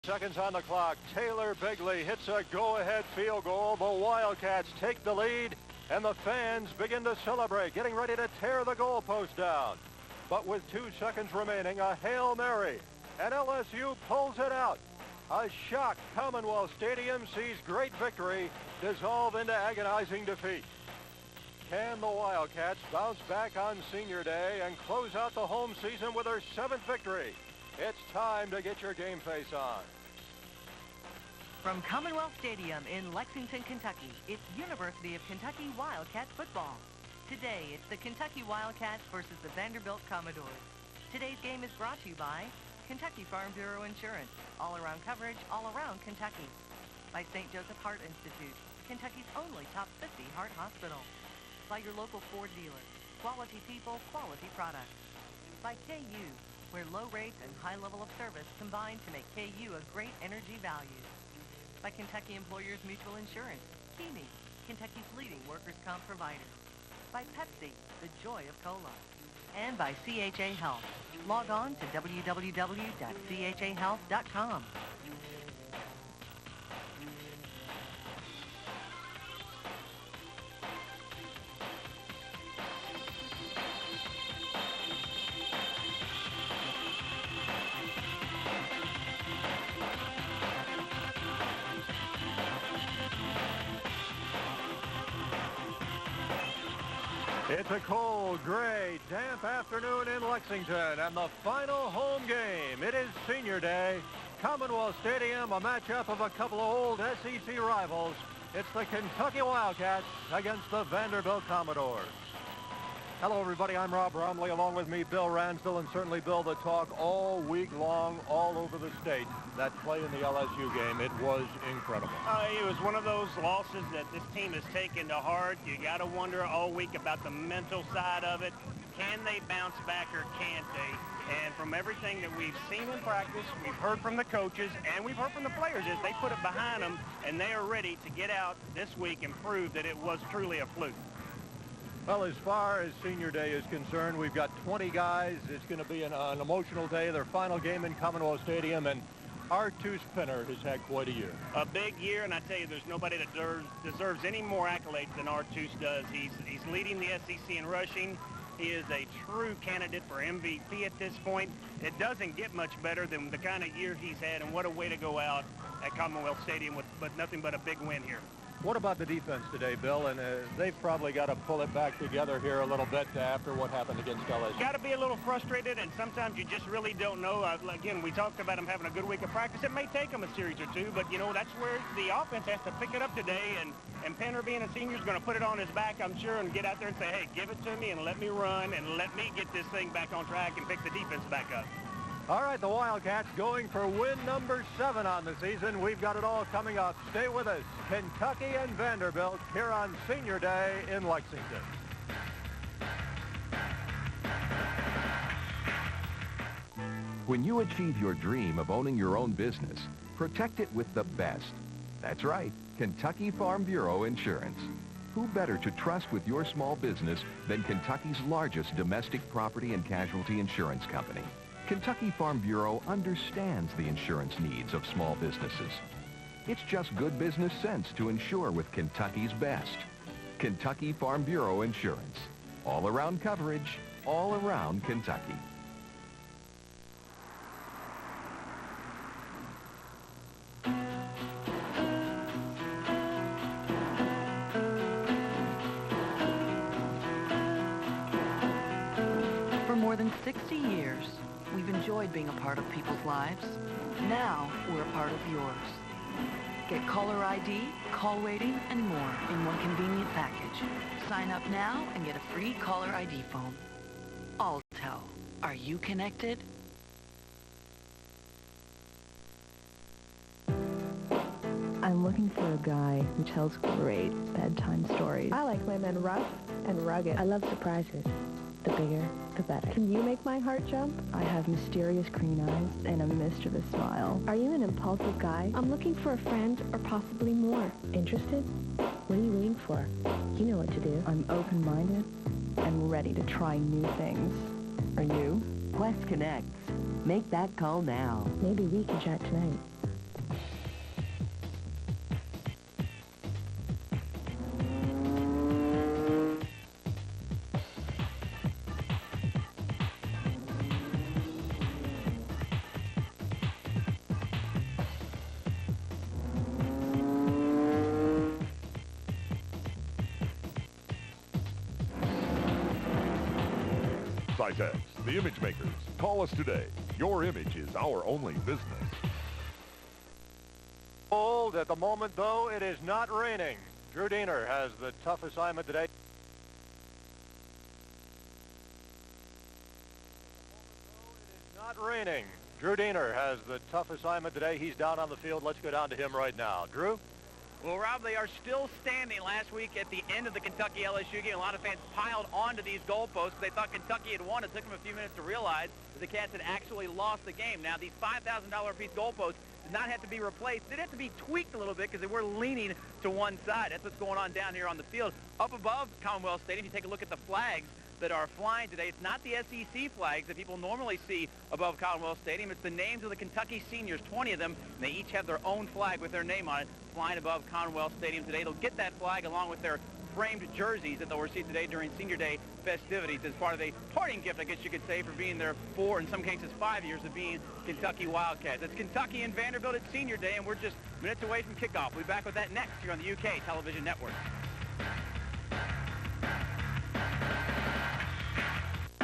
Seconds on the clock. Taylor Bigley hits a go-ahead field goal. The Wildcats take the lead, and the fans begin to celebrate, getting ready to tear the goalpost down. But with 2 seconds remaining, a Hail Mary, and LSU pulls it out. A shocked Commonwealth Stadium sees great victory dissolve into agonizing defeat. Can the Wildcats bounce back on Senior Day and close out the home season with their 7th victory? It's time to get your game face on. From Commonwealth Stadium in Lexington, Kentucky, it's University of Kentucky Wildcats football. Today, it's the Kentucky Wildcats versus the Vanderbilt Commodores. Today's game is brought to you by Kentucky Farm Bureau Insurance, all-around coverage, all around Kentucky. By St. Joseph Heart Institute, Kentucky's only top 50 heart hospital. By your local Ford dealer, quality people, quality products. By KU, where low rates and high level of service combine to make KU a great energy value. By Kentucky Employers Mutual Insurance, Keeney, Kentucky's leading workers' comp provider. By Pepsi, the joy of cola. And by CHA Health. Log on to www.chahealth.com. It's a cold, gray, damp afternoon in Lexington, and the final home game. It is Senior Day. Commonwealth Stadium, a matchup of a couple of old SEC rivals. It's the Kentucky Wildcats against the Vanderbilt Commodores. Hello, everybody. I'm Rob Bromley. Along with me, Bill Ransdell, and certainly Bill, the talk all week long, all over the state. That play in the LSU game, it was incredible. It was one of those losses that this team has taken to heart. You got to wonder all week about the mental side of it. Can they bounce back or can't they? And from everything that we've seen in practice, we've heard from the coaches, and we've heard from the players as they put it behind them, and they are ready to get out this week and prove that it was truly a fluke. Well, as far as Senior Day is concerned, we've got 20 guys. It's going to be an emotional day, their final game in Commonwealth Stadium, and R2 Spinner has had quite a year. A big year, and I tell you, there's nobody that deserves any more accolades than R2 does. He's leading the SEC in rushing. He is a true candidate for MVP at this point. It doesn't get much better than the kind of year he's had, and what a way to go out at Commonwealth Stadium with nothing but a big win here. What about the defense today, Bill? And they've probably got to pull it back together here a little bit after what happened against LSU. Got to be a little frustrated, and sometimes you just really don't know. Again, we talked about them having a good week of practice. It may take them a series or two, but, you know, that's where the offense has to pick it up today. And Penner, being a senior, is going to put it on his back, I'm sure, and get out there and say, hey, give it to me and let me run and let me get this thing back on track and pick the defense back up. All right, the Wildcats going for win number 7 on the season. We've got it all coming up. Stay with us. Kentucky and Vanderbilt here on Senior Day in Lexington. When you achieve your dream of owning your own business, protect it with the best. That's right, Kentucky Farm Bureau Insurance. Who better to trust with your small business than Kentucky's largest domestic property and casualty insurance company? Kentucky Farm Bureau understands the insurance needs of small businesses. It's just good business sense to insure with Kentucky's best. Kentucky Farm Bureau Insurance. All-around coverage, all around Kentucky. For more than 60 years, we've enjoyed being a part of people's lives. Now, we're a part of yours. Get caller ID, call waiting, and more in one convenient package. Sign up now and get a free caller ID phone. Alltel. Are you connected? I'm looking for a guy who tells great bedtime stories. I like my men rough and rugged. I love surprises. The bigger, the better. Can you make my heart jump? I have mysterious green eyes and a mischievous smile. Are you an impulsive guy? I'm looking for a friend or possibly more. Interested? What are you waiting for? You know what to do. I'm open-minded and ready to try new things. Are you? Quest connects. Make that call now. Maybe we can chat tonight. Vitex, the image makers. Call us today. Your image is our only business. Cold at the moment, though, it is not raining. Drew Diener has the tough assignment today. Not raining. Drew Diener has the tough assignment today. He's down on the field. Let's go down to him right now. Drew? Well, Rob, they are still standing. Last week at the end of the Kentucky-LSU game, a lot of fans piled onto these goalposts. They thought Kentucky had won. It took them a few minutes to realize that the Cats had actually lost the game. Now, these $5,000 piece goalposts did not have to be replaced. They did have to be tweaked a little bit because they were leaning to one side. That's what's going on down here on the field. Up above Commonwealth Stadium, if you take a look at the flags that are flying today, it's not the SEC flags that people normally see above Commonwealth Stadium. It's the names of the Kentucky seniors, 20 of them, and they each have their own flag with their name on it flying above Commonwealth Stadium today. They'll get that flag along with their framed jerseys that they'll receive today during Senior Day festivities as part of a parting gift, I guess you could say, for being there 4, in some cases 5 years of being Kentucky Wildcats. It's Kentucky and Vanderbilt at Senior Day, and we're just minutes away from kickoff. We'll be back with that next here on the UK Television Network.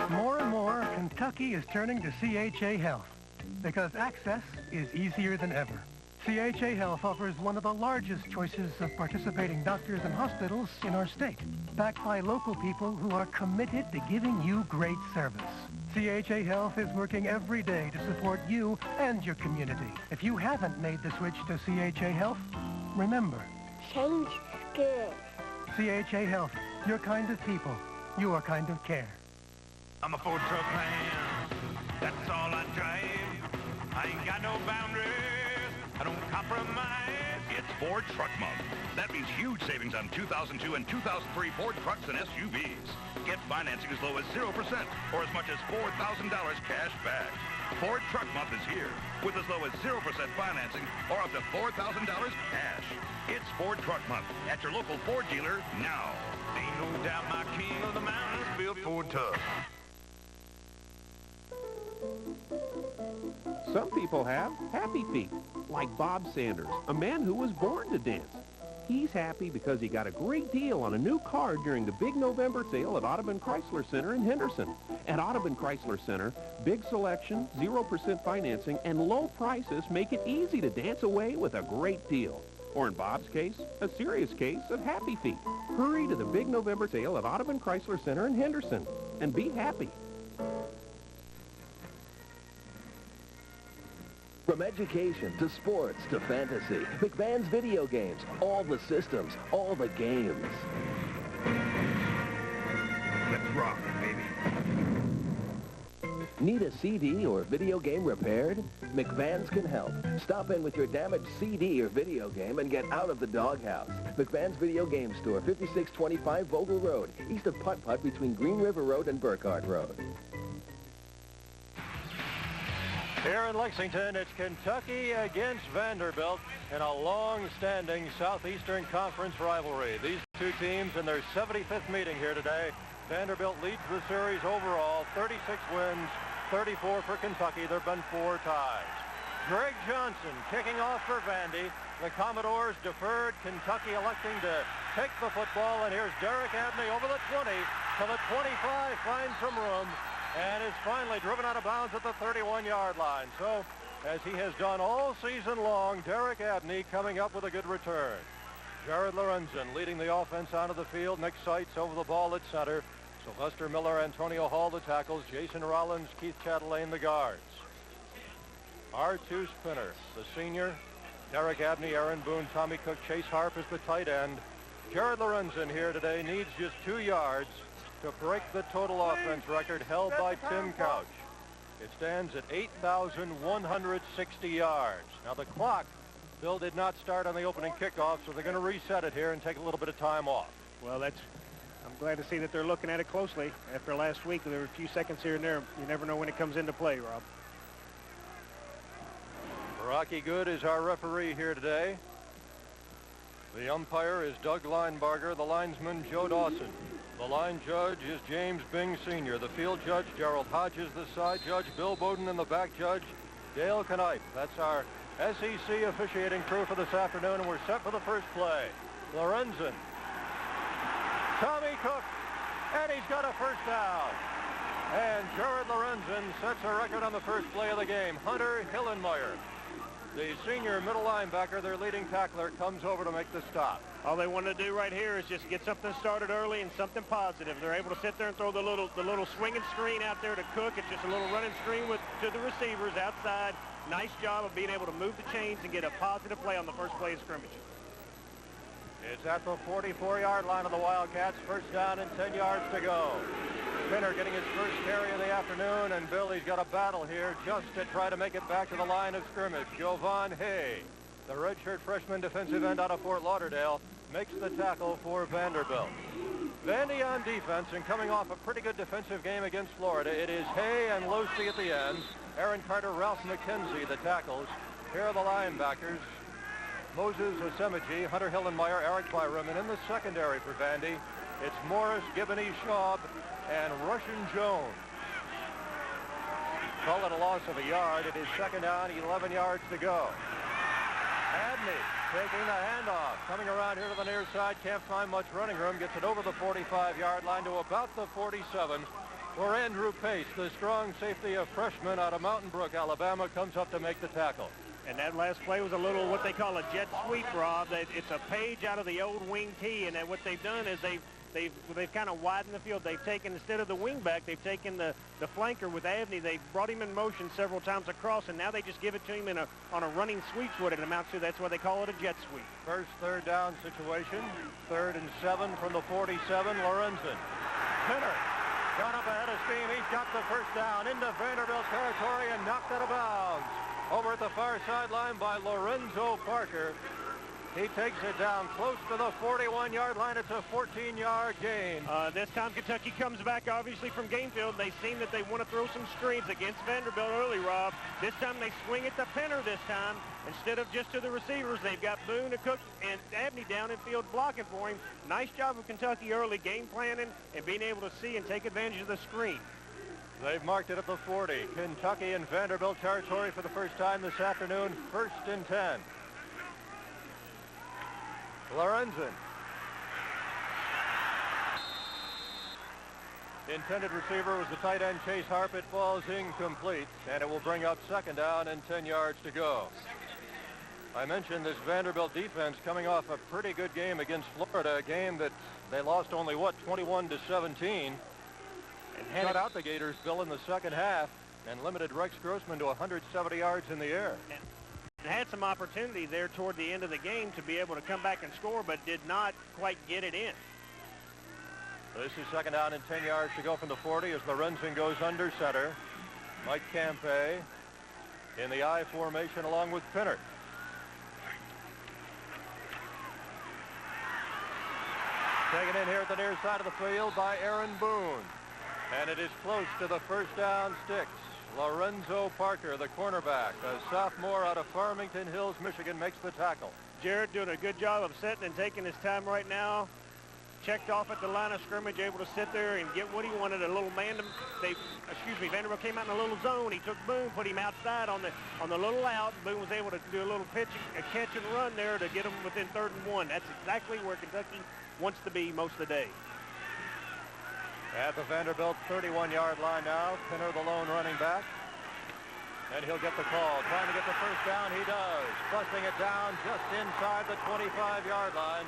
More and more, Kentucky is turning to CHA Health because access is easier than ever. CHA Health offers one of the largest choices of participating doctors and hospitals in our state, backed by local people who are committed to giving you great service. CHA Health is working every day to support you and your community. If you haven't made the switch to CHA Health, remember, change is good. CHA Health, your kind of people, your kind of care. I'm a Ford truck man, that's all I drive. I ain't got no boundaries, I don't compromise. It's Ford Truck Month. That means huge savings on 2002 and 2003 Ford trucks and SUVs. Get financing as low as 0% or as much as $4,000 cash back. Ford Truck Month is here with as low as 0% financing or up to $4,000 cash. It's Ford Truck Month at your local Ford dealer now. Ain't no doubt my king of the mountains built Ford tough. Some people have happy feet, like Bob Sanders, a man who was born to dance. He's happy because he got a great deal on a new car during the big November sale at Audubon Chrysler Center in Henderson. At Audubon Chrysler Center, big selection, 0% financing, and low prices make it easy to dance away with a great deal. Or in Bob's case, a serious case of happy feet. Hurry to the big November sale at Audubon Chrysler Center in Henderson and be happy. From education to sports to fantasy, McMahon's video games, all the systems, all the games. Let's rock, baby. Need a CD or video game repaired? McMahon's can help. Stop in with your damaged CD or video game and get out of the doghouse. McMahon's Video Game Store, 5625 Vogel Road, east of Putt-Putt between Green River Road and Burkhardt Road. Here in Lexington, it's Kentucky against Vanderbilt in a long-standing Southeastern Conference rivalry. These two teams in their 75th meeting here today. Vanderbilt leads the series overall, 36 wins, 34 for Kentucky. There have been 4 ties. Greg Johnson kicking off for Vandy. The Commodores deferred, Kentucky electing to take the football, and here's Derek Abney over the 20 to the 25, finds some room, and is finally driven out of bounds at the 31-yard line. So, as he has done all season long, Derek Abney coming up with a good return. Jared Lorenzen leading the offense onto the field. Nick Seitz over the ball at center. Sylvester Miller, Antonio Hall the tackles. Jason Rollins, Keith Chatelaine the guards. R2 Spinner, the senior. Derek Abney, Aaron Boone, Tommy Cook, Chase Harp is the tight end. Jared Lorenzen here today needs just 2 yards to break the total offense record held by Tim Couch. It stands at 8,160 yards. Now the clock, Bill, did not start on the opening kickoff, so they're going to reset it here and take a little bit of time off. Well, I'm glad to see that they're looking at it closely. After last week, there were a few seconds here and there. You never know when it comes into play, Rob. Rocky Good is our referee here today. The umpire is Doug Linebarger, the linesman Joe Dawson. The line judge is James Bing Sr. The field judge, Gerald Hodges, the side judge, Bill Bowden, and the back judge, Dale Knipe. That's our SEC officiating crew for this afternoon, and we're set for the first play. Lorenzen. Tommy Cook, and he's got a first down. And Jared Lorenzen sets a record on the first play of the game. Hunter Hillenmeyer, the senior middle linebacker, their leading tackler, comes over to make the stop. All they want to do right here is just get something started early and something positive. They're able to sit there and throw the little swinging screen out there to Cook. It's just a little running screen to the receivers outside. Nice job of being able to move the chains and get a positive play on the first play of scrimmage. It's at the 44-yard line of the Wildcats. First down and 10 yards to go. Pinner getting his first carry of the afternoon, and Billy's got a battle here just to try to make it back to the line of scrimmage. Jovan Hay, the redshirt freshman defensive end out of Fort Lauderdale, makes the tackle for Vanderbilt. Vandy on defense, and coming off a pretty good defensive game against Florida, it is Hay and Lucy at the ends. Aaron Carter, Ralph McKenzie, the tackles. Here are the linebackers. Moses Osemiji, Hunter Hillenmeyer, Eric Byram, and in the secondary for Vandy, it's Morris, Giboney, Schaub, and Russian Jones. Call it a loss of a yard. It is second down, 11 yards to go. Abney taking the handoff, coming around here to the near side, can't find much running room, gets it over the 45-yard line to about the 47, where Andrew Pace, the strong safety of freshman out of Mountain Brook, Alabama, comes up to make the tackle. And that last play was a little what they call a jet sweep, Rob. It's a page out of the old wing tee, and what they've done is they've kind of widened the field. They've taken, instead of the wing back, they've taken the flanker with Abney. They've brought him in motion several times across, and now they just give it to him on a running sweep, what it amounts to. That's why they call it a jet sweep. First third down situation, 3rd and 7 from the 47, Lorenzen. Pinner got up ahead of steam. He's got the first down into Vanderbilt territory and knocked out of bounds. Over at the far sideline by Lorenzo Parker. He takes it down close to the 41-yard line. It's a 14-yard gain. This time Kentucky comes back, obviously, from Gamefield. They seem that they want to throw some screens against Vanderbilt early, Rob. This time they swing it to Pinner this time. Instead of just to the receivers, they've got Boone, Cook, and Abney down in field blocking for him. Nice job of Kentucky early game planning and being able to see and take advantage of the screen. They've marked it at the 40. Kentucky in Vanderbilt territory for the first time this afternoon. 1st and 10. Lorenzen. Intended receiver was the tight end Chase Harp. It falls incomplete, and it will bring up second down and 10 yards to go. I mentioned this Vanderbilt defense coming off a pretty good game against Florida, a game that they lost only, 21-17. And cut out the Gators, Bill, in the second half, and limited Rex Grossman to 170 yards in the air. And had some opportunity there toward the end of the game to be able to come back and score, but did not quite get it in. This is second down and 10 yards to go from the 40 as Lorenzen goes under center. Mike Campe in the I formation along with Pinner. Taken in here at the near side of the field by Aaron Boone. And it is close to the first down sticks. Lorenzo Parker, the cornerback, a sophomore out of Farmington Hills, Michigan, makes the tackle. Jared doing a good job of sitting and taking his time right now. Checked off at the line of scrimmage, able to sit there and get what he wanted. A little man, Vanderbilt came out in a little zone. He took Boone, put him outside on the little out. Boone was able to do a little pitch, a catch and run there to get him within 3rd and 1. That's exactly where Kentucky wants to be most of the day. At the Vanderbilt 31-yard line now, Pinner the lone running back. And he'll get the call. Trying to get the first down, he does. Busting it down just inside the 25-yard line.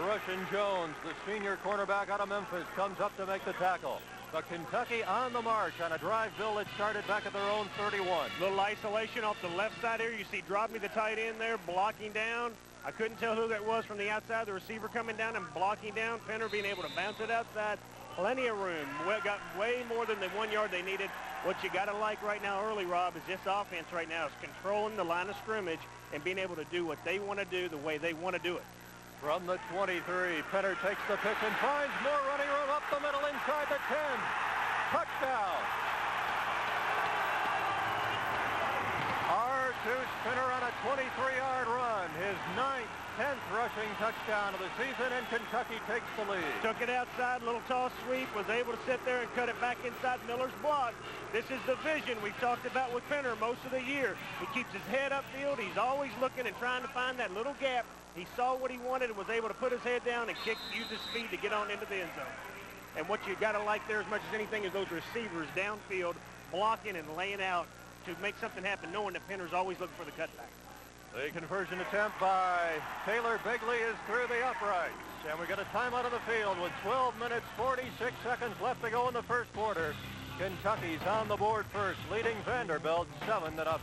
Russian Jones, the senior cornerback out of Memphis, comes up to make the tackle. But Kentucky on the march on a drive, Bill, that started back at their own 31. Little isolation off the left side here. You see Drobny, the tight end there, blocking down. I couldn't tell who that was from the outside. The receiver coming down and blocking down. Pinner being able to bounce it outside. Plenty of room. Got way more than the 1 yard they needed. What you got to like right now early, Rob, is this offense right now is controlling the line of scrimmage and being able to do what they want to do the way they want to do it. From the 23, Pinner takes the pitch and finds more running room up the middle inside the 10. Touchdown. Artus Pinner on a 23-yard run. His 10th rushing touchdown of the season, and Kentucky takes the lead. Took it outside, little toss sweep, was able to sit there and cut it back inside Miller's block. This is the vision we've talked about with Pinner most of the year. He keeps his head upfield. He's always looking and trying to find that little gap. He saw what he wanted and was able to put his head down and use his speed to get on into the end zone. And what you got to like there as much as anything is those receivers downfield blocking and laying out to make something happen, knowing that Penner's always looking for the cutback. The conversion attempt by Taylor Bigley is through the uprights. And we got a timeout of the field with 12 minutes, 46 seconds left to go in the first quarter. Kentucky's on the board first, leading Vanderbilt 7-0.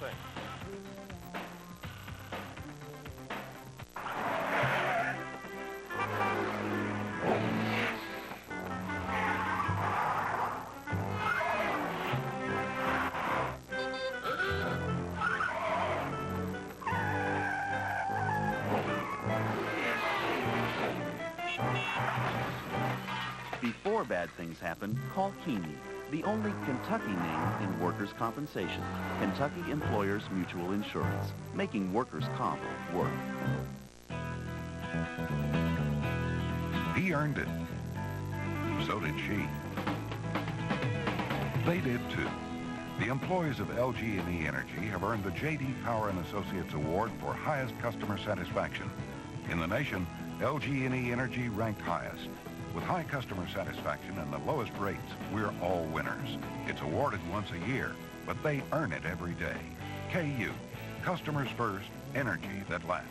Before bad things happen, call Keeney, the only Kentucky name in workers' compensation. Kentucky Employers Mutual Insurance, making workers' comp work. He earned it. So did she. They did too. The employees of LG&E Energy have earned the J.D. Power & Associates Award for highest customer satisfaction. In the nation, LG&E Energy ranked highest. With high customer satisfaction and the lowest rates, we're all winners. It's awarded once a year, but they earn it every day. KU, customers first, energy that lasts.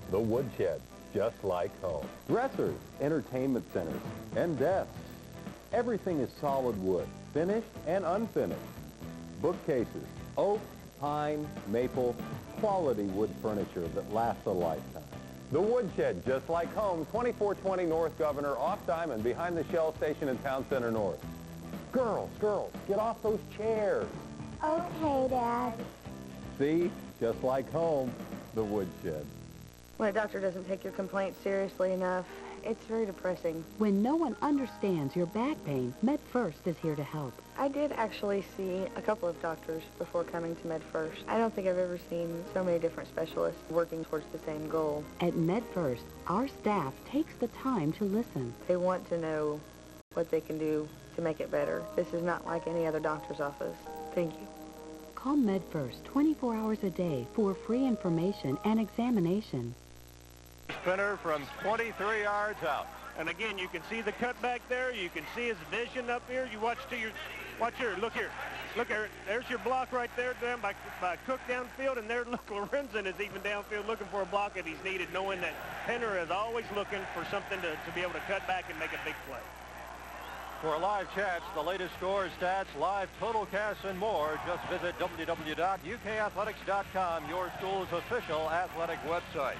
The Woodshed, just like home. Dressers, entertainment centers, and desks. Everything is solid wood, finished and unfinished. Bookcases, oak, pine, maple, quality wood furniture that lasts a lifetime. The Woodshed, just like home, 2420 North Governor, off Diamond, behind the Shell Station in Town Center North. Girls, get off those chairs. Okay, Dad. See, just like home, the Woodshed. When a doctor doesn't take your complaint seriously enough, it's very depressing. When no one understands your back pain, MedFirst is here to help. I did actually see a couple of doctors before coming to MedFirst. I don't think I've ever seen so many different specialists working towards the same goal. At MedFirst, our staff takes the time to listen. They want to know what they can do to make it better. This is not like any other doctor's office. Thank you. Call MedFirst 24 hours a day for free information and examination. Spinner from 23 yards out. And again, you can see the cutback there. You can see his vision up here. You watch here. Look here. Look here. There's your block right there down by Cook downfield. And there, look, Lorenzen is even downfield looking for a block if he's needed, knowing that Penner is always looking for something to be able to cut back and make a big play. For live chats, the latest scores, stats, live total casts, and more, just visit www.ukathletics.com, your school's official athletic website.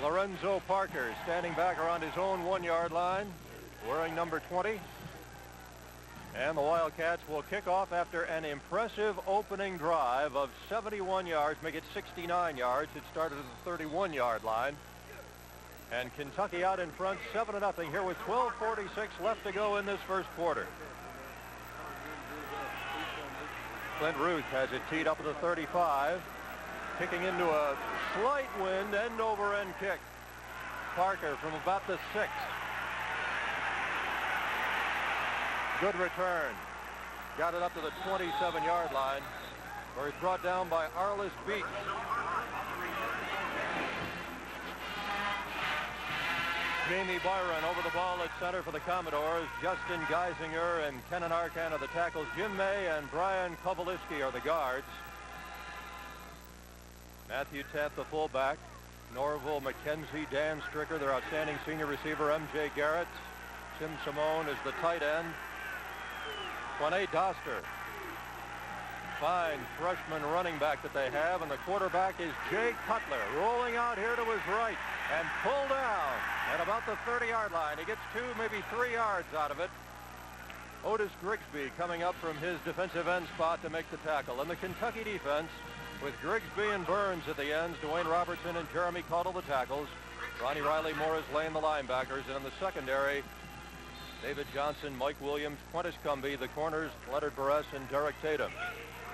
Lorenzo Parker standing back around his own 1-yard line, wearing number 20. And the Wildcats will kick off after an impressive opening drive of 71 yards, make it 69 yards. It started at the 31-yard line. And Kentucky out in front, 7-0 here with 12:46 left to go in this first quarter. Clint Ruth has it teed up at the 35. Kicking into a slight wind, end-over-end kick. Parker from about the 6. Good return. Got it up to the 27-yard line, where he's brought down by Arliss Beach. Jamie Byron over the ball at center for the Commodores. Justin Geisinger and Kenan Arkan are the tackles. Jim May and Brian Kovaliski are the guards. Matthew Tent, the fullback. Norville McKenzie, Dan Stricker, their outstanding senior receiver. M.J. Garrett. Tim Simone is the tight end. Quane Doster. Fine freshman running back that they have. And the quarterback is Jay Cutler, rolling out here to his right and pulled down at about the 30-yard line. He gets 2, maybe 3 yards out of it. Otis Grigsby coming up from his defensive end spot to make the tackle. And the Kentucky defense, with Grigsby and Burns at the ends, Dwayne Robertson and Jeremy Caudle the tackles, Ronnie Riley, Morris Lane the linebackers, and in the secondary, David Johnson, Mike Williams, Quintus Cumby, the corners, Leonard Barres and Derek Tatum.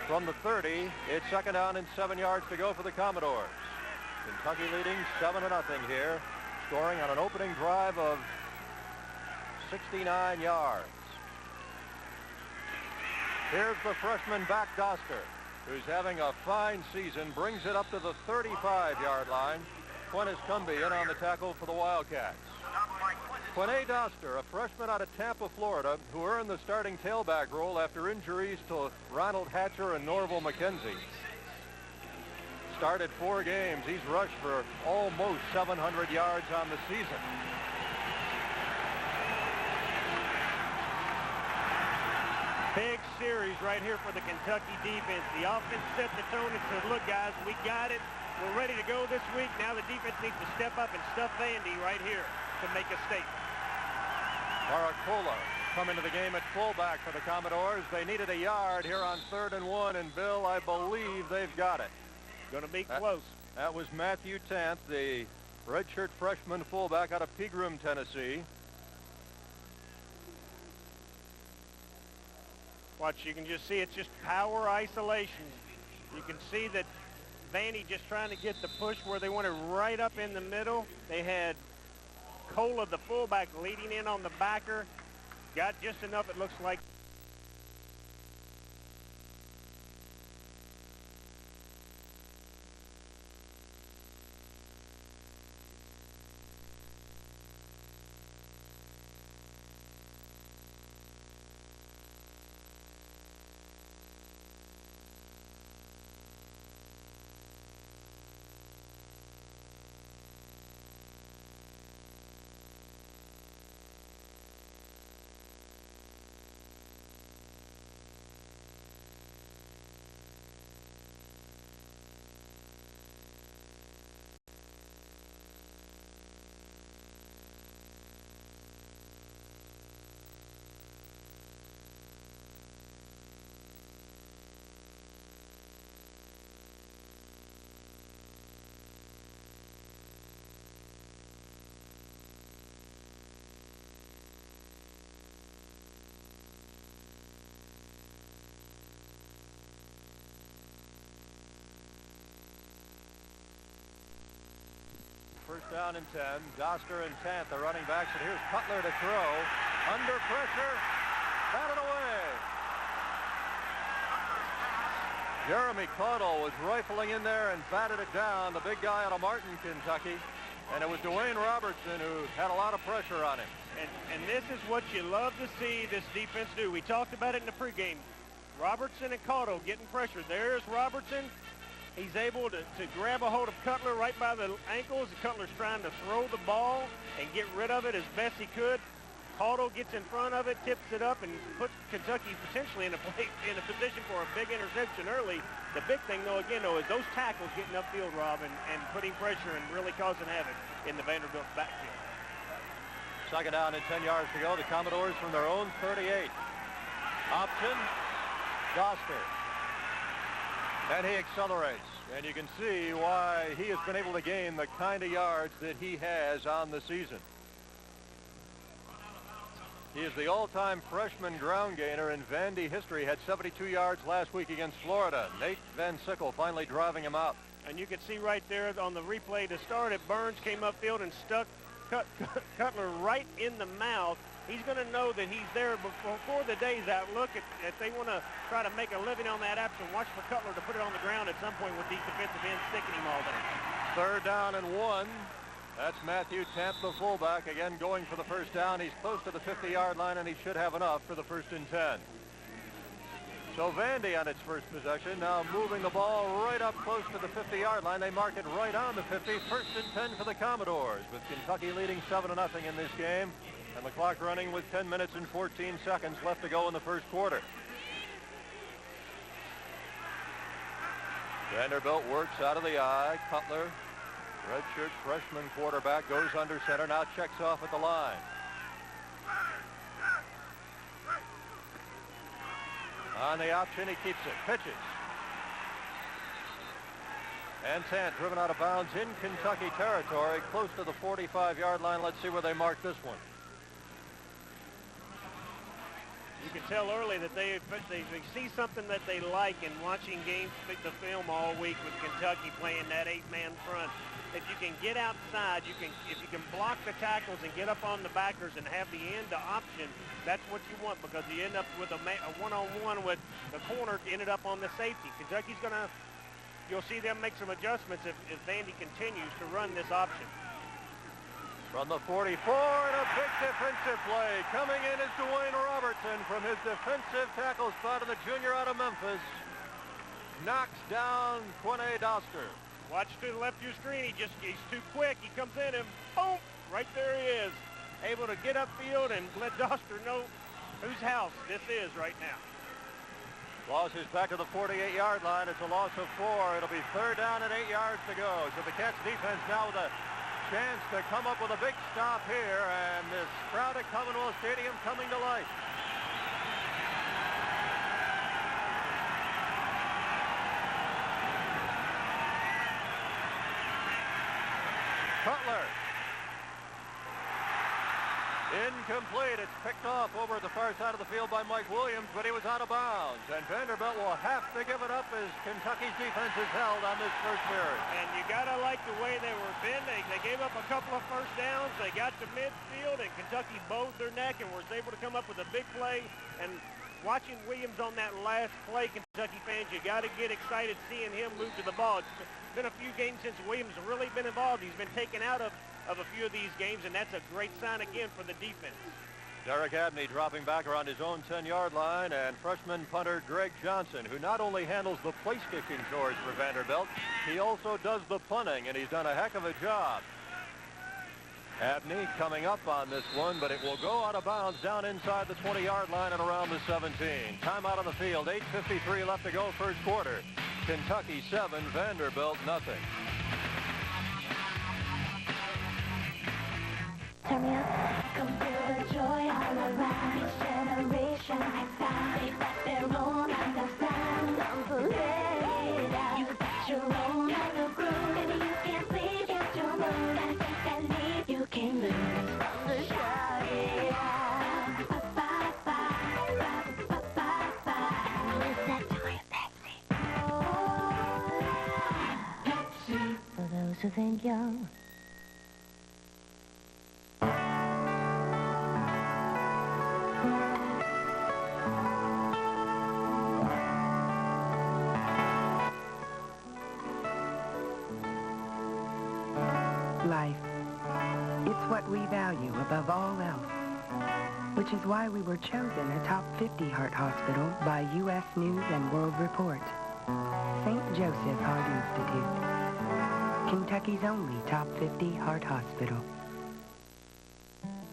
From the 30, it's 2nd down and 7 yards to go for the Commodores. Kentucky leading 7-0 here, scoring on an opening drive of 69 yards. Here's the freshman back Doster, who's having a fine season, brings it up to the 35-yard line. Quentis Cumbie in on the tackle for the Wildcats. Quinay Doster, a freshman out of Tampa, Florida, who earned the starting tailback role after injuries to Ronald Hatcher and Norval McKenzie. Started 4 games. He's rushed for almost 700 yards on the season. Big series right here for the Kentucky defense. The offense set the tone and said, look, guys, we got it. We're ready to go this week. Now the defense needs to step up and stuff Vandy right here to make a statement. Baracola coming to the game at fullback for the Commodores. They needed a yard here on 3rd and 1, and Bill, I believe they've got it. Going to be close. That was Matthew Tant, the redshirt freshman fullback out of Pegram, Tennessee. Watch, you can just see it's just power isolation. You can see that Vandy just trying to get the push where they wanted right up in the middle. They had Cola, the fullback, leading in on the backer. Got just enough, it looks like. First down and 10. Doster and Tant, the running backs, and here's Cutler to throw. Under pressure, batted away. Jeremy Caudle was rifling in there and batted it down, the big guy out of Martin, Kentucky. And it was Dwayne Robertson who had a lot of pressure on him. And this is what you love to see this defense do. We talked about it in the pregame. Robertson and Caudle getting pressure. There's Robertson. He's able to grab a hold of Cutler right by the ankles. Cutler's trying to throw the ball and get rid of it as best he could. Caudle gets in front of it, tips it up, and puts Kentucky potentially in a position for a big interception early. The big thing, though, is those tackles getting upfield, Rob, and putting pressure and really causing havoc in the Vanderbilt backfield. Second down and 10 yards to go. The Commodores from their own 38. Option, Doster. And he accelerates. And you can see why he has been able to gain the kind of yards that he has on the season. He is the all-time freshman ground gainer in Vandy history. Had 72 yards last week against Florida. Nate Van Sickle finally driving him out. And you can see right there on the replay to start it, Burns came upfield and stuck Cutler right in the mouth. He's going to know that he's there before the day's out. Look, if they want to try to make a living on that action, watch for Cutler to put it on the ground at some point with these defensive ends sticking him all day. Third down and 1. That's Matthew Tant, the fullback, again going for the first down. He's close to the 50-yard line, and he should have enough for the 1st and 10. So Vandy on its first possession, now moving the ball right up close to the 50-yard line. They mark it right on the 50. 1st and 10 for the Commodores, with Kentucky leading 7-0 in this game, and the clock running with 10 minutes and 14 seconds left to go in the first quarter. Vanderbilt works out of the eye. Cutler, redshirt freshman quarterback, goes under center, now checks off at the line. On the option, he keeps it. Pitches. And Tant driven out of bounds in Kentucky territory, close to the 45-yard line. Let's see where they mark this one. You can tell early that they see something that they like in watching games, the film all week with Kentucky playing that 8-man front. If you can get outside, if you can block the tackles and get up on the backers and have the end option, that's what you want, because you end up with a one-on-one with the corner ended up on the safety. Kentucky's going to you'll see them make some adjustments if Vandy continues to run this option. From the 44, and a big defensive play. Coming in is Dwayne Robertson from his defensive tackle spot, and the junior out of Memphis knocks down Quinay Doster. Watch to the left of your screen. He's too quick. He comes in and boom, right there he is. Able to get upfield and let Doster know whose house this is right now. Loss is back to the 48-yard line. It's a loss of 4. It'll be 3rd down and 8 yards to go. So the Cats defense now with a chance to come up with a big stop here, and this crowd at Commonwealth Stadium coming to life. Cutler. Incomplete. It's picked off over at the far side of the field by Mike Williams, but he was out of bounds. And Vanderbilt will have to give it up as Kentucky's defense is held on this first period. And you got to like the way they were bending. They gave up a couple of first downs. They got to midfield, and Kentucky bowed their neck and was able to come up with a big play. And watching Williams on that last play, Kentucky fans, you got to get excited seeing him move to the ball. It's been a few games since Williams has really been involved. He's been taken out of a few of these games, and that's a great sign again for the defense. Derek Abney dropping back around his own 10-yard line, and freshman punter Greg Johnson, who not only handles the place-kicking chores for Vanderbilt, he also does the punting, and he's done a heck of a job. Abney coming up on this one, but it will go out of bounds down inside the 20-yard line and around the 17. Timeout on the field, 8:53 left to go first quarter. Kentucky 7, Vanderbilt nothing. Turn me up. Come feel the joy all around. Each generation has found. They've got their own understand. Don't put it out. You got your own other groove. Maybe you can't please just your mood. And think that leave you can lose. From the shout it out. Ba-ba-ba. Ba-ba-ba. It's that time, Pepsi. Oh, Pepsi. For those who think young. Life. It's what we value above all else, which is why we were chosen a top 50 heart hospital by U.S. News and World Report. St. Joseph Heart Institute, Kentucky's only top 50 heart hospital.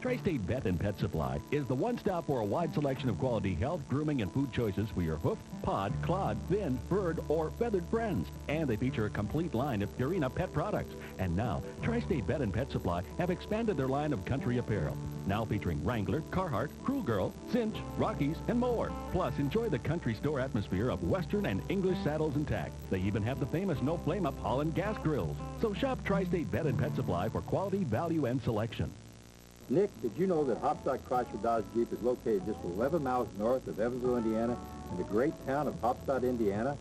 Tri-State Vet and Pet Supply is the one stop for a wide selection of quality health, grooming, and food choices for your hoofed, pod, clawed, thin, furred, or feathered friends. And they feature a complete line of Purina pet products. And now, Tri-State Vet and Pet Supply have expanded their line of country apparel. Now featuring Wrangler, Carhartt, Cruel Girl, Cinch, Rockies, and more. Plus, enjoy the country store atmosphere of Western and English saddles and tack. They even have the famous No Flame Up Holland gas grills. So shop Tri-State Vet and Pet Supply for quality, value, and selection. Nick, did you know that Hopstock Chrysler Dodge Jeep is located just 11 miles north of Evansville, Indiana, in the great town of Hopstock, Indiana?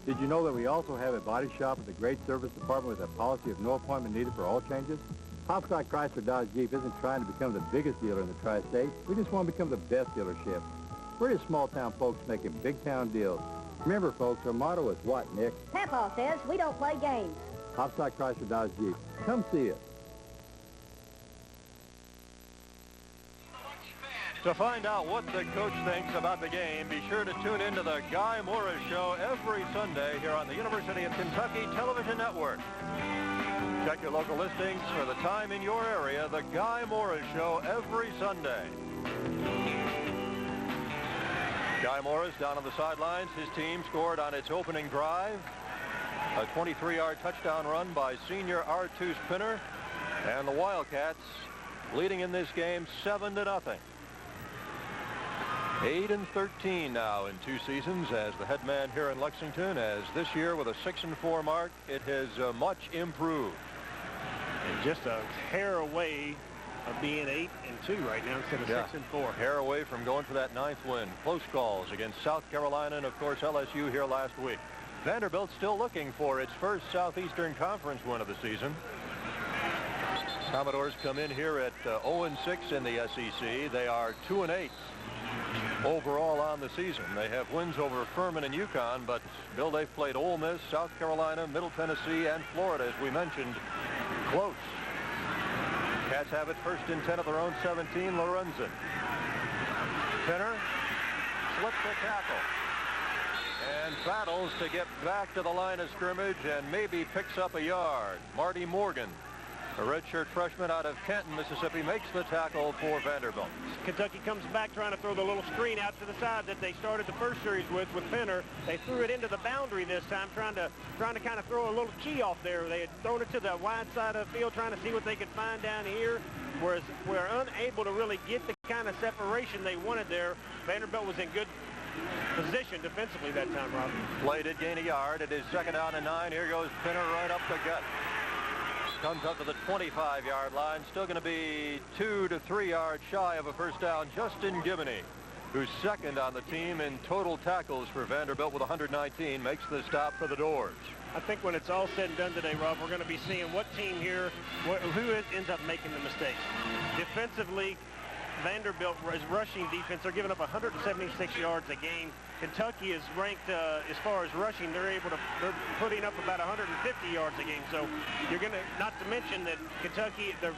Did you know that we also have a body shop with a great service department with a policy of no appointment needed for all changes? Hopstock Chrysler Dodge Jeep isn't trying to become the biggest dealer in the Tri-State. We just want to become the best dealership. We're just small-town folks making big-town deals. Remember, folks, our motto is what, Nick? Papa says we don't play games. Hopstock Chrysler Dodge Jeep. Come see us. To find out what the coach thinks about the game, be sure to tune into the Guy Morris Show every Sunday here on the University of Kentucky Television Network. Check your local listings for the time in your area. The Guy Morris Show every Sunday. Guy Morris down on the sidelines. His team scored on its opening drive. A 23-yard touchdown run by senior Artus Pinner. And the Wildcats leading in this game 7-0. 8-13 now in 2 seasons as the head man here in Lexington, as this year with a 6-4 mark, it has much improved. And just a hair away of being 8-2 right now instead of 6-4. Hair away from going for that 9th win. Close calls against South Carolina and, of course, LSU here last week. Vanderbilt still looking for its first Southeastern Conference win of the season. Commodores come in here at 0-6 in the SEC. They are 2-8. overall on the season. They have wins over Furman and UConn, but, Bill, they've played Ole Miss, South Carolina, Middle Tennessee, and Florida, as we mentioned, close. Cats have it first and 10 of their own 17. Lorenzen. Pinner slips the tackle and battles to get back to the line of scrimmage and maybe picks up a yard. Marty Morgan, a redshirt freshman out of Canton, Mississippi, makes the tackle for Vanderbilt. Kentucky comes back trying to throw the little screen out to the side that they started the first series with Pinner. They threw it into the boundary this time, trying to kind of throw a little key off there. They had thrown it to the wide side of the field, trying to see what they could find down here. Whereas we're unable to really get the kind of separation they wanted there. Vanderbilt was in good position defensively that time, Rob. Play did gain a yard. It is 2nd down and 9. Here goes Pinner right up the gut. Comes up to the 25-yard line. Still going to be 2 to 3 yards shy of a first down. Justin Giboney, who's second on the team in total tackles for Vanderbilt with 119, makes the stop for the Doors. I think when it's all said and done today, Rob, we're going to be seeing what team here, who ends up making the mistakes. Defensively, Vanderbilt is rushing defense. They're giving up 176 yards a game. Kentucky is ranked as far as rushing. They're putting up about 150 yards a game. So you're going to, not to mention that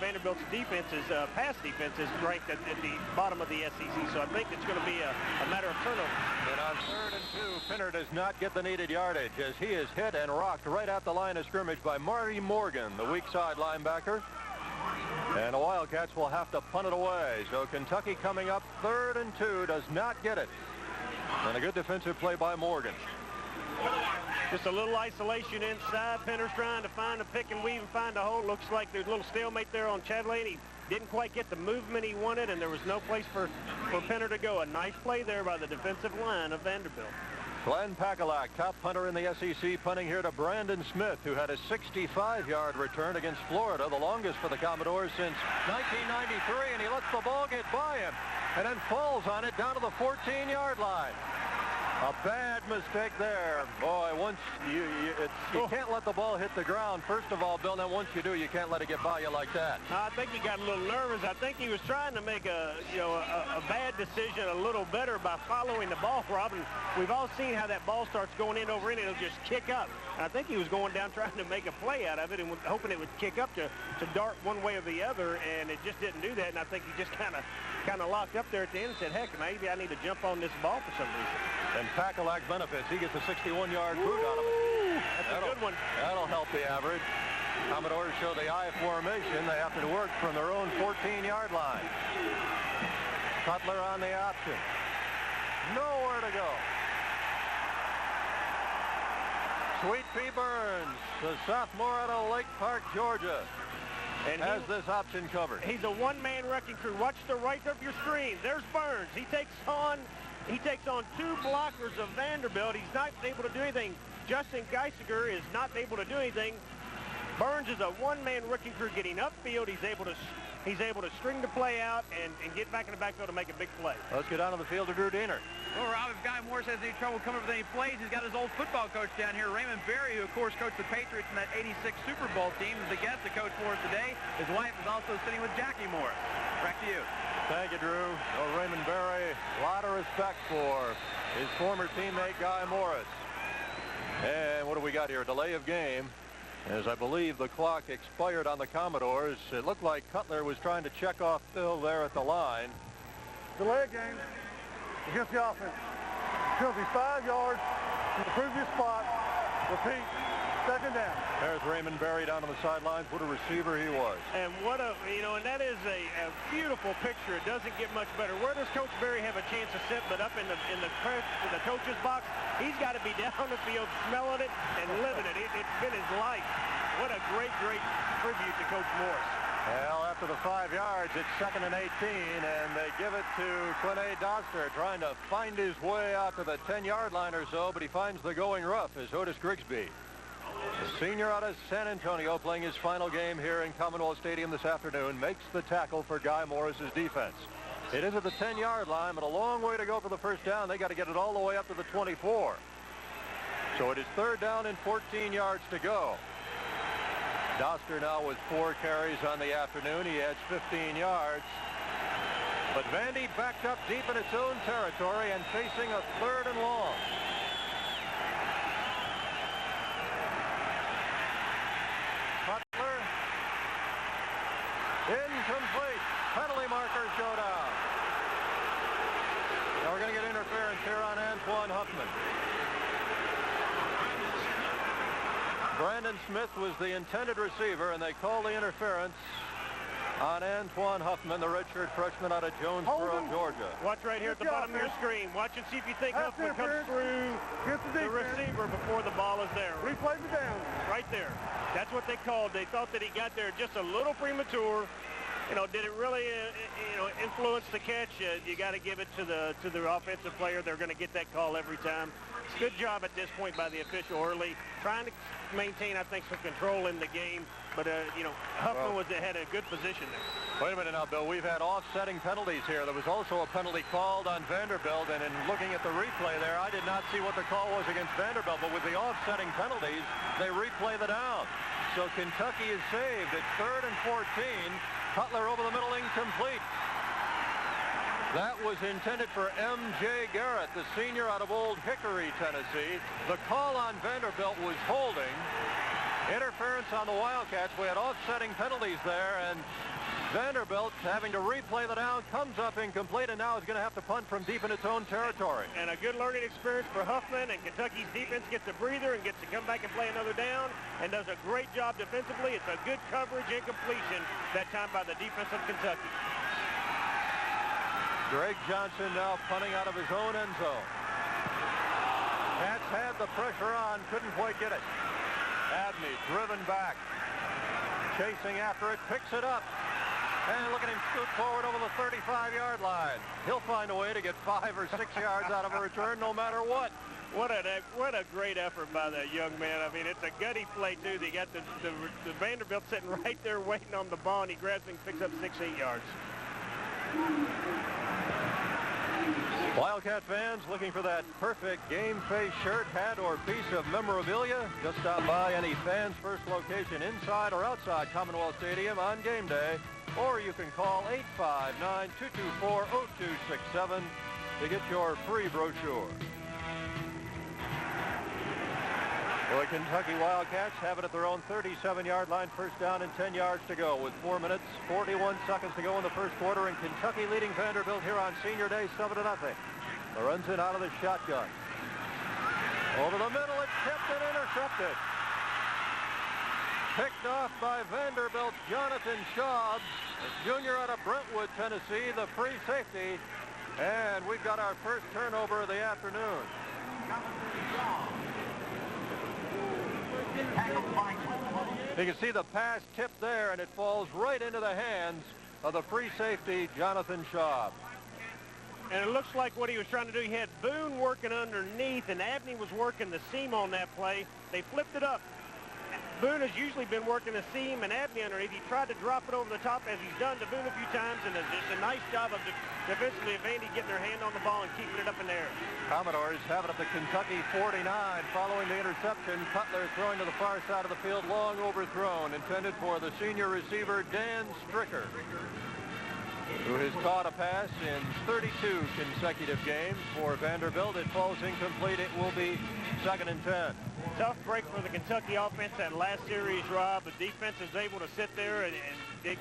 Vanderbilt's defense is pass defense is ranked at the bottom of the SEC. So I think it's going to be a matter of turnover. And on 3rd and 2, Pinner does not get the needed yardage as he is hit and rocked right at the line of scrimmage by Marty Morgan, the weak side linebacker. And the Wildcats will have to punt it away. So Kentucky coming up 3rd and 2 does not get it. And a good defensive play by Morgan. Just a little isolation inside. Pinner's trying to find a pick and weave and find a hole. Looks like there's a little stalemate there on Chadley. He didn't quite get the movement he wanted, and there was no place for Pinner to go. A nice play there by the defensive line of Vanderbilt. Glenn Pakalak, top punter in the SEC, punting here to Brandon Smith, who had a 65-yard return against Florida, the longest for the Commodores since 1993, and he lets the ball get by him and then falls on it down to the 14-yard line. A bad mistake there. Boy, once you can't let the ball hit the ground, first of all, Bill, then once you do, you can't let it get by you like that. I think he got a little nervous. I think he was trying to make a bad decision a little better by following the ball, Robin. We've all seen how that ball starts going in over in, and it'll just kick up. And I think he was going down trying to make a play out of it and hoping it would kick up to dart one way or the other, and it just didn't do that. And I think he just kind of locked up there at the end and said, heck, maybe I need to jump on this ball for some reason. And Pakalak benefits. He gets a 61-yard boot out of it. That's a good one. That'll help the average. Commodores show the I formation. They have to work from their own 14-yard line. Cutler on the option. Nowhere to go. Sweet Pea Burns, the sophomore out of Lake Park, Georgia, and has this option covered. He's a one-man wrecking crew. Watch the right of your screen. There's Burns. He takes on 2 blockers of Vanderbilt. He's not able to do anything. Justin Geisiger is not able to do anything. Burns is a one-man wrecking crew getting upfield. He's able to string the play out and get back in the backfield to make a big play. Let's get down to the field to Drew Diener. Well, Rob, if Guy Morris has any trouble coming up with any plays, he's got his old football coach down here, Raymond Berry, who, of course, coached the Patriots in that 86 Super Bowl team. Is the guest to coach for us today. His wife is also sitting with Jackie Morris. Back to you. Thank you, Drew. Well, Raymond Berry, a lot of respect for his former teammate, Guy Morris. And what do we got here? A delay of game. As I believe the clock expired on the Commodores. It looked like Cutler was trying to check off Phil there at the line. Delay of game against the offense. Penalty 5 yards from the previous spot. Repeat, 2nd down. There's Raymond Berry down on the sidelines. What a receiver he was. And and that is a beautiful picture. It doesn't get much better. Where does Coach Berry have a chance to sit, but up in the coach's box? He's got to be down the field, smelling it and living it. It's been his life. What a great tribute to Coach Morris. Well, after the 5 yards, it's 2nd and 18, and they give it to Quinay Doster, trying to find his way out to the 10-yard line or so, but he finds the going rough as Otis Grigsby, the senior out of San Antonio, playing his final game here in Commonwealth Stadium this afternoon, makes the tackle for Guy Morris's defense. It is at the 10-yard line, but a long way to go for the first down. They got to get it all the way up to the 24. So it is 3rd down and 14 yards to go. Doster now with 4 carries on the afternoon. He adds 15 yards. But Vandy backed up deep in its own territory and facing a 3rd and long. Cutler. Incomplete. Penalty markers go down. Now we're going to get interference here on Antoine Huffman. Brandon Smith was the intended receiver, and they call the interference on Antoine Huffman, the redshirt freshman out of Jonesboro, Georgia. Watch right here at the bottom of your screen. Watch and see if you think Huffman comes through the receiver before the ball is there. Replay the down. Right there. That's what they called. They thought that he got there just a little premature. You know, did it really, influence the catch? You got to give it to the offensive player. They're going to get that call every time. Good job at this point by the official early, trying to maintain, I think, some control in the game. But, Huffman had a good position there. Wait a minute now, Bill. We've had offsetting penalties here. There was also a penalty called on Vanderbilt, and in looking at the replay there, I did not see what the call was against Vanderbilt, but with the offsetting penalties, they replay the down. So Kentucky is saved. It's 3rd and 14. Cutler over the middle, incomplete. That was intended for M.J. Garrett, the senior out of Old Hickory, Tennessee. The call on Vanderbilt was holding. Interference on the Wildcats. We had offsetting penalties there, and Vanderbilt, having to replay the down, comes up incomplete, and now is going to have to punt from deep in its own territory. And a good learning experience for Huffman, and Kentucky's defense gets a breather and gets to come back and play another down, and does a great job defensively. It's a good coverage and completion that time by the defense of Kentucky. Greg Johnson now punting out of his own end zone. Cats had the pressure on, couldn't quite get it. Abney driven back, chasing after it, picks it up, and look at him scoot forward over the 35-yard line. He'll find a way to get 5 or 6 yards out of a return no matter what. What a great effort by that young man. I mean, it's a gutty play, too. They got the Vanderbilt sitting right there waiting on the ball, and he grabs and picks up 6-8 yards. Wildcat fans looking for that perfect game face shirt, hat, or piece of memorabilia? Just stop by any Fans First location inside or outside Commonwealth Stadium on game day, or you can call 859-224-0267 to get your free brochure. The Kentucky Wildcats have it at their own 37-yard line, first down and 10 yards to go with 4 minutes, 41 seconds to go in the first quarter, and Kentucky leading Vanderbilt here on Senior Day 7-0. Lorenzen out of the shotgun. Over the middle, it's tipped and intercepted. Picked off by Vanderbilt's Jonathan Schaub, a junior out of Brentwood, Tennessee, the free safety. And we've got our first turnover of the afternoon. You can see the pass tipped there, and it falls right into the hands of the free safety, Jonathan Schaub. And it looks like what he was trying to do, he had Boone working underneath, and Abney was working the seam on that play. They flipped it up. Boone has usually been working the seam and Abney underneath. He tried to drop it over the top, as he's done to Boone a few times, and it's a nice job of defensively of Vandy getting their hand on the ball and keeping it up in the air. Commodores have it at the Kentucky 49 following the interception. Cutler throwing to the far side of the field, long overthrown, intended for the senior receiver, Dan Stricker, who has caught a pass in 32 consecutive games. For Vanderbilt, it falls incomplete. It will be 2nd and 10. Tough break for the Kentucky offense that last series, Rob. The defense is able to sit there and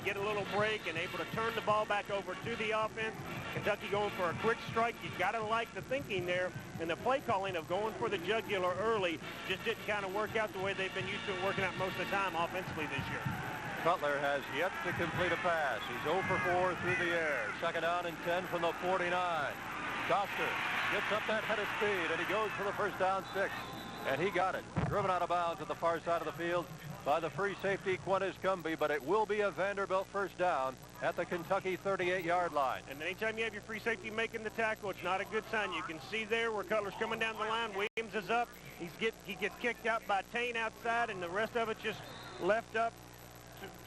get a little break and able to turn the ball back over to the offense. Kentucky going for a quick strike. You've got to like the thinking there, and the play calling of going for the jugular early just didn't kind of work out the way they've been used to it working out most of the time offensively this year. Cutler has yet to complete a pass. He's 0 for 4 through the air. 2nd down and 10 from the 49. Doster gets up that head of speed, and he goes for the first down 6. And he got it. Driven out of bounds at the far side of the field by the free safety, Quentis Cumby, but it will be a Vanderbilt first down at the Kentucky 38-yard line. And anytime you have your free safety making the tackle, it's not a good sign. You can see there where Cutler's coming down the line. Williams is up. He gets kicked out by Tain outside, and the rest of it just left up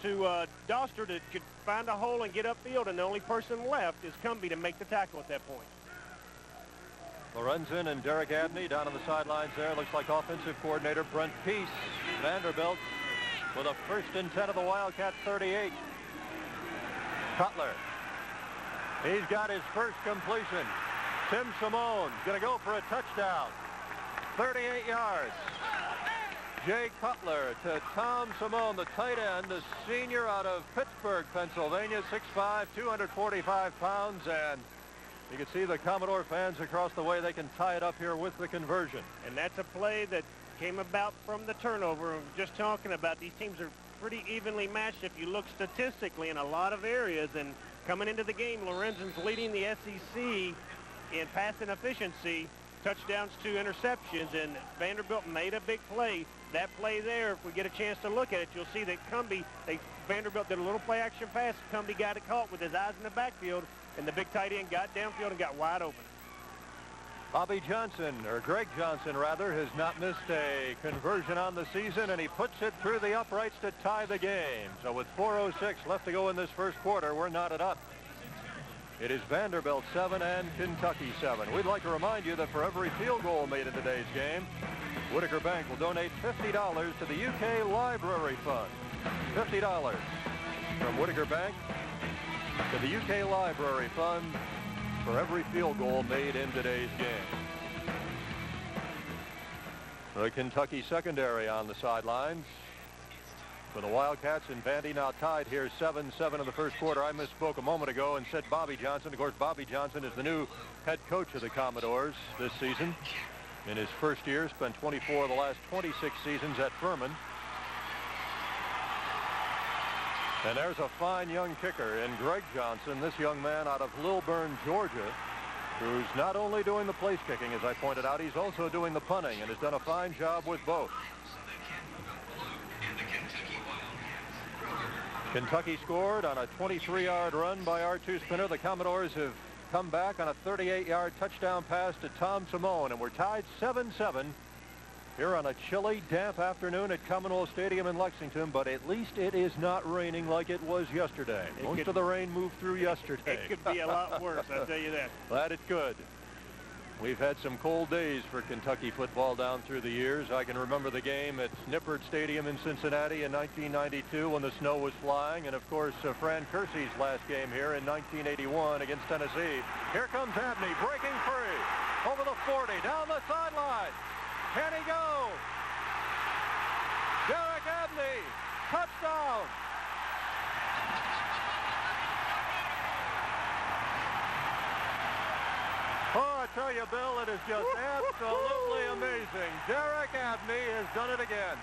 to Doster to find a hole and get upfield, and the only person left is Cumby to make the tackle at that point. Lorenzen and Derek Abney down on the sidelines there. Looks like offensive coordinator Brent Peace. Vanderbilt with a 1st and 10 of the Wildcat 38. Cutler He's got his first completion. Tim Simone's going to go for a touchdown. 38 yards. Jay Cutler to Tom Simone, the tight end, a senior out of Pittsburgh, Pennsylvania, 6'5", 245 pounds, and you can see the Commodore fans across the way. They can tie it up here with the conversion. And that's a play that came about from the turnover. I'm just talking about these teams are pretty evenly matched if you look statistically in a lot of areas. And coming into the game, Lorenzen's leading the SEC in passing efficiency, touchdowns to interceptions, and Vanderbilt made a big play. That play there, if we get a chance to look at it, you'll see that Vanderbilt did a little play action pass. Cumbie got it caught with his eyes in the backfield, and the big tight end got downfield and got wide open. Bobby Johnson, or Greg Johnson rather, has not missed a conversion on the season, and he puts it through the uprights to tie the game. So with 4:06 left to go in this first quarter, we're knotted up. It is Vanderbilt 7 and Kentucky 7. We'd like to remind you that for every field goal made in today's game, Whitaker Bank will donate $50 to the UK Library Fund. $50 from Whitaker Bank to the UK Library Fund for every field goal made in today's game. The Kentucky secondary on the sidelines for the Wildcats, and Vandy now tied here 7-7 in the first quarter. I misspoke a moment ago and said Bobby Johnson. Of course, Bobby Johnson is the new head coach of the Commodores this season. In his first year, spent 24 of the last 26 seasons at Furman. And there's a fine young kicker in Greg Johnson, this young man out of Lilburn, Georgia, who's not only doing the place kicking, as I pointed out, he's also doing the punting and has done a fine job with both. Kentucky scored on a 23-yard run by R2 Spinner. The Commodores have come back on a 38-yard touchdown pass to Tom Simone, and we're tied 7-7 here on a chilly, damp afternoon at Commonwealth Stadium in Lexington, but at least it is not raining like it was yesterday. Most of the rain moved through yesterday. It could be a lot worse, I'll tell you that. Glad it could. We've had some cold days for Kentucky football down through the years. I can remember the game at Nippert Stadium in Cincinnati in 1992 when the snow was flying, and of course Fran Kersey's last game here in 1981 against Tennessee. Here comes Abney breaking free over the 40 down the sideline. Can he go? Derek Abney, touchdown. Oh, I tell you, Bill, it is just absolutely amazing. Derek Abney has done it again.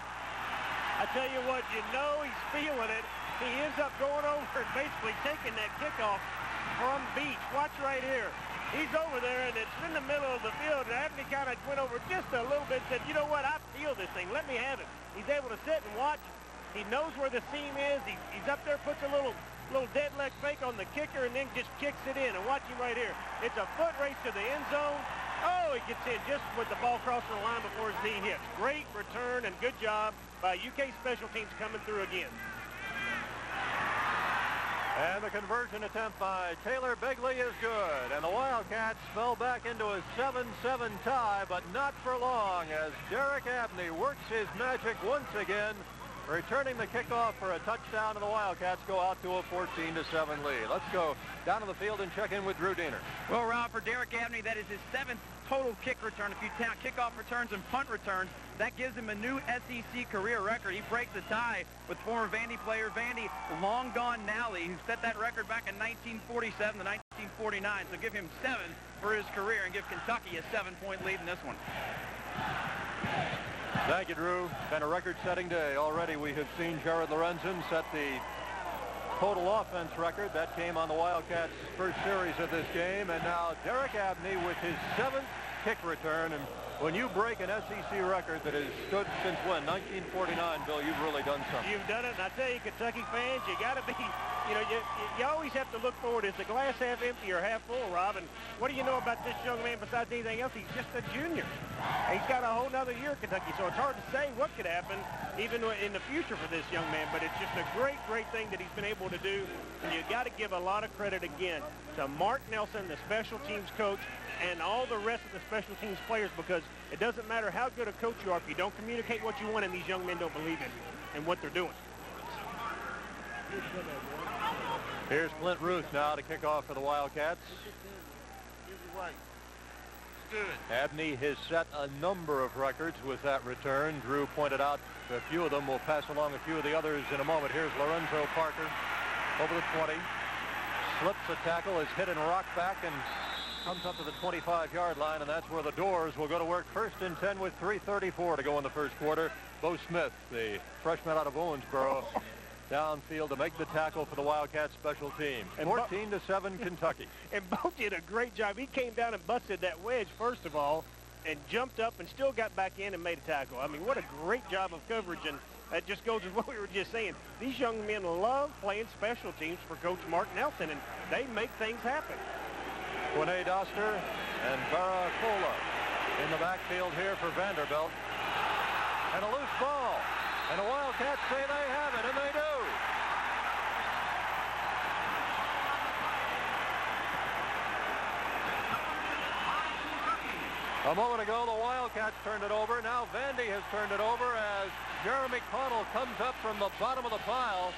I tell you what, you know he's feeling it. He ends up going over and basically taking that kickoff from Beach. Watch right here. He's over there, and it's in the middle of the field, and Abney kind of went over just a little bit and said, you know what, I feel this thing. Let me have it. He's able to sit and watch. He knows where the seam is. He's up there, puts a little dead leg fake on the kicker, and then just kicks it in. And watch him right here. It's a foot race to the end zone. Oh, he gets in just with the ball crossing the line before his knee hits. Great return and good job by UK special teams coming through again. And the conversion attempt by Taylor Begley is good. And the Wildcats fell back into a 7-7 tie, but not for long, as Derek Abney works his magic once again, returning the kickoff for a touchdown, and the Wildcats go out to a 14-7 lead. Let's go down to the field and check in with Drew Diener. Well, Rob, for Derek Abney, that is his 7th total kick return. If you count kickoff returns and punt returns, that gives him a new SEC career record. He breaks the tie with former Vandy player Vandy Long Gone Nally, who set that record back in 1947 to 1949. So give him 7 for his career and give Kentucky a 7-point lead in this one. Thank you, Drew. Been a record-setting day. Already we have seen Jared Lorenzen set the total offense record. That came on the Wildcats' first series of this game. And now Derek Abney with his 7th kick return. And when you break an SEC record that has stood since when? 1949, Bill, you've really done something. You've done it. And I tell you, Kentucky fans, you got to be, you always have to look forward. Is the glass half empty or half full, Rob? And what do you know about this young man besides anything else? He's just a junior. He's got a whole nother year at Kentucky, so it's hard to say what could happen even in the future for this young man. But it's just a great, great thing that he's been able to do. And you got to give a lot of credit again to Mark Nelson, the special teams coach, and all the rest of the special teams players, because it doesn't matter how good a coach you are if you don't communicate what you want and these young men don't believe in what they're doing. Here's Clint Ruth now to kick off for the Wildcats. Abney has set a number of records with that return. Drew pointed out a few of them. We'll pass along a few of the others in a moment. Here's Lorenzo Parker over the 20. Slips a tackle, is hit and rocked back and comes up to the 25-yard line, and that's where the Doors will go to work. 1st and 10 with 3:34 to go in the first quarter. Bo Smith, the freshman out of Owensboro, downfield to make the tackle for the Wildcats special teams. 14-7 Kentucky. And Bo did a great job. He came down and busted that wedge, first of all, and jumped up and still got back in and made a tackle. I mean, what a great job of coverage, and that just goes with what we were just saying. These young men love playing special teams for Coach Mark Nelson, and they make things happen. Quinay Doster and Baracola in the backfield here for Vanderbilt. And a loose ball. And the Wildcats say they have it, and they do. A moment ago, the Wildcats turned it over. Now Vandy has turned it over as Jeremy Caudle comes up from the bottom of the pile.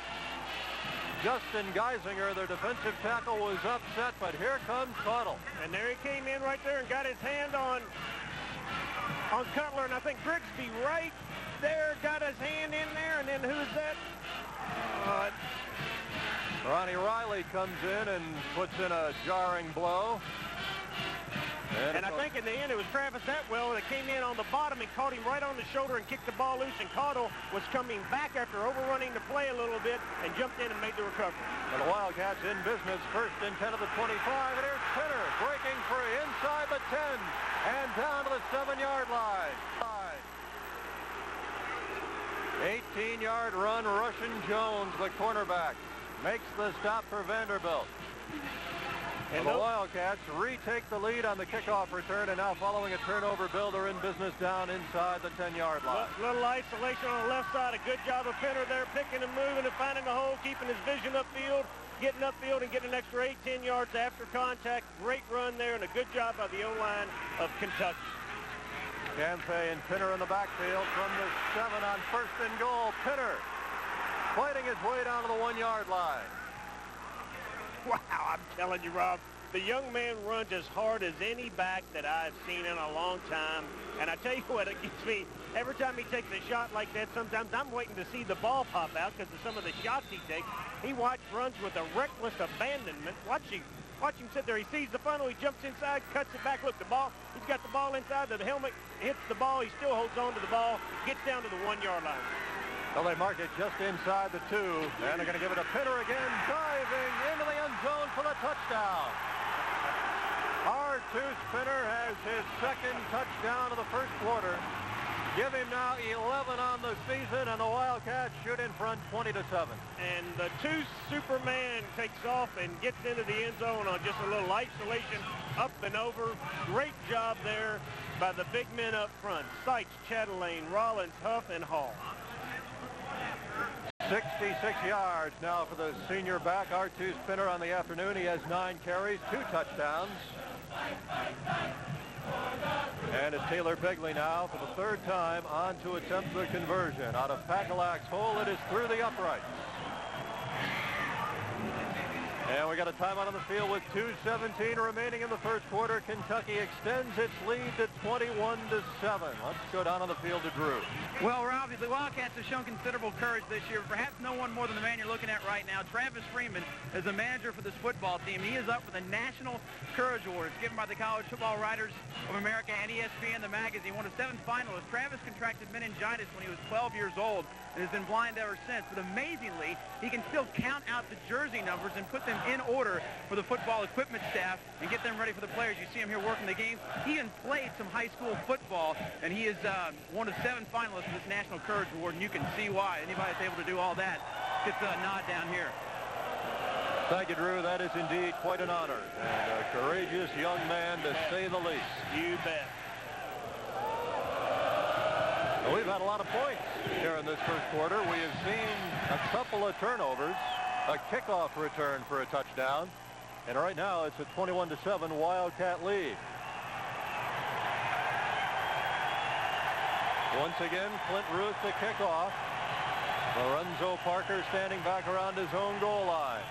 Justin Geisinger, their defensive tackle, was upset, but here comes Caudle. And there he came in right there and got his hand on Cutler, and I think Grigsby right there got his hand in there, and then who's that? Ronnie Riley comes in and puts in a jarring blow. And I think in the end it was Travis Atwell that came in on the bottom and caught him right on the shoulder and kicked the ball loose, and Caudle was coming back after overrunning the play a little bit and jumped in and made the recovery. And the Wildcats in business, 1st and 10 of the 25, and here's Pinner breaking free inside the 10 and down to the 7-yard line. 18-yard run, Russian Jones, the cornerback, makes the stop for Vanderbilt. And the Wildcats retake the lead on the kickoff return, and now following a turnover, Bill, they're in business down inside the 10-yard line. Little isolation on the left side. A good job of Pinner there, picking and moving and finding the hole, keeping his vision upfield, getting upfield and getting an extra 8-10 yards after contact. Great run there, and a good job by the O-line of Kentucky. Canfey and Pinner in the backfield from the 7 on 1st and goal. Pinner fighting his way down to the 1-yard line. Wow, I'm telling you, Rob, the young man runs as hard as any back that I've seen in a long time. And I tell you what, it gets me, every time he takes a shot like that, sometimes I'm waiting to see the ball pop out because of some of the shots he takes. He runs with a reckless abandonment. Watch him sit there. He sees the funnel. He jumps inside, cuts it back. Look, he's got the ball inside. The helmet hits the ball. He still holds on to the ball, gets down to the 1-yard line. Well, they mark it just inside the 2, and they're going to give it to Pinner again, diving into the end zone for the touchdown. Artus Pinner has his 2nd touchdown of the first quarter. Give him now 11 on the season, and the Wildcats shoot in front 20-7. And the 2 Superman takes off and gets into the end zone on just a little isolation, up and over. Great job there by the big men up front. Sykes, Chatelaine, Rollins, Huff, and Hall. 66 yards now for the senior back, Artus Pinner, on the afternoon. He has 9 carries, 2 touchdowns. And it's Taylor Begley now for the 3rd time on to attempt the conversion. Out of Pakalak's hole, it is through the uprights. And we got a timeout on the field with 2:17 remaining in the first quarter. Kentucky extends its lead to 21-7. Let's go down on the field to Drew. Well, Rob, the Wildcats have shown considerable courage this year. Perhaps no one more than the man you're looking at right now. Travis Freeman is the manager for this football team. He is up for the National Courage Award given by the College Football Writers of America and ESPN, the magazine. One of 7 finalists. Travis contracted meningitis when he was 12 years old and has been blind ever since. But amazingly, he can still count out the jersey numbers and put them in order for the football equipment staff and get them ready for the players. You see him here working the games. He even played some high school football, and he is one of 7 finalists for this National Courage Award, and you can see why. Anybody that's able to do all that gets a nod down here. Thank you, Drew. That is indeed quite an honor. And a courageous young man, to say the least. You bet. Well, we've had a lot of points here in this first quarter. We have seen a couple of turnovers, a kickoff return for a touchdown, and right now it's a 21-7 Wildcat lead. Once again, Clint Ruth to kick off. Lorenzo Parker standing back around his own goal line.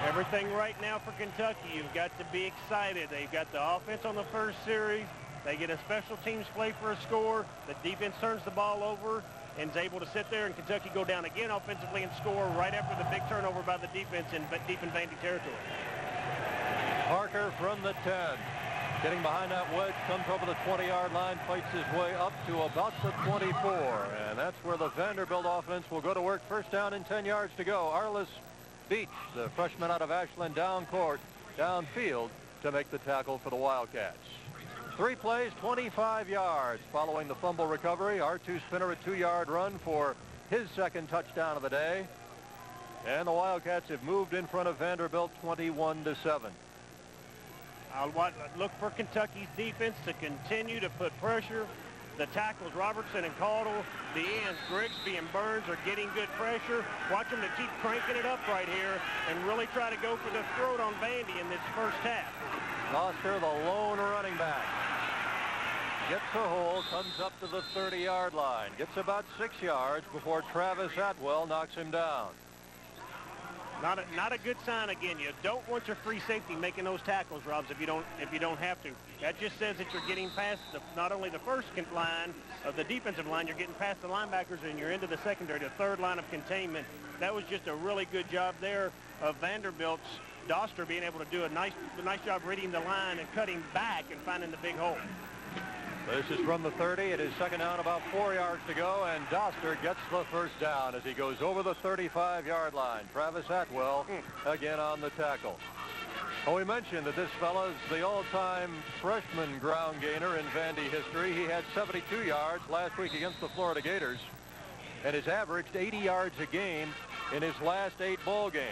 Everything right now for Kentucky. You've got to be excited. They've got the offense on the first series. They get a special teams play for a score. The defense turns the ball over and is able to sit there, and Kentucky go down again offensively and score right after the big turnover by the defense deep in Vandy territory. Parker from the 10. Getting behind that wedge, comes over the 20-yard line, fights his way up to about the 24. And that's where the Vanderbilt offense will go to work. First down and 10 yards to go. Arliss Beach, the freshman out of Ashland, downfield to make the tackle for the Wildcats. 3 plays, 25 yards. Following the fumble recovery, R2 Spinner a 2-yard run for his second touchdown of the day. And the Wildcats have moved in front of Vanderbilt 21-7. I'll look for Kentucky's defense to continue to put pressure. The tackles, Robertson and Caudle, the ends, Grigsby and Burns are getting good pressure. Watch them to keep cranking it up right here and really try to go for the throat on Vandy in this first half. Doster, the lone running back, gets a hole, comes up to the 30-yard line, gets about 6 yards before Travis Atwell knocks him down. Not a good sign again. You don't want your free safety making those tackles, Robs, if you don't have to. That just says that you're getting past not only the first line of the defensive line, you're getting past the linebackers and you're into the secondary, the third line of containment. That was just a really good job there of Vanderbilt's Doster being able to do a nice job reading the line and cutting back and finding the big hole. This is from the 30. It is second down, about 4 yards to go, and Doster gets the first down as he goes over the 35-yard line. Travis Atwell again on the tackle. Well, we mentioned that this fella's the all-time freshman ground gainer in Vandy history. He had 72 yards last week against the Florida Gators and has averaged 80 yards a game in his last 8 ball games.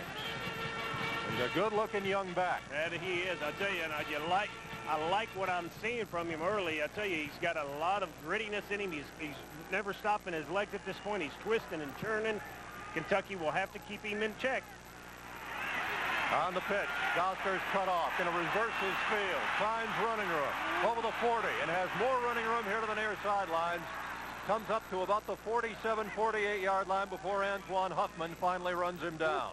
He's a good-looking young back. And he is. I tell you, and I like what I'm seeing from him early. I tell you, he's got a lot of grittiness in him. He's never stopping his legs at this point. He's twisting and turning. Kentucky will have to keep him in check. On the pitch, Doster's cut off. Going to reverse his field. Finds running room over the 40 and has more running room here to the near sidelines. Comes up to about the 47, 48-yard line before Antoine Huffman finally runs him down.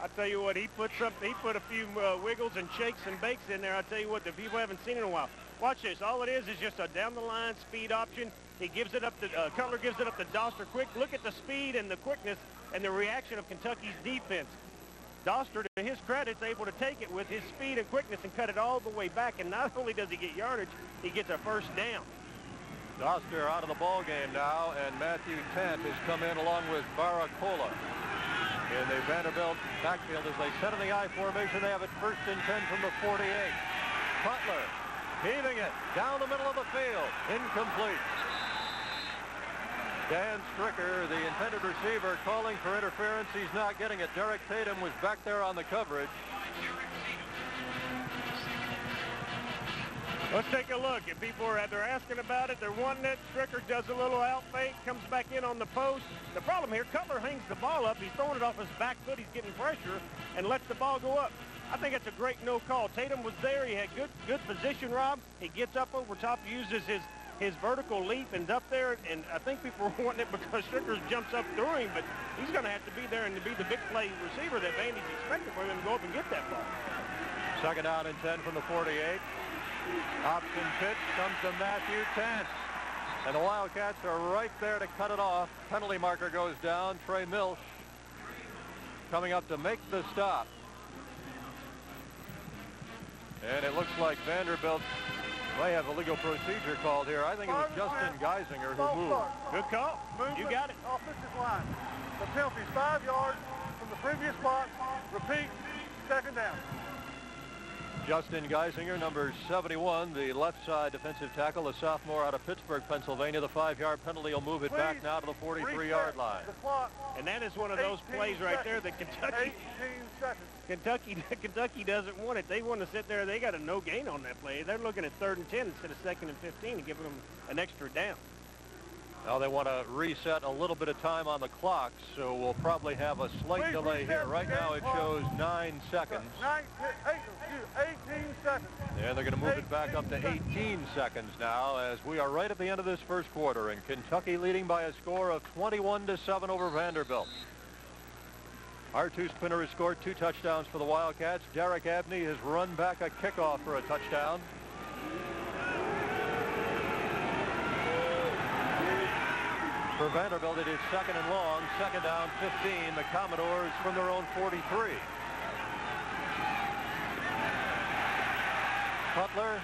I tell you what, he put a few wiggles and shakes and bakes in there. I tell you what, the people haven't seen it in a while. Watch this. All it is just a down-the-line speed option. He gives it up to Cutler gives it up to Doster quick. Look at the speed and the quickness and the reaction of Kentucky's defense. Doster, to his credit, is able to take it with his speed and quickness and cut it all the way back. And not only does he get yardage, he gets a first down. Doster out of the ball game now, and Matthew Tant has come in along with Baracola. In the Vanderbilt backfield as they set in the I formation, they have it first and 10 from the 48. Butler heaving it down the middle of the field. Incomplete. Dan Stricker, the intended receiver, calling for interference. He's not getting it. Derek Tatum was back there on the coverage. Let's take a look. If people they're asking about it, they're wanting it. Stricker does a little out fake, comes back in on the post. The problem here, Cutler hangs the ball up. He's throwing it off his back foot. He's getting pressure and lets the ball go up. I think that's a great no call. Tatum was there. He had good position, Rob. He gets up over top, uses his vertical leap and up there, and I think people are wanting it because Stricker jumps up through him, but he's going to have to be there and to be the big play receiver that Vandy's expecting for him to go up and get that ball. Second down and 10 from the 48. Option pitch comes to Matthew Tant. And the Wildcats are right there to cut it off. Penalty marker goes down. Trey Milch coming up to make the stop. And it looks like Vanderbilt may have a legal procedure called here. I think it was Justin Geisinger who moved. Good call. You got it. Offensive line. The penalty is 5 yards from the previous spot. Repeat, second down. Justin Geisinger, number 71, the left side defensive tackle, a sophomore out of Pittsburgh, Pennsylvania. The 5-yard penalty will move it back now to the 43-yard line. And that is one of those plays right there that Kentucky doesn't want it. They want to sit there. They got a no gain on that play. They're looking at 3rd and 10 instead of 2nd and 15 and giving them an extra down. Now they want to reset a little bit of time on the clock, so we'll probably have a slight delay here. Right now it shows 9 seconds. 18 seconds. And they're going to move it back up to 18 seconds now as we are right at the end of this first quarter, and Kentucky leading by a score of 21-7 over Vanderbilt. Our two-spinner has scored 2 touchdowns for the Wildcats. Derek Abney has run back a kickoff for a touchdown. For Vanderbilt, it is 2nd and long, 2nd down, 15. The Commodores from their own 43. Cutler.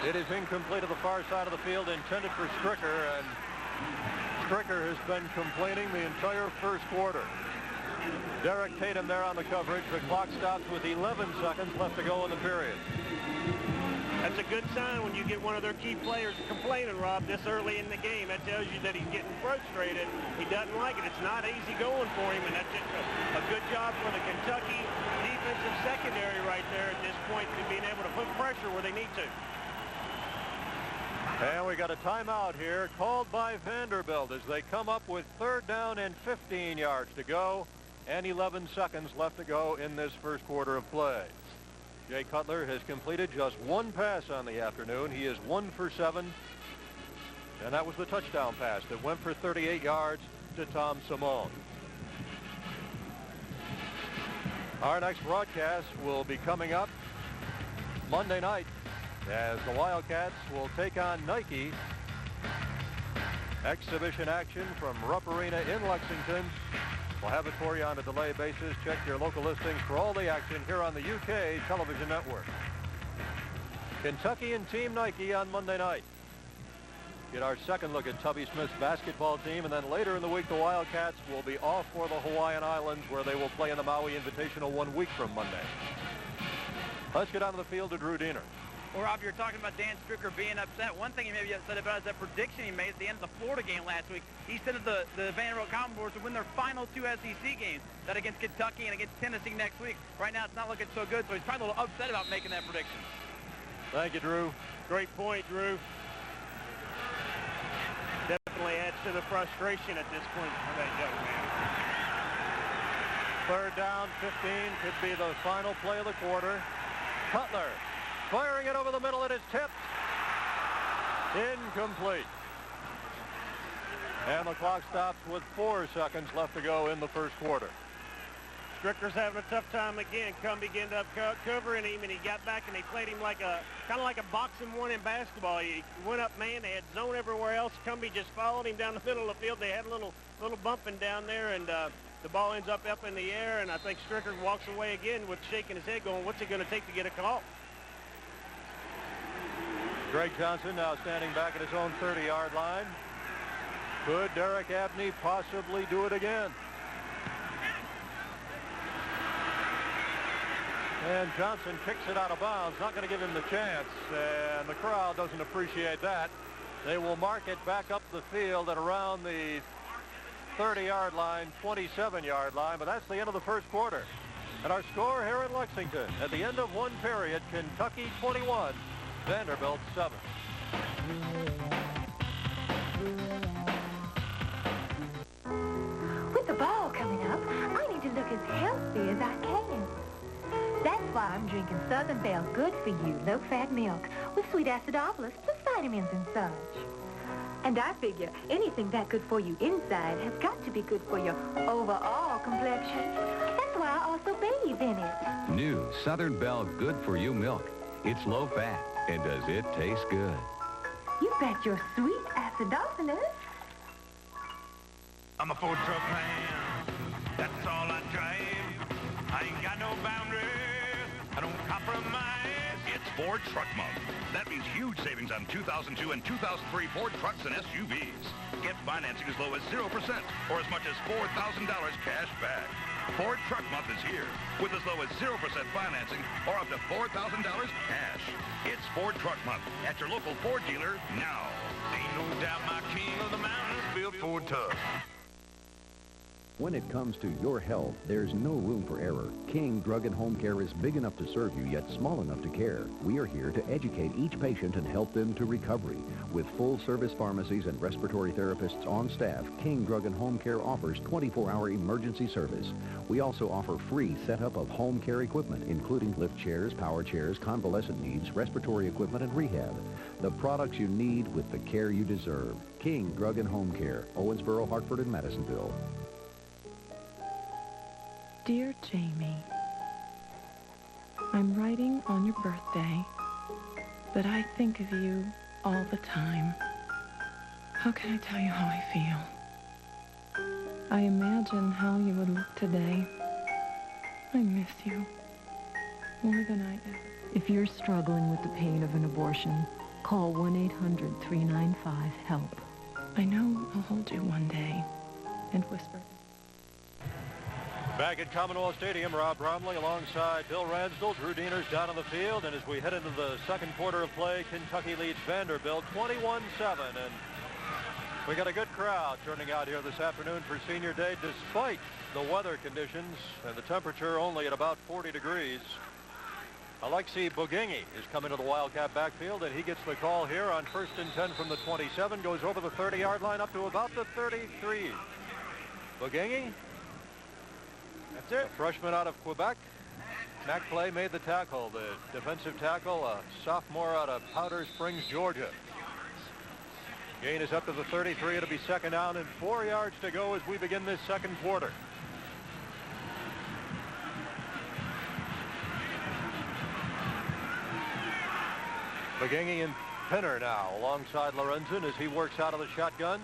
It is incomplete to the far side of the field, intended for Stricker, and Stricker has been complaining the entire first quarter. Derek Tatum there on the coverage. The clock stops with 11 seconds left to go in the period. That's a good sign when you get one of their key players complaining, Rob, this early in the game. That tells you that he's getting frustrated. He doesn't like it. It's not easy going for him, and that's just a good job for the Kentucky defensive secondary right there at this point to being able to put pressure where they need to. And we got a timeout here called by Vanderbilt as they come up with 3rd down and 15 yards to go and 11 seconds left to go in this first quarter of play. Jay Cutler has completed just 1 pass on the afternoon. He is 1 for 7. And that was the touchdown pass that went for 38 yards to Tom Simone. Our next broadcast will be coming up Monday night as the Wildcats will take on Nike. Exhibition action from Rupp Arena in Lexington. We'll have it for you on a delay basis. Check your local listings for all the action here on the UK television network. Kentucky and Team Nike on Monday night. Get our second look at Tubby Smith's basketball team, and then later in the week the Wildcats will be off for the Hawaiian Islands where they will play in the Maui Invitational 1 week from Monday. Let's get on to the field to Drew Diener. Well, Rob, you're talking about Dan Stricker being upset. One thing he maybe upset about is that prediction he made at the end of the Florida game last week. He said that the Vanderbilt Commodores would win their final 2 SEC games, that against Kentucky and against Tennessee next week. Right now, it's not looking so good, so he's probably a little upset about making that prediction. Thank you, Drew. Great point, Drew. Definitely adds to the frustration at this point for that young man. 3rd down, 15 could be the final play of the quarter. Cutler firing it over the middle. It is tipped. Incomplete. And the clock stops with 4 seconds left to go in the first quarter. Stricker's having a tough time again. Cumbie ended up covering him, and he got back, and they played him like kind of like a boxing one in basketball. He went up man. They had zone everywhere else. Cumbie just followed him down the middle of the field. They had a little bumping down there, and the ball ends up in the air, and I think Stricker walks away again with shaking his head going, what's it going to take to get a call? Greg Johnson now standing back at his own 30-yard line. Could Derek Abney possibly do it again? And Johnson kicks it out of bounds, not going to give him the chance, and the crowd doesn't appreciate that. They will mark it back up the field at around the 30-yard line, 27-yard line, but that's the end of the first quarter. And our score here in Lexington, at the end of 1 period, Kentucky 21, Vanderbilt 7. With the ball coming up, I need to look as healthy as I can. That's why I'm drinking Southern Belle Good For You low-fat milk with sweet acidophilus plus vitamins and such. And I figure anything that good for you inside has got to be good for your overall complexion. That's why I also bathe in it. New Southern Belle Good For You milk. It's low-fat, and does it taste good? You bet your sweet acidophilus. I'm a food truck man. That's all I drive. I ain't got no boundaries. I don't compromise. It's Ford Truck Month. That means huge savings on 2002 and 2003 Ford trucks and SUVs. Get financing as low as 0% or as much as $4,000 cash back. Ford Truck Month is here with as low as 0% financing or up to $4,000 cash. It's Ford Truck Month at your local Ford dealer now. Ain't no doubt my king of the mountains built Ford tough. When it comes to your health, there's no room for error. King Drug and Home Care is big enough to serve you, yet small enough to care. We are here to educate each patient and help them to recovery. With full-service pharmacies and respiratory therapists on staff, King Drug and Home Care offers 24-hour emergency service. We also offer free setup of home care equipment, including lift chairs, power chairs, convalescent needs, respiratory equipment, and rehab. The products you need with the care you deserve. King Drug and Home Care, Owensboro, Hartford, and Madisonville. Dear Jamie, I'm writing on your birthday, but I think of you all the time. How can I tell you how I feel? I imagine how you would look today. I miss you more than I ever. If you're struggling with the pain of an abortion, call 1-800-395-HELP. I know I'll hold you one day and whisper. Back at Commonwealth Stadium, Rob Bromley alongside Bill Ransdell. Drew Diener's down on the field. And as we head into the second quarter of play, Kentucky leads Vanderbilt 21-7. And we got a good crowd turning out here this afternoon for Senior Day, despite the weather conditions and the temperature only at about 40 degrees. Alexi Bugini is coming to the Wildcat backfield, and he gets the call here on 1st and 10 from the 27, goes over the 30-yard line up to about the 33. Bugini, that's it. A freshman out of Quebec. Mac Clay made the tackle, the defensive tackle, a sophomore out of Powder Springs, Georgia. Gain is up to the 33. It'll be second down and 4 yards to go as we begin this second quarter. Bugini and Pinner now alongside Lorenzen as he works out of the shotgun.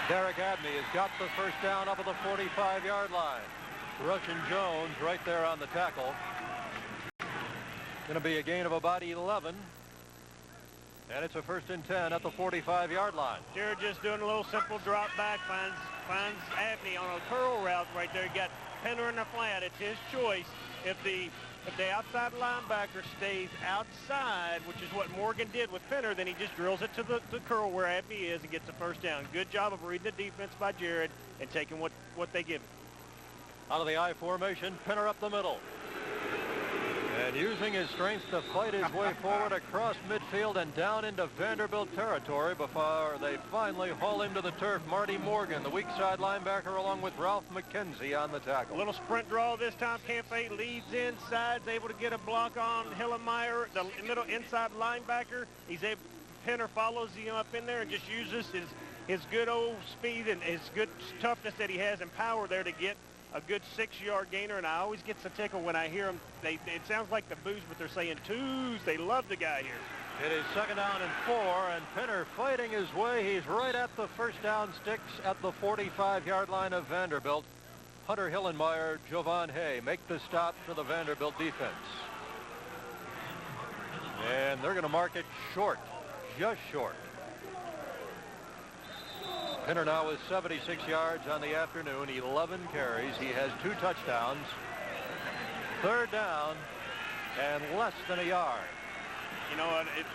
Derek Abney has got the first down up at the 45-yard line. Russian Jones right there on the tackle. Going to be a gain of about 11. And it's a 1st and 10 at the 45-yard line. Jared just doing a little simple drop back, finds Abney on a curl route right there. Got Pinner in the flat. It's his choice. If the outside linebacker stays outside, which is what Morgan did with Pinner, then he just drills it to the curl where Abney is and gets the first down. Good job of reading the defense by Jared and taking what they give him. Out of the I formation, Pinner up the middle. And using his strength to fight his way forward across midfield and down into Vanderbilt territory before they finally haul him to the turf. Marty Morgan, the weak side linebacker, along with Ralph McKenzie on the tackle. A little sprint draw this time. Campbell leads inside, is able to get a block on Hillenmeyer, the middle inside linebacker. Pinner follows him up in there and just uses his good old speed and his good toughness that he has and power there to get a good 6-yard gainer. And I always get a tickle when I hear them. It sounds like the boos, but they're saying twos. They love the guy here. It is second down and 4, and Pinner fighting his way. He's right at the first down sticks at the 45-yard line of Vanderbilt. Hunter Hillenmeyer, Jovan Hay make the stop for the Vanderbilt defense. And they're going to mark it short, just short. Pinner now with 76 yards on the afternoon, 11 carries. He has 2 touchdowns. Third down and less than a yard. You know, it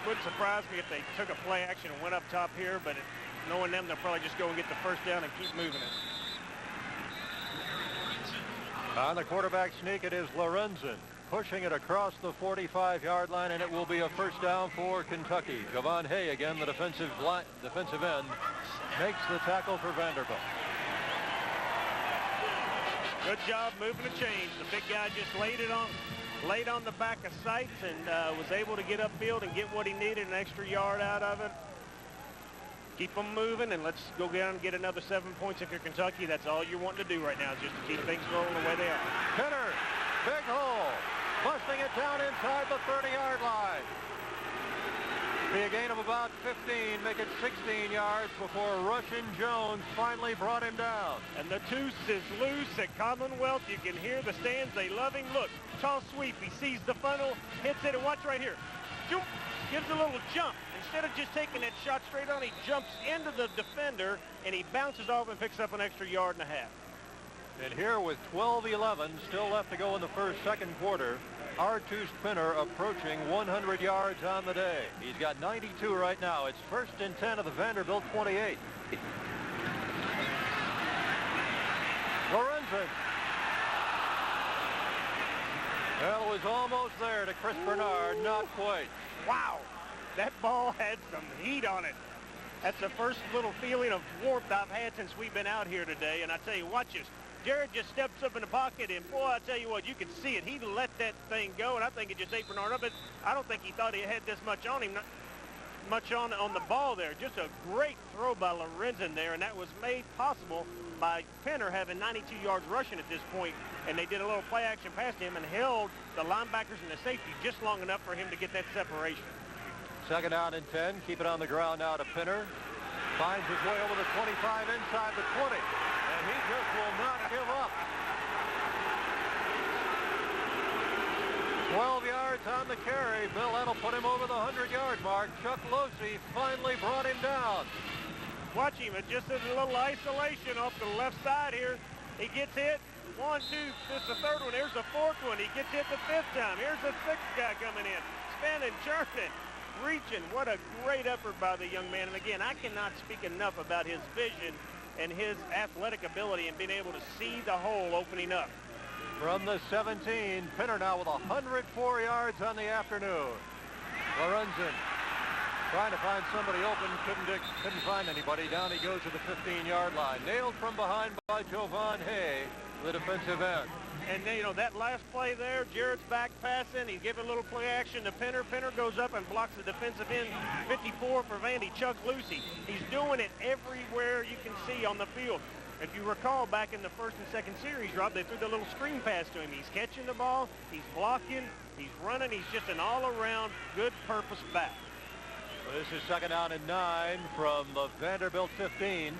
wouldn't surprise me if they took a play action and went up top here, but knowing them, they'll probably just go and get the first down and keep moving it. On the quarterback sneak, it is Lorenzen pushing it across the 45-yard line, and it will be a first down for Kentucky. Jovan Hay, again, the defensive end, makes the tackle for Vanderbilt. Good job moving the chains. The big guy just laid on the back of sights and was able to get upfield and get what he needed, an extra yard out of it. Keep them moving, and let's go down and get another 7 points if you're Kentucky. That's all you're wanting to do right now, is just to keep things rolling the way they are. Pinner, big hole, busting it down inside the 30-yard line. Be a gain of about 15, make it 16 yards before Russian Jones finally brought him down. And the Toos is loose at Commonwealth. You can hear the stands. They love him. Look, toss sweep. He sees the funnel, hits it, and watch right here. Jump, gives a little jump. Instead of just taking that shot straight on, he jumps into the defender, and he bounces off and picks up an extra yard and a half. And here with 12-11 still left to go in the second quarter, Artus Pinner approaching 100 yards on the day. He's got 92 right now. It's 1st and 10 of the Vanderbilt 28. Lorenzen. Well, it was almost there to Chris Bernard, not quite. Wow, that ball had some heat on it. That's the first little feeling of warmth I've had since we've been out here today. And I tell you, watch this. Jared just steps up in the pocket, and boy, I tell you what, you can see it. He let that thing go, and I think it just ate Bernard up. I don't think he thought he had this much on him, much on the ball there. Just a great throw by Lorenzen there, and that was made possible by Penner having 92 yards rushing at this point, and they did a little play action past him and held the linebackers and the safety just long enough for him to get that separation. Second down and 10. Keep it on the ground now to Penner. Finds his way over the 25 inside the 20. And he just will not give up. 12 yards on the carry. Bill, that'll put him over the 100-yard mark. Chuck Losey finally brought him down. Watch him. It just is a little isolation off the left side here. He gets hit. 1, 2. This is the third one. Here's the fourth one. He gets hit the fifth time. Here's the sixth guy coming in. Spinning, churning, reaching. What a great effort by the young man. And again, I cannot speak enough about his vision and his athletic ability and being able to see the hole opening up. From the 17, Penner now with 104 yards on the afternoon. Lorenzen trying to find somebody open, couldn't find anybody. Down he goes to the 15-yard line. Nailed from behind by Jovan Hay, the defensive end. And, you know, that last play there, Jarrett's back passing. He's giving a little play action to Penner. Penner goes up and blocks the defensive end, 54 for Vandy, Chuck Lucy. He's doing it everywhere you can see on the field. If you recall, back in the first and second series, Rob, they threw the little screen pass to him. He's catching the ball, he's blocking, he's running. He's just an all-around good purpose back. So this is second down and 9 from the Vanderbilt 15.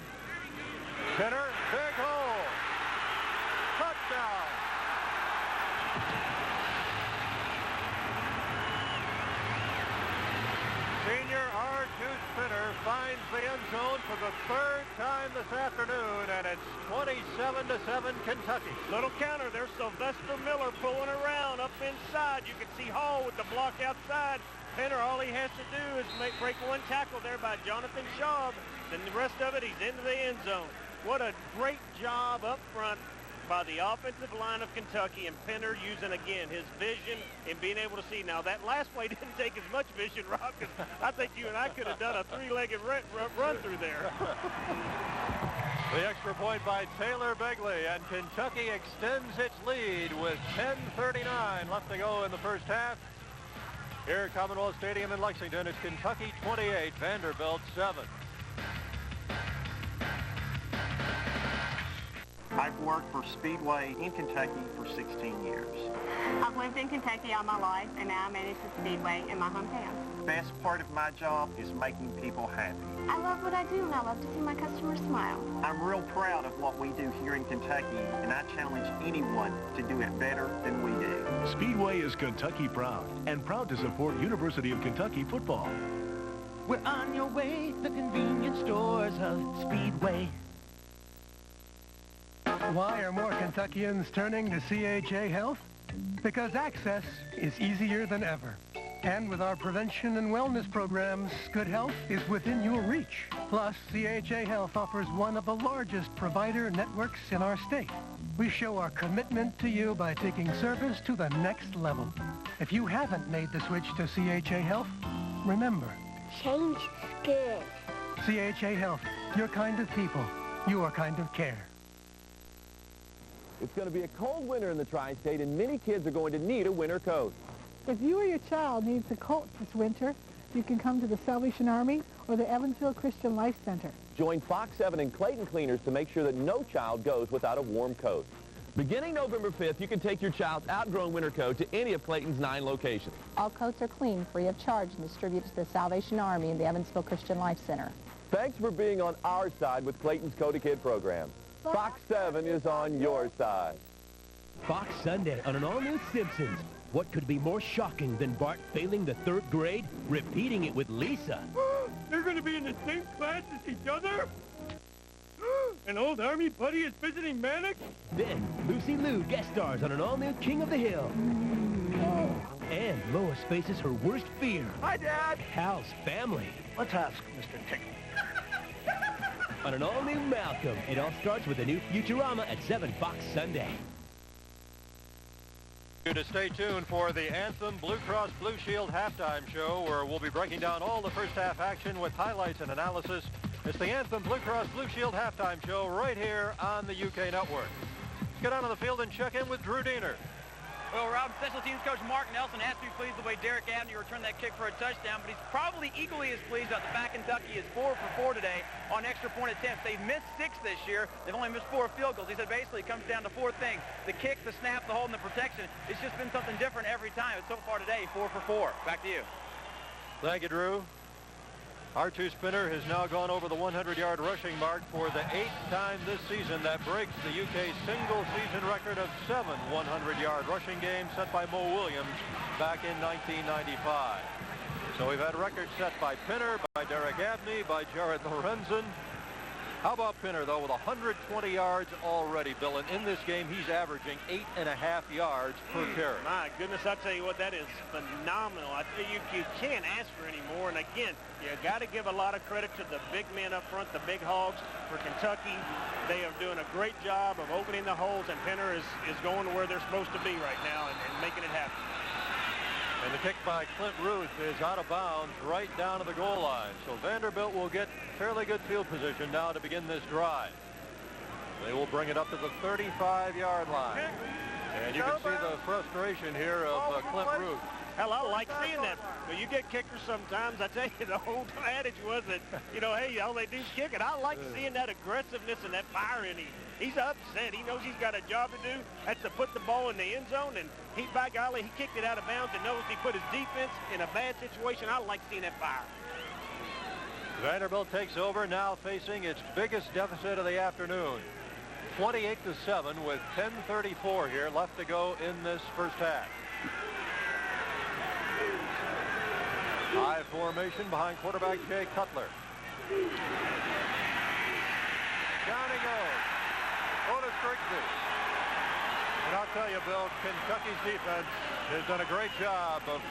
Penner, big hole. Touchdown. Senior R.J. Penner finds the end zone for the third time this afternoon, and it's 27-7 Kentucky. Little counter. There's Sylvester Miller pulling around up inside. You can see Hall with the block outside. Penner, all he has to do is break one tackle there by Jonathan Schaub. Then the rest of it, he's into the end zone. What a great job up front by the offensive line of Kentucky, and Penner using, again, his vision and being able to see. Now, that last play didn't take as much vision, Rob, because I think you and I could have done a three-legged run through there. The extra point by Taylor Begley, and Kentucky extends its lead with 10:39 left to go in the first half. Here at Commonwealth Stadium in Lexington, it's Kentucky 28, Vanderbilt 7. I've worked for Speedway in Kentucky for 16 years. I've lived in Kentucky all my life, and now I manage the Speedway in my hometown. The best part of my job is making people happy. I love what I do, and I love to see my customers smile. I'm real proud of what we do here in Kentucky, and I challenge anyone to do it better than we do. Speedway is Kentucky proud, and proud to support University of Kentucky football. We're on your way, the convenience stores of Speedway. Why are more Kentuckians turning to CHA Health? Because access is easier than ever. And with our prevention and wellness programs, good health is within your reach. Plus, CHA Health offers one of the largest provider networks in our state. We show our commitment to you by taking service to the next level. If you haven't made the switch to CHA Health, remember, change is good. CHA Health, your kind of people, your kind of care. It's going to be a cold winter in the tri-state, and many kids are going to need a winter coat. If you or your child needs a coat this winter, you can come to the Salvation Army or the Evansville Christian Life Center. Join Fox 7 and Clayton Cleaners to make sure that no child goes without a warm coat. Beginning November 5th, you can take your child's outgrown winter coat to any of Clayton's 9 locations. All coats are clean, free of charge, and distributed to the Salvation Army and the Evansville Christian Life Center. Thanks for being on our side with Clayton's Coat-A-Kid program. Fox 7 is on your side. Fox Sunday on an all-new Simpsons. What could be more shocking than Bart failing the 3rd grade, repeating it with Lisa? They're going to be in the same class as each other? An old Army buddy is visiting Mannix? Then Lucy Liu guest stars on an all-new King of the Hill. And Lois faces her worst fear. Hi, Dad. Hal's family. Let's ask Mr. Tickle. On an all-new Malcolm. It all starts with a new Futurama at 7 Fox Sunday. To stay tuned for the Anthem Blue Cross Blue Shield halftime show, where we'll be breaking down all the first half action with highlights and analysis. It's the Anthem Blue Cross Blue Shield halftime show right here on the UK network. Let's get out on the field and check in with Drew Diener. Well, Rob, special teams coach Mark Nelson has to be pleased the way Derek Abney returned that kick for a touchdown, but he's probably equally as pleased about the fact Kentucky is 4 for 4 today on extra point attempts. They've missed 6 this year. They've only missed 4 field goals. He said basically it comes down to 4 things: the kick, the snap, the hold, and the protection. It's just been something different every time. And so far today, 4 for 4. Back to you. Thank you, Drew. R2 Spinner has now gone over the 100-yard rushing mark for the 8th time this season. That breaks the UK single-season record of 7 100-yard rushing games set by Mo Williams back in 1995. So we've had records set by Pinner, by Derek Abney, by Jared Lorenzen. How about Pinner, though, with 120 yards already, Bill? And in this game, he's averaging 8.5 yards per carry. My goodness, I tell you what, that is phenomenal. I tell you, you can't ask for any more. And again, you got to give a lot of credit to the big men up front, the big hogs for Kentucky. They are doing a great job of opening the holes, and Pinner is going to where they're supposed to be right now and making it happen. And the kick by Clint Ruth is out of bounds right down to the goal line. So Vanderbilt will get fairly good field position now to begin this drive. They will bring it up to the 35-yard line. And you can see the frustration here of Clint Ruth. Hell, I like seeing that. When you get kickers sometimes, I tell you, the old adage was that, you know, hey, all they do is kick it. I like seeing that aggressiveness and that fire in him. He's upset. He knows he's got a job to do. That's to put the ball in the end zone. And he, by golly, he kicked it out of bounds and knows he put his defense in a bad situation. I like seeing that fire. Vanderbilt takes over, now facing its biggest deficit of the afternoon. 28-7 with 10:34 here left to go in this first half. High formation behind quarterback Jay Cutler. Down he goes. Otis Grigsby. And I'll tell you, Bill, Kentucky's defense has done a great job of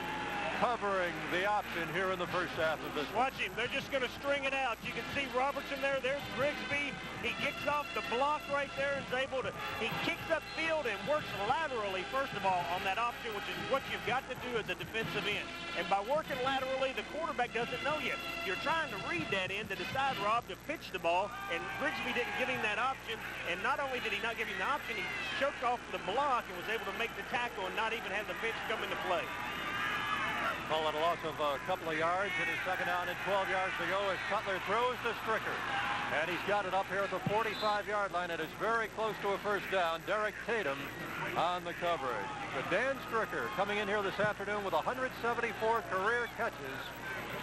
covering the option here in the first half of this. Watch him. They're just going to string it out. You can see Robertson there. There's Grigsby. He kicks off the block right there and is able to, he kicks upfield and works laterally, first of all, on that option, which is what you've got to do as a defensive end. And by working laterally, the quarterback doesn't know yet. You're trying to read that end to decide, Rob, to pitch the ball, and Grigsby didn't give him that option. And not only did he not give him the option, he choked off the block and was able to make the tackle and not even have the pitch come into play. Call it a loss of a couple of yards. It is second down and 12 yards to go as Cutler throws to Stricker. And he's got it up here at the 45-yard line. It is very close to a first down. Derek Tatum on the coverage. But Dan Stricker coming in here this afternoon with 174 career catches.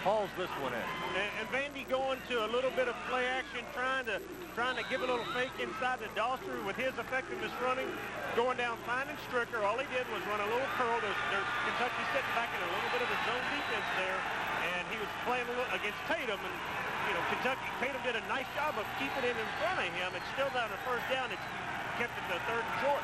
Hauls this one in. And Vandy going to a little bit of play action, trying to give a little fake inside the Doster with his effectiveness running, going down, finding Stricker. All he did was run a little curl. There's Kentucky sitting back in a little bit of a zone defense there, and he was playing a little against Tatum, and you know, Tatum did a nice job of keeping it in front of him. It's still down to first down. It's kept it to third and short.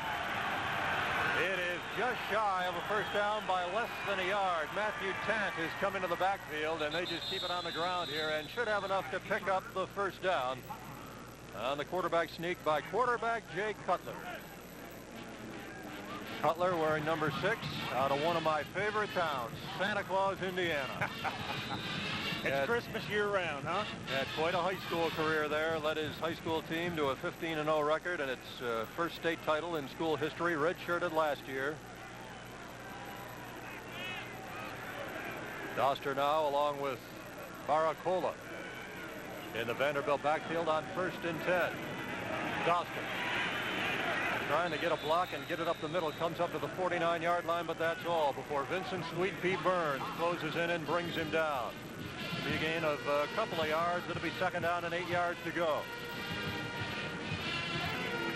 It is just shy of a first down by less than a yard. Matthew Tant is coming to the backfield, and they just keep it on the ground here and should have enough to pick up the first down on the quarterback sneak by quarterback Jay Cutler. Cutler wearing number 6 out of one of my favorite towns, Santa Claus, Indiana. It's Christmas year-round, huh? Had quite a high school career there. Led his high school team to a 15-0 record and its first state title in school history. Redshirted last year. Doster now along with Baracola in the Vanderbilt backfield on 1st and 10. Doster trying to get a block and get it up the middle. Comes up to the 49-yard line, but that's all before Vincent Sweet Pea Burns closes in and brings him down. Be a gain of a couple of yards. It'll be second down and 8 yards to go.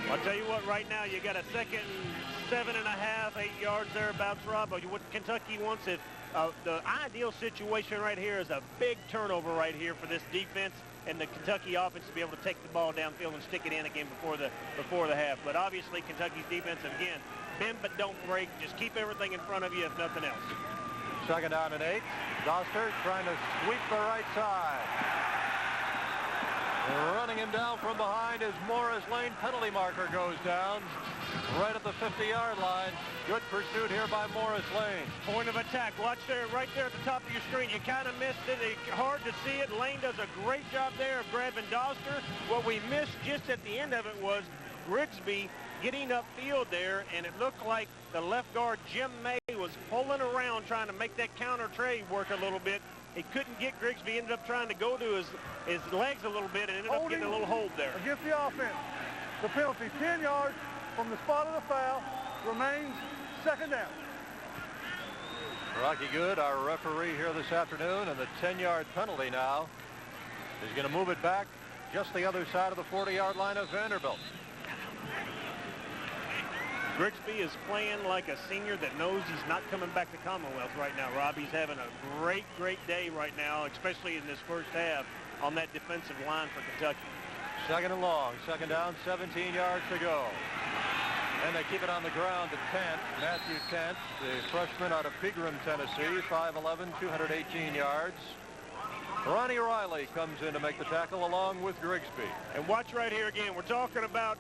I'll tell you what, right now you got a second and 7.5, 8 yards thereabouts, Rob. What Kentucky wants is the ideal situation right here is a big turnover right here for this defense and the Kentucky offense to be able to take the ball downfield and stick it in again before the half. But obviously Kentucky's defense, again, bend but don't break. Just keep everything in front of you if nothing else. Second down and 8. Doster trying to sweep the right side. Running him down from behind as Morris Lane penalty marker goes down right at the 50-yard line. Good pursuit here by Morris Lane. Point of attack. Watch there, right there at the top of your screen. You kind of missed it. It's hard to see it. Lane does a great job there of grabbing Doster. What we missed just at the end of it was Grigsby getting upfield there, and it looked like the left guard, Jim May, was pulling around trying to make that counter trade work a little bit. He couldn't get Grigsby, ended up trying to go to his legs a little bit and ended up getting a little hold there. Against the offense. The penalty, 10 yards from the spot of the foul, remains second down. Rocky Good, our referee here this afternoon, and the 10-yard penalty now is going to move it back just the other side of the 40-yard line of Vanderbilt. Grigsby is playing like a senior that knows he's not coming back to Commonwealth right now, Rob. He's having a great, great day right now, especially in this first half on that defensive line for Kentucky. Second and long, second down, 17 yards to go. And they keep it on the ground to Tent, Matthew Tent, the freshman out of Pegram, Tennessee, 5'11", 218 yards. Ronnie Riley comes in to make the tackle along with Grigsby. And watch right here again. We're talking about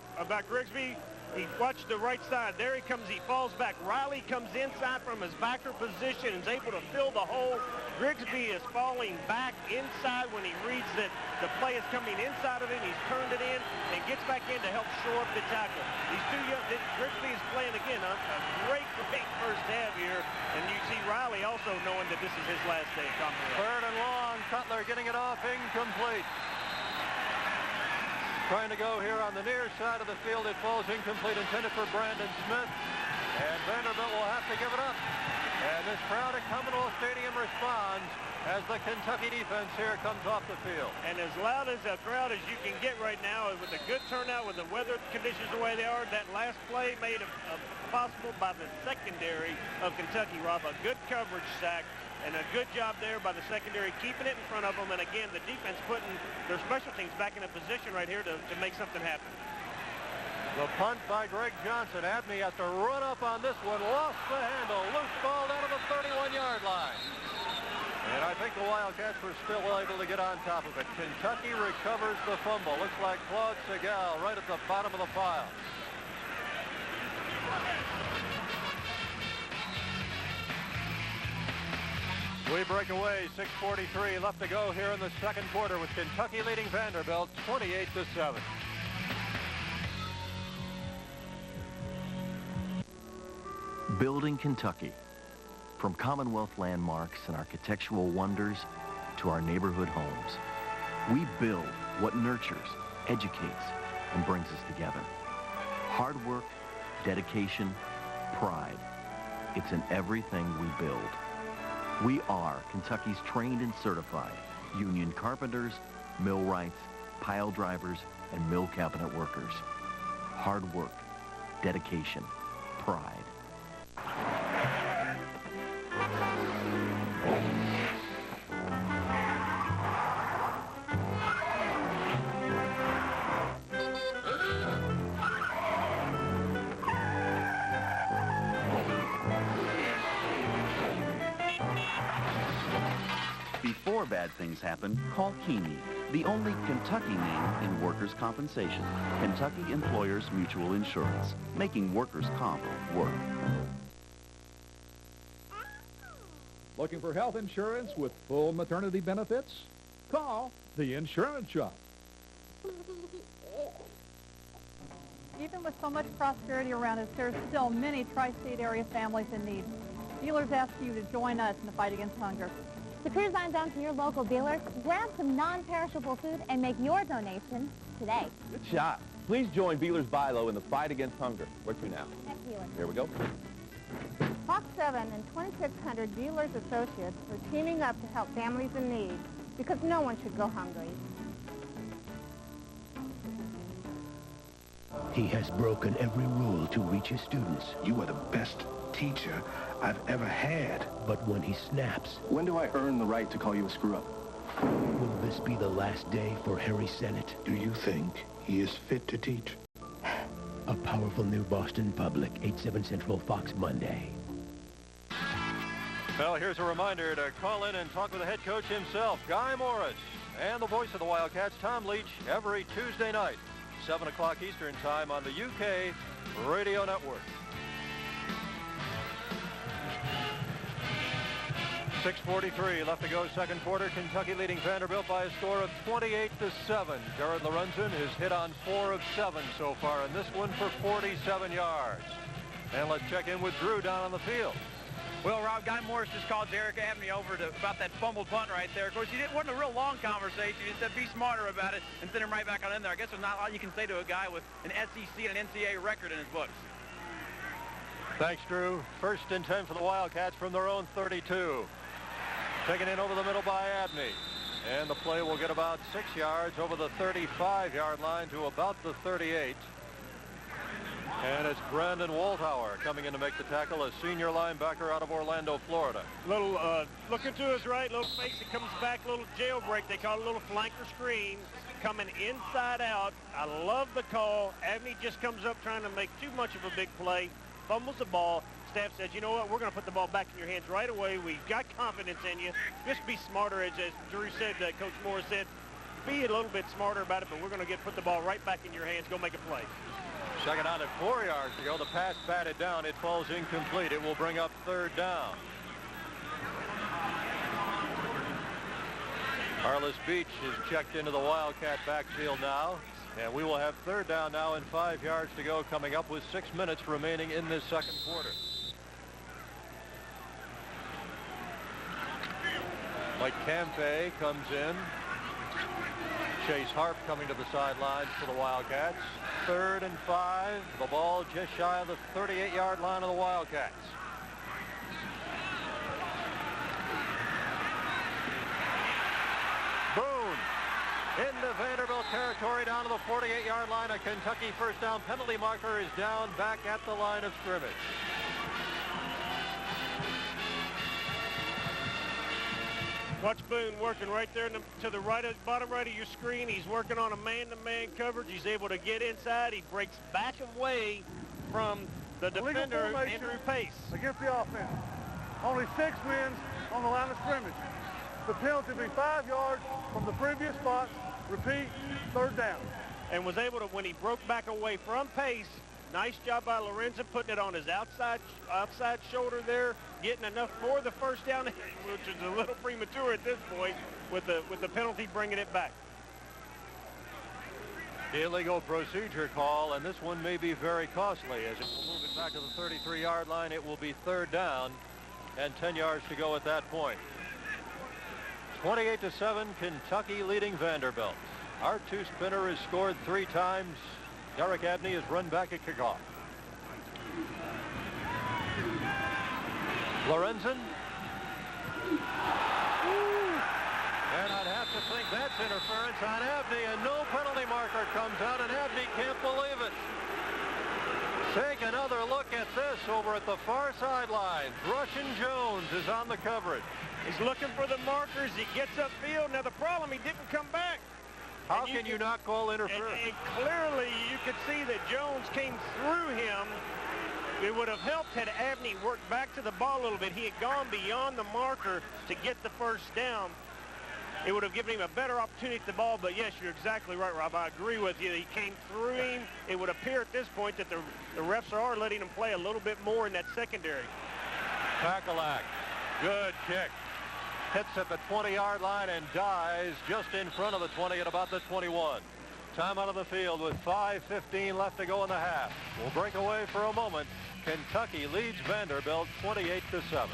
Grigsby. He watched the right side. There he comes. He falls back. Riley comes inside from his backer position and is able to fill the hole. Grigsby is falling back inside when he reads that the play is coming inside of him. He's turned it in and gets back in to help shore up the tackle. These two young, Grigsby is playing again a great, great first half here. And you see Riley also knowing that this is his last day at Commonwealth. Third and long. Cutler getting it off, incomplete. Trying to go here on the near side of the field. It falls incomplete, intended for Brandon Smith. And Vanderbilt will have to give it up. And this crowd at Commonwealth Stadium responds as the Kentucky defense here comes off the field. And as loud as a crowd as you can get right now, with a good turnout, with the weather conditions the way they are, that last play made possible by the secondary of Kentucky, Rob. A good coverage sack. And a good job there by the secondary, keeping it in front of them. And again, the defense putting their special teams back in a position right here to make something happen. The punt by Greg Johnson. Abney has to run up on this one. Lost the handle. Loose ball down to the 31-yard line. And I think the Wildcats were still able to get on top of it. Kentucky recovers the fumble. Looks like Claude Segal right at the bottom of the pile. We break away, 6:43 left to go here in the second quarter with Kentucky leading Vanderbilt 28-7. Building Kentucky. From Commonwealth landmarks and architectural wonders to our neighborhood homes. We build what nurtures, educates, and brings us together. Hard work, dedication, pride. It's in everything we build. We are Kentucky's trained and certified union carpenters, millwrights, pile drivers, and mill cabinet workers. Hard work, dedication, pride. Before bad things happen, call Keeney, the only Kentucky name in workers' compensation. Kentucky Employers Mutual Insurance, making workers' comp work. Looking for health insurance with full maternity benefits? Call the Insurance Shop. Even with so much prosperity around us, there are still many tri-state area families in need. Dealers ask you to join us in the fight against hunger. So cruise on down to your local dealer, grab some non-perishable food, and make your donation today. Good shot. Please join Beeler's Buy Low in the fight against hunger. Where to now? Next dealer. Here we go. Fox 7 and 2,600 dealers associates are teaming up to help families in need because no one should go hungry. He has broken every rule to reach his students. You are the best teacher I've ever had. But when he snaps... When do I earn the right to call you a screw-up? Will this be the last day for Harry Sennett? Do you think he is fit to teach? A powerful new Boston Public, 8/7 Central, Fox Monday. Well, here's a reminder to call in and talk with the head coach himself, Guy Morris, and the voice of the Wildcats, Tom Leach, every Tuesday night, 7 o'clock Eastern Time on the UK Radio Network. 6:43 left to go, second quarter. Kentucky leading Vanderbilt by a score of 28-7. Jared Lorenzen has hit on 4 of 7 so far in this one for 47 yards. And let's check in with Drew down on the field. Well, Rob, Guy Morris just called Derek Abney over about that fumbled punt right there. Of course, wasn't a real long conversation. He just said, be smarter about it, and send him right back on in there. I guess there's not a lot you can say to a guy with an SEC and an NCAA record in his books. Thanks, Drew. 1st and 10 for the Wildcats from their own 32. Taken in over the middle by Abney. And the play will get about 6 yards over the 35-yard line to about the 38. And it's Brandon Walthour coming in to make the tackle, a senior linebacker out of Orlando, Florida. Little looking to his right, little face, it comes back, little jailbreak. They call it a little flanker screen, coming inside out. I love the call. Abney just comes up trying to make too much of a big play, fumbles the ball. Staff says, you know what, we're going to put the ball back in your hands right away. We've got confidence in you. Just be smarter, as Drew said, Coach Morris said. Be a little bit smarter about it, but we're going to put the ball right back in your hands. Go make a play. Second down at 4 yards to go. The pass batted down. It falls incomplete. It will bring up 3rd down. Arliss Beach is checked into the Wildcat backfield now. And we will have 3rd down now and 5 yards to go, coming up with 6 minutes remaining in this second quarter. Mike Campe comes in. Chase Harp coming to the sidelines for the Wildcats. 3rd and 5. The ball just shy of the 38-yard line of the Wildcats. Boone into Vanderbilt territory down to the 48-yard line. A Kentucky first down penalty marker is down back at the line of scrimmage. Watch Boone working right there to the right, bottom right of your screen. He's working on a man-to-man coverage. He's able to get inside. He breaks back away from the defender, Andrew Pace. Against the offense. Only 6 men on the line of scrimmage. The penalty will be 5 yards from the previous spot. Repeat, 3rd down. And was able to, when he broke back away from Pace, nice job by Lorenzen putting it on his outside shoulder there, getting enough for the first down, which is a little premature at this point with the penalty bringing it back. Illegal procedure call, and this one may be very costly as it will move it back to the 33-yard line. It will be 3rd down and 10 yards to go at that point. 28-7, Kentucky leading Vanderbilt. Our two-spinner has scored 3 times. Derek Abney has run back at kickoff. Lorenzen. And I'd have to think that's interference on Abney, and no penalty marker comes out, and Abney can't believe it. Take another look at this over at the far sideline. Russian Jones is on the coverage. He's looking for the markers. He gets upfield. Now, the problem, he didn't come back. How can you not call interference? And clearly, you could see that Jones came through him. It would have helped had Abney worked back to the ball a little bit. He had gone beyond the marker to get the first down. It would have given him a better opportunity at the ball, but yes, you're exactly right, Rob. I agree with you. He came through him. It would appear at this point that the refs are letting him play a little bit more in that secondary. Pakalak, good kick. Hits at the 20-yard line and dies just in front of the 20 at about the 21. Time out of the field with 5:15 left to go in the half. We'll break away for a moment. Kentucky leads Vanderbilt 28-7.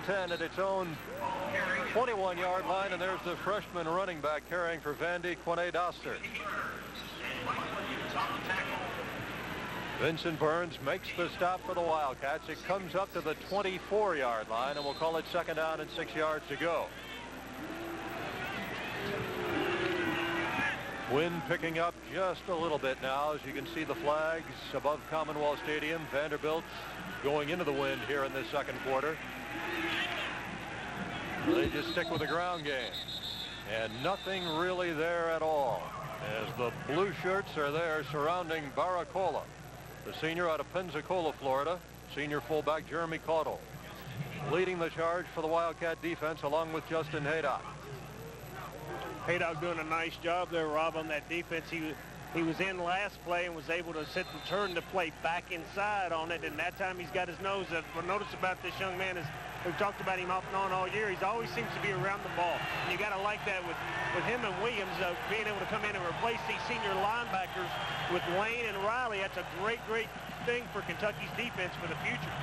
10 at its own 21-yard line, and there's the freshman running back carrying for Vandy, Quane Doster. Vincent Burns makes the stop for the Wildcats. It comes up to the 24-yard line, and we'll call it 2nd down and 6 yards to go. Wind picking up just a little bit now. As you can see the flags above Commonwealth Stadium. Vanderbilt going into the wind here in this second quarter. They just stick with the ground game. And nothing really there at all, as the blue shirts are there surrounding Baracola, the senior out of Pensacola, Florida, senior fullback Jeremy Caudle, leading the charge for the Wildcat defense along with Justin Haydock. Haydock doing a nice job there, Rob, on that defense. He was in last play and was able to sit and turn the play back inside on it, and that time he's got his nose up. What I noticed about this young man is we've talked about him off and on all year. He's always seems to be around the ball. And you got to like that with him and Williams being able to come in and replace these senior linebackers with Lane and Riley. That's a great, great thing for Kentucky's defense for the future.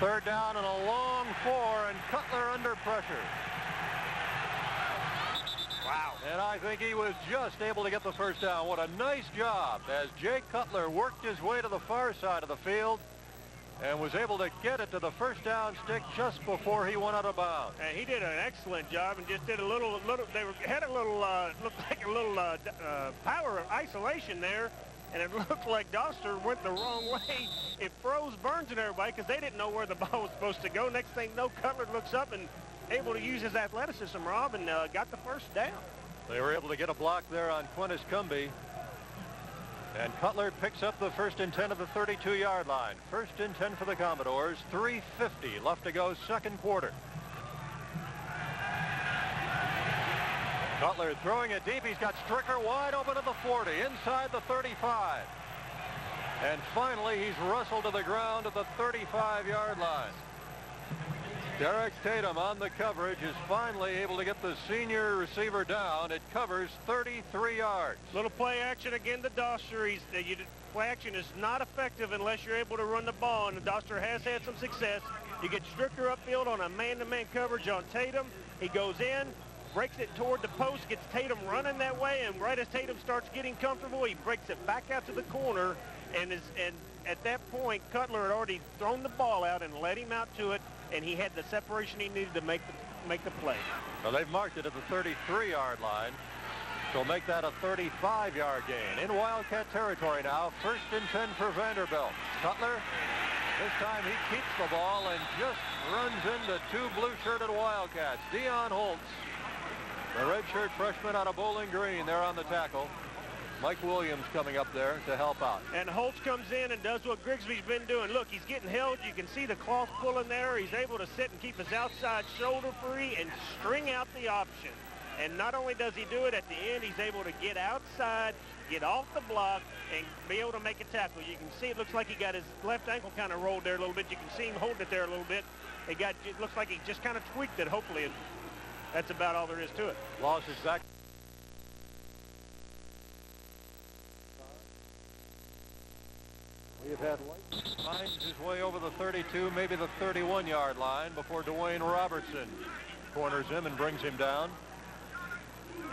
Third down and a long 4, and Cutler under pressure. Wow. And I think he was just able to get the first down. What a nice job as Jay Cutler worked his way to the far side of the field and was able to get it to the first down stick just before he went out of bounds. And he did an excellent job and just did a little had a little, looked like a little power isolation there. And it looked like Doster went the wrong way. It froze Burns and everybody because they didn't know where the ball was supposed to go. Next thing, Cutler looks up and able to use his athleticism, Rob, and got the first down. They were able to get a block there on Quintus Cumbie. And Cutler picks up the 1st and 10 of the 32-yard line. 1st and 10 for the Commodores. 3:50 left to go, second quarter. Cutler throwing it deep. He's got Stricker wide open to the 40, inside the 35. And finally, he's wrestled to the ground at the 35-yard line. Derek Tatum on the coverage is finally able to get the senior receiver down. It covers 33 yards. Little play action again to Doster. Play action is not effective unless you're able to run the ball, and Doster has had some success. You get Stricker upfield on a man-to-man coverage on Tatum. He goes in, breaks it toward the post, gets Tatum running that way, and right as Tatum starts getting comfortable, he breaks it back out to the corner, and at that point, Cutler had already thrown the ball out and let him out to it, and he had the separation he needed to make the play. Well, they've marked it at the 33-yard line. So make that a 35-yard gain. In Wildcat territory now, 1st and 10 for Vanderbilt. Cutler, this time he keeps the ball and just runs into 2 blue-shirted Wildcats. Dion Holtz, the redshirt freshman out of Bowling Green, there on the tackle. Mike Williams coming up there to help out. And Holtz comes in and does what Grigsby's been doing. Look, he's getting held. You can see the cloth pulling there. He's able to sit and keep his outside shoulder free and string out the option. And not only does he do it at the end, he's able to get outside, get off the block, and be able to make a tackle. You can see it looks like he got his left ankle kind of rolled there a little bit. You can see him holding it there a little bit. It looks like he just kind of tweaked it, hopefully. And that's about all there is to it. Loss is back. We've had White finds his way over the 32, maybe the 31-yard line before Dwayne Robertson corners him and brings him down.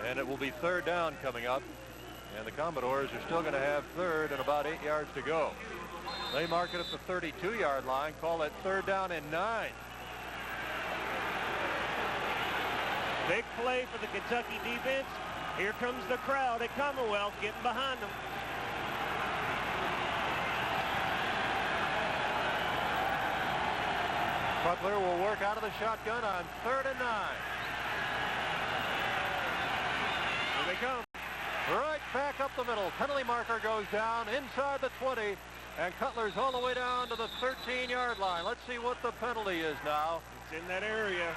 And it will be 3rd down coming up. And the Commodores are still going to have 3rd and about 8 yards to go. They mark it at the 32-yard line, call it 3rd down and 9. Big play for the Kentucky defense. Here comes the crowd at Commonwealth getting behind them. Cutler will work out of the shotgun on 3rd and 9. Here they come. Right back up the middle. Penalty marker goes down inside the 20. And Cutler's all the way down to the 13-yard line. Let's see what the penalty is now. It's in that area.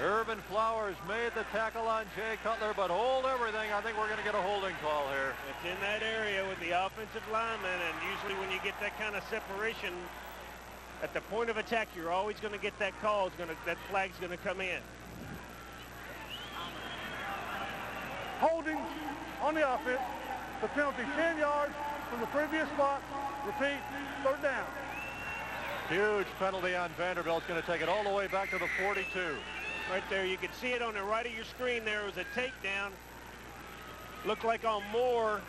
Urban Flowers made the tackle on Jay Cutler, but hold everything. I think we're going to get a holding call here. It's in that area with the offensive lineman, and usually when you get that kind of separation at the point of attack, you're always going to get that call. That flag's going to come in. Holding on the offense. The penalty 10 yards from the previous spot. Repeat, 3rd down. Huge penalty on Vanderbilt. It's going to take it all the way back to the 42. Right there, you can see it on the right of your screen. There was a takedown. Looked like on Moore.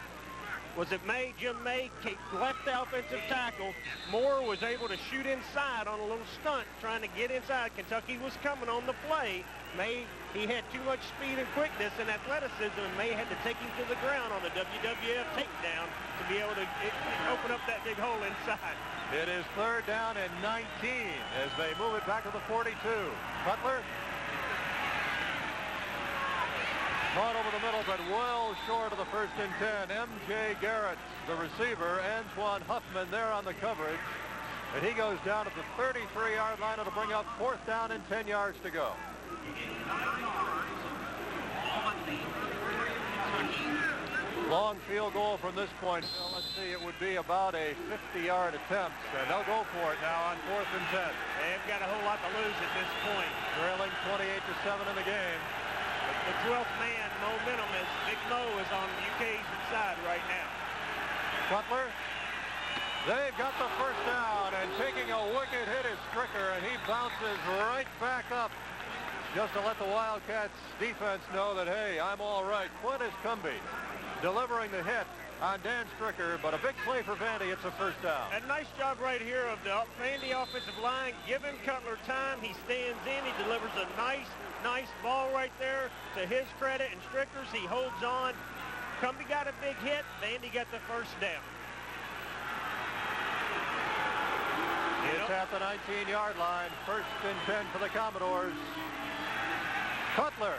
Was it May? Jim May left the offensive tackle. Moore was able to shoot inside on a little stunt, trying to get inside. Kentucky was coming on the play. May, he had too much speed and quickness and athleticism, and May had to take him to the ground on the WWF takedown to be able to open up that big hole inside. It is 3rd down and 19 as they move it back to the 42. Cutler caught over the middle, but well short of the 1st and 10. M.J. Garrett, the receiver, Antoine Huffman there on the coverage. And he goes down at the 33-yard line. It'll bring up 4th down and 10 yards to go. Long field goal from this point. So let's see, it would be about a 50-yard attempt. And they'll go for it now on 4th and 10. They've got a whole lot to lose at this point. Trailing 28-7 in the game. The 12th man momentum is Big Mo is on UK's side right now. Cutler. They've got the first down, and taking a wicked hit is Stricker, and he bounces right back up just to let the Wildcats defense know that, hey, I'm all right. Quintus Cumbie delivering the hit on Dan Stricker, but a big play for Vandy. It's a first down. A nice job right here of the Vandy offensive line, giving Cutler time. He stands in. He delivers a nice ball right there to his credit, and Stricker's, he holds on. Cumbie got a big hit. Vandy got the first down. It's at the 19-yard line. 1st and 10 for the Commodores. Cutler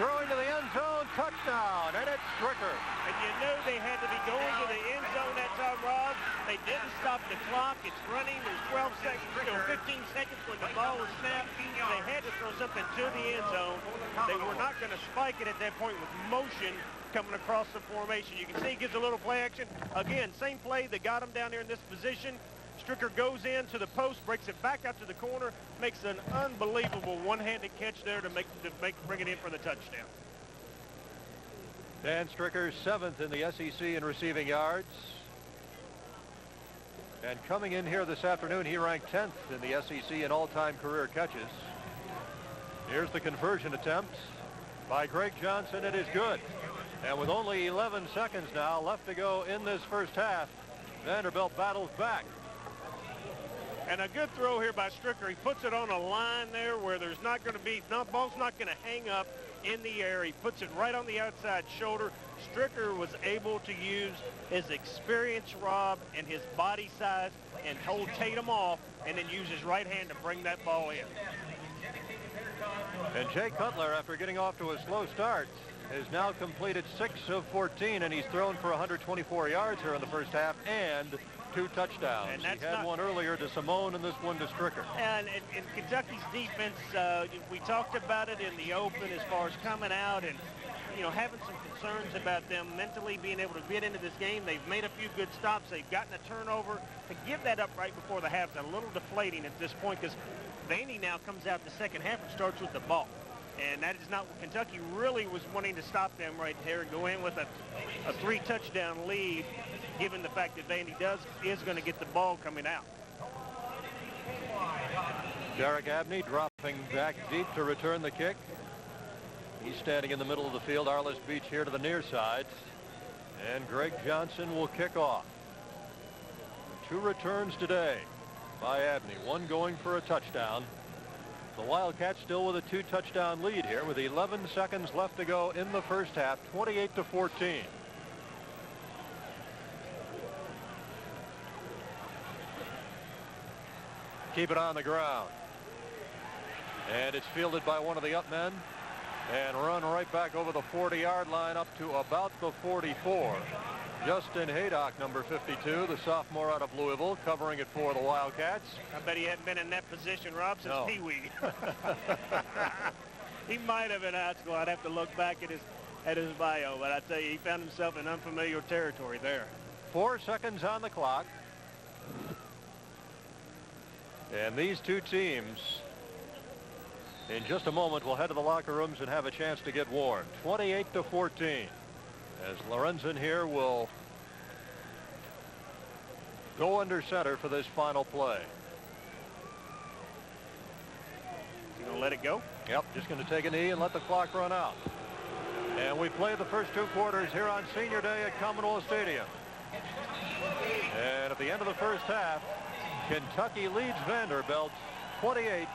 throwing to the end zone, touchdown, and it's Stricker. And you knew they had to be going to the end zone that time, Rob. They didn't stop the clock. It's running. There's 12 seconds, 15 seconds when the ball was snapped. They had to throw something to the end zone. They were not going to spike it at that point with motion coming across the formation. You can see he gives a little play action. Again, same play that got him down there in this position. Stricker goes into the post, breaks it back out to the corner, makes an unbelievable one-handed catch there to bring it in for the touchdown. Dan Stricker, 7th in the SEC in receiving yards. And coming in here this afternoon, he ranked 10th in the SEC in all-time career catches. Here's the conversion attempt by Greg Johnson. It is good. And with only 11 seconds now left to go in this first half, Vanderbilt battles back. And a good throw here by Stricker. He puts it on a line there where there's not going to be, ball's not going to hang up in the air. He puts it right on the outside shoulder. Stricker was able to use his experience, Rob, and his body size and hold Tatum off and then use his right hand to bring that ball in. And Jay Cutler, after getting off to a slow start, has now completed 6 of 14, and he's thrown for 124 yards here in the first half and 2 touchdowns. And he had one earlier to Simone and this one to Stricker. And in Kentucky's defense, we talked about it in the open as far as coming out and, having some concerns about them mentally being able to get into this game. They've made a few good stops. They've gotten a turnover. To give that up right before the half is a little deflating at this point because Vandy now comes out the second half and starts with the ball. And that is not what Kentucky really was wanting to stop them right there and go in with a 3-touchdown lead, given the fact that Vandy is going to get the ball coming out. Derek Abney dropping back deep to return the kick. He's standing in the middle of the field. Arliss Beach here to the near side. And Greg Johnson will kick off. 2 returns today by Abney. One going for a touchdown. The Wildcats still with a 2-touchdown lead here with 11 seconds left to go in the first half, 28-14. Keep it on the ground. And it's fielded by one of the up men and run right back over the 40-yard line up to about the 44. Justin Haydock, number 52, the sophomore out of Louisville, covering it for the Wildcats. I bet he hadn't been in that position, Rob, since Pee-wee. He might have in high school. I'd have to look back at his bio, but I tell you, he found himself in unfamiliar territory there. 4 seconds on the clock. And these two teams, in just a moment, will head to the locker rooms and have a chance to get warmed. 28-14. As Lorenzen here will go under center for this final play. You gonna let it go? Yep, just going to take a knee and let the clock run out. And we play the first 2 quarters here on Senior Day at Commonwealth Stadium. And at the end of the first half, Kentucky leads Vanderbilt 28-14.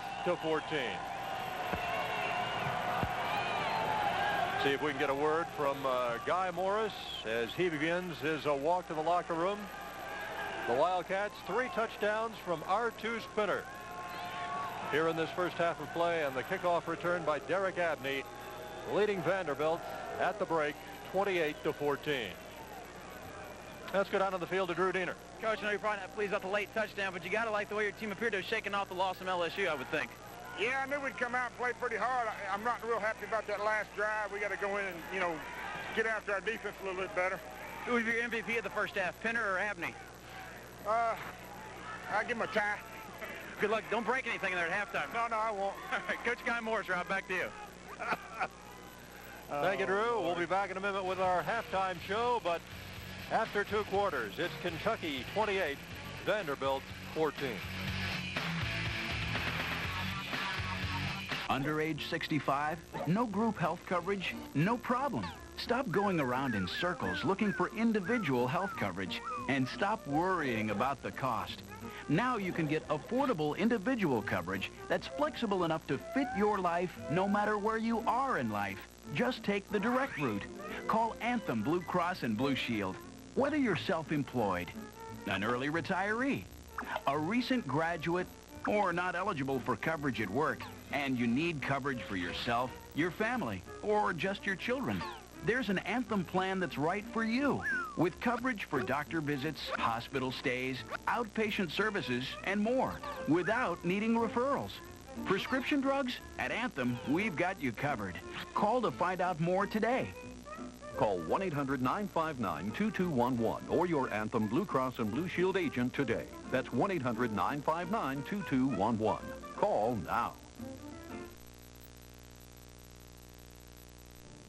See if we can get a word from Guy Morris as he begins his walk to the locker room. The Wildcats, 3 touchdowns from R2 Spinner here in this first half of play, and the kickoff return by Derek Abney, leading Vanderbilt at the break 28-14. Let's go down to the field to Drew Diener. Coach, I know you're probably not pleased about the late touchdown, but you got to like the way your team appeared to have shaken off the loss from LSU, I would think. Yeah, I knew we'd come out and play pretty hard. I'm not real happy about that last drive. We got to go in and, get after our defense a little bit better. Who was your MVP of the first half, Pinner or Abney? I'll give him a tie. Good luck. Don't break anything in there at halftime. No, I won't. All right, Coach Guy Morris, Rob, back to you. Thank you, Drew. We'll be back in a minute with our halftime show, but after 2 quarters, it's Kentucky 28, Vanderbilt 14. Under age 65? No group health coverage? No problem. Stop going around in circles looking for individual health coverage and stop worrying about the cost. Now you can get affordable individual coverage that's flexible enough to fit your life no matter where you are in life. Just take the direct route. Call Anthem Blue Cross and Blue Shield. Whether you're self-employed, an early retiree, a recent graduate, or not eligible for coverage at work, and you need coverage for yourself, your family, or just your children, there's an Anthem plan that's right for you, with coverage for doctor visits, hospital stays, outpatient services, and more, without needing referrals. Prescription drugs? At Anthem, we've got you covered. Call to find out more today. Call 1-800-959-2211 or your Anthem Blue Cross and Blue Shield agent today. That's 1-800-959-2211. Call now.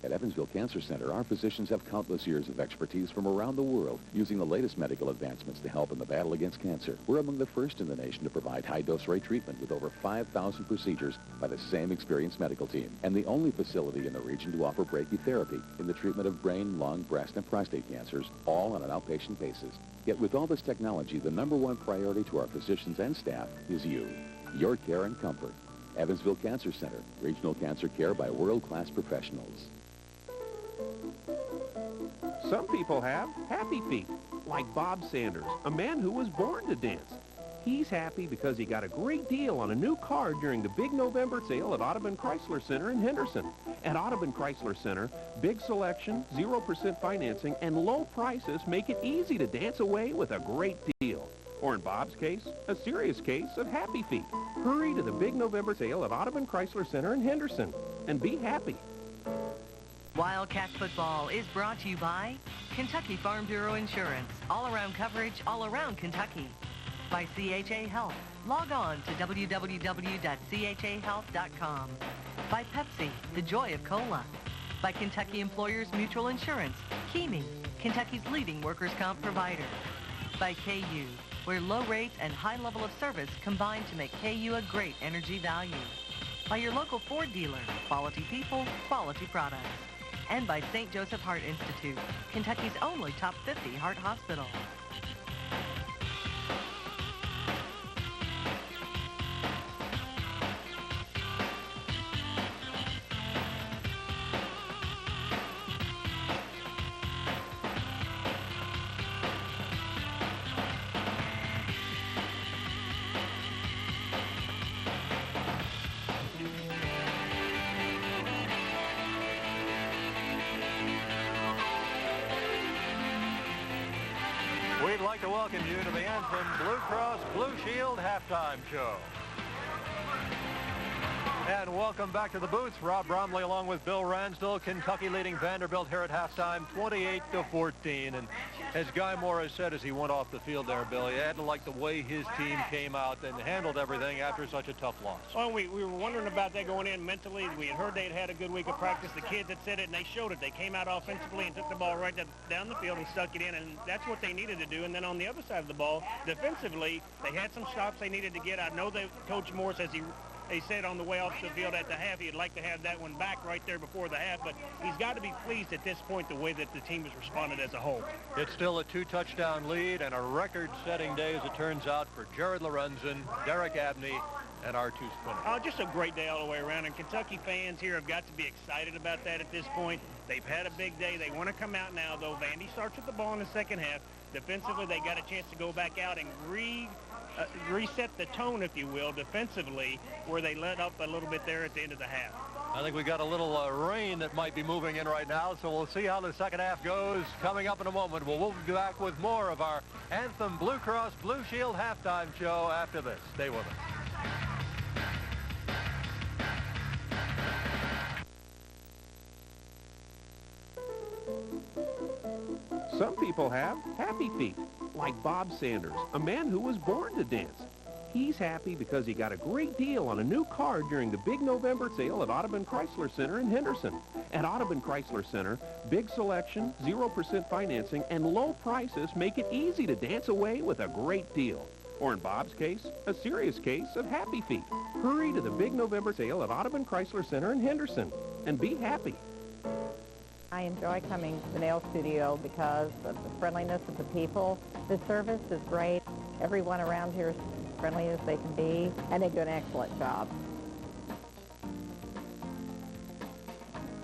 At Evansville Cancer Center, our physicians have countless years of expertise from around the world, using the latest medical advancements to help in the battle against cancer. We're among the first in the nation to provide high-dose ray treatment with over 5,000 procedures by the same experienced medical team, and the only facility in the region to offer brachytherapy in the treatment of brain, lung, breast, and prostate cancers, all on an outpatient basis. Yet with all this technology, the #1 priority to our physicians and staff is you, your care and comfort. Evansville Cancer Center, regional cancer care by world-class professionals. Some people have happy feet, like Bob Sanders, a man who was born to dance. He's happy because he got a great deal on a new car during the big November sale at Audubon Chrysler Center in Henderson. At Audubon Chrysler Center, big selection, 0% financing, and low prices make it easy to dance away with a great deal. Or in Bob's case, a serious case of happy feet. Hurry to the big November sale at Audubon Chrysler Center in Henderson and be happy. Wildcat football is brought to you by Kentucky Farm Bureau Insurance. All-around coverage, all around Kentucky. By CHA Health. Log on to www.chahealth.com. By Pepsi, the joy of cola. By Kentucky Employers Mutual Insurance. KEMI, Kentucky's leading workers' comp provider. By KU, where low rates and high level of service combine to make KU a great energy value. By your local Ford dealer. Quality people, quality products. And by St. Joseph Heart Institute, Kentucky's only top 50 heart hospital. We'd like to welcome you to the Anthem Blue Cross Blue Shield halftime show. And welcome back to the booth. Rob Bromley along with Bill Ransdell. Kentucky leading Vanderbilt here at halftime, 28-14. And as Guy Morris said as he went off the field there, Bill, he had to like the way his team came out and handled everything after such a tough loss. Well, we were wondering about that going in mentally. We had heard they'd had a good week of practice. The kids had said it, and they showed it. They came out offensively and took the ball right down the field and stuck it in, and that's what they needed to do. And then on the other side of the ball, defensively, they had some stops they needed to get. I know that Coach Morris, as he said on the way off the field at the half, he'd like to have that one back right there before the half, but he's got to be pleased at this point the way that the team has responded as a whole. It's still a 2-touchdown lead and a record-setting day, as it turns out, for Jared Lorenzen, Derek Abney, and our two spinners. Just a great day all the way around, and Kentucky fans here have got to be excited about that at this point. They've had a big day. They want to come out now, though. Vandy starts with the ball in the second half. Defensively, they got a chance to go back out and reset the tone, if you will, defensively, where they let up a little bit there at the end of the half. I think we got a little rain that might be moving in right now, so we'll see how the second half goes. Coming up in a moment, we'll be back with more of our Anthem Blue Cross Blue Shield halftime show after this. Stay with us. Some people have happy feet, like Bob Sanders, a man who was born to dance. He's happy because he got a great deal on a new car during the big November sale at Audubon Chrysler Center in Henderson. At Audubon Chrysler Center, big selection, 0% financing, and low prices make it easy to dance away with a great deal. Or in Bob's case, a serious case of happy feet. Hurry to the big November sale at Audubon Chrysler Center in Henderson and be happy. I enjoy coming to the nail studio because of the friendliness of the people. The service is great. Everyone around here is friendly as they can be, and they do an excellent job.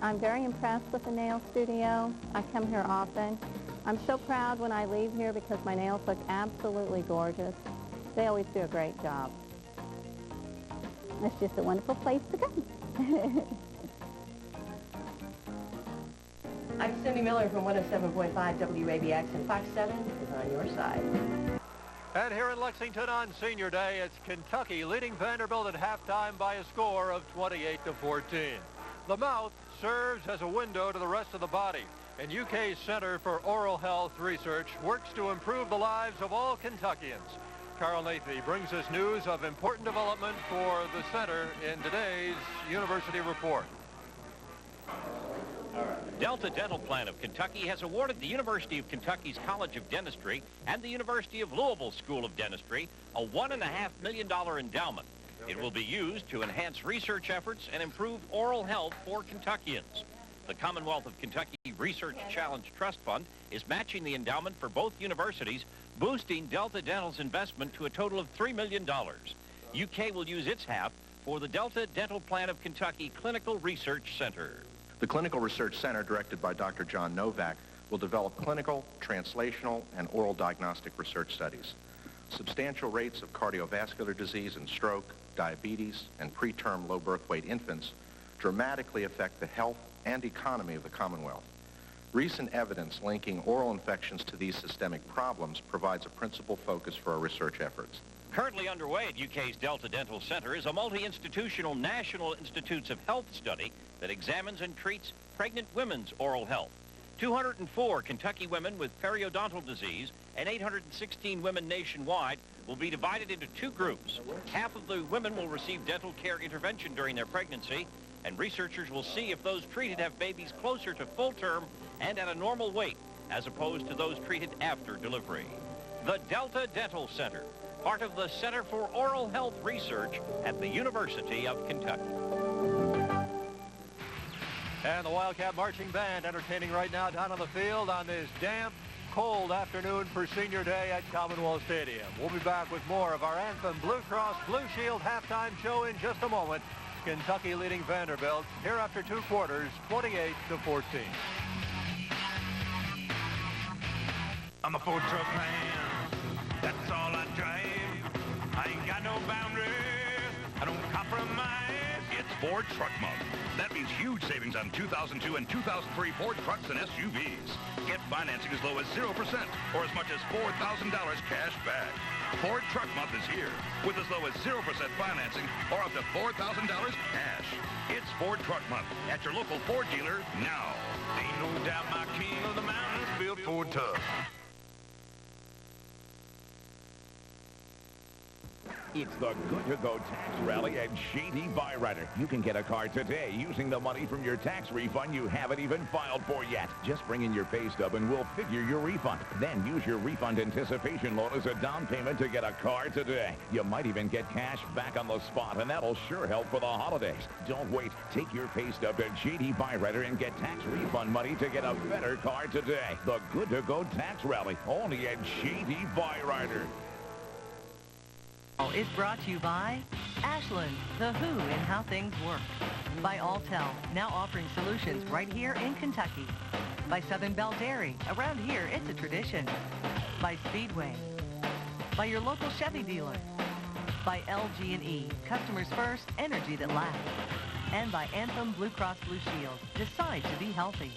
I'm very impressed with the nail studio. I come here often. I'm so proud when I leave here because my nails look absolutely gorgeous. They always do a great job. It's just a wonderful place to go. I'm Cindy Miller from 107.5 WABX, and Fox 7 is on your side. And here in Lexington on Senior Day, it's Kentucky leading Vanderbilt at halftime by a score of 28-14. The mouth serves as a window to the rest of the body, and UK's Center for Oral Health Research works to improve the lives of all Kentuckians. Carl Nathy brings us news of important development for the center in today's University Report. Delta Dental Plan of Kentucky has awarded the University of Kentucky's College of Dentistry and the University of Louisville School of Dentistry a $1.5 million endowment. It will be used to enhance research efforts and improve oral health for Kentuckians. The Commonwealth of Kentucky Research Challenge Trust Fund is matching the endowment for both universities, boosting Delta Dental's investment to a total of $3 million. UK will use its half for the Delta Dental Plan of Kentucky Clinical Research Center. The Clinical Research Center, directed by Dr. John Novak, will develop clinical, translational, and oral diagnostic research studies. Substantial rates of cardiovascular disease and stroke, diabetes, and preterm low birth weight infants dramatically affect the health and economy of the Commonwealth. Recent evidence linking oral infections to these systemic problems provides a principal focus for our research efforts. Currently underway at UK's Delta Dental Center is a multi-institutional National Institutes of Health study that examines and treats pregnant women's oral health. 204 Kentucky women with periodontal disease and 816 women nationwide will be divided into two groups. Half of the women will receive dental care intervention during their pregnancy, and researchers will see if those treated have babies closer to full term and at a normal weight, as opposed to those treated after delivery. The Delta Dental Center, part of the Center for Oral Health Research at the University of Kentucky. And the Wildcat Marching Band entertaining right now down on the field on this damp, cold afternoon for Senior Day at Commonwealth Stadium. We'll be back with more of our anthem Blue Cross Blue Shield halftime show in just a moment. Kentucky leading Vanderbilt here after two quarters, 28-14. I'm a food truck man, that's all I drive. I ain't got no boundaries, I don't compromise. It's Ford Truck Month. That means huge savings on 2002 and 2003 Ford trucks and SUVs. Get financing as low as 0% or as much as $4,000 cash back. Ford Truck Month is here with as low as 0% financing or up to $4,000 cash. It's Ford Truck Month at your local Ford dealer now. Ain't no doubt my king of the mountains built Ford tough. It's the Good to Go Tax Rally at Shady Byrider. You can get a car today using the money from your tax refund you haven't even filed for yet. Just bring in your pay stub and we'll figure your refund. Then use your refund anticipation loan as a down payment to get a car today. You might even get cash back on the spot, and that'll sure help for the holidays. Don't wait. Take your pay stub to Shady Byrider and get tax refund money to get a better car today. The Good to Go Tax Rally, only at Shady Byrider. Is brought to you by Ashland, the who in how things work. By Alltel, now offering solutions right here in Kentucky. By Southern Belle Dairy, around here it's a tradition. By Speedway. By your local Chevy dealer. By LG&E, customers first, energy that lasts. And by Anthem Blue Cross Blue Shield, decide to be healthy.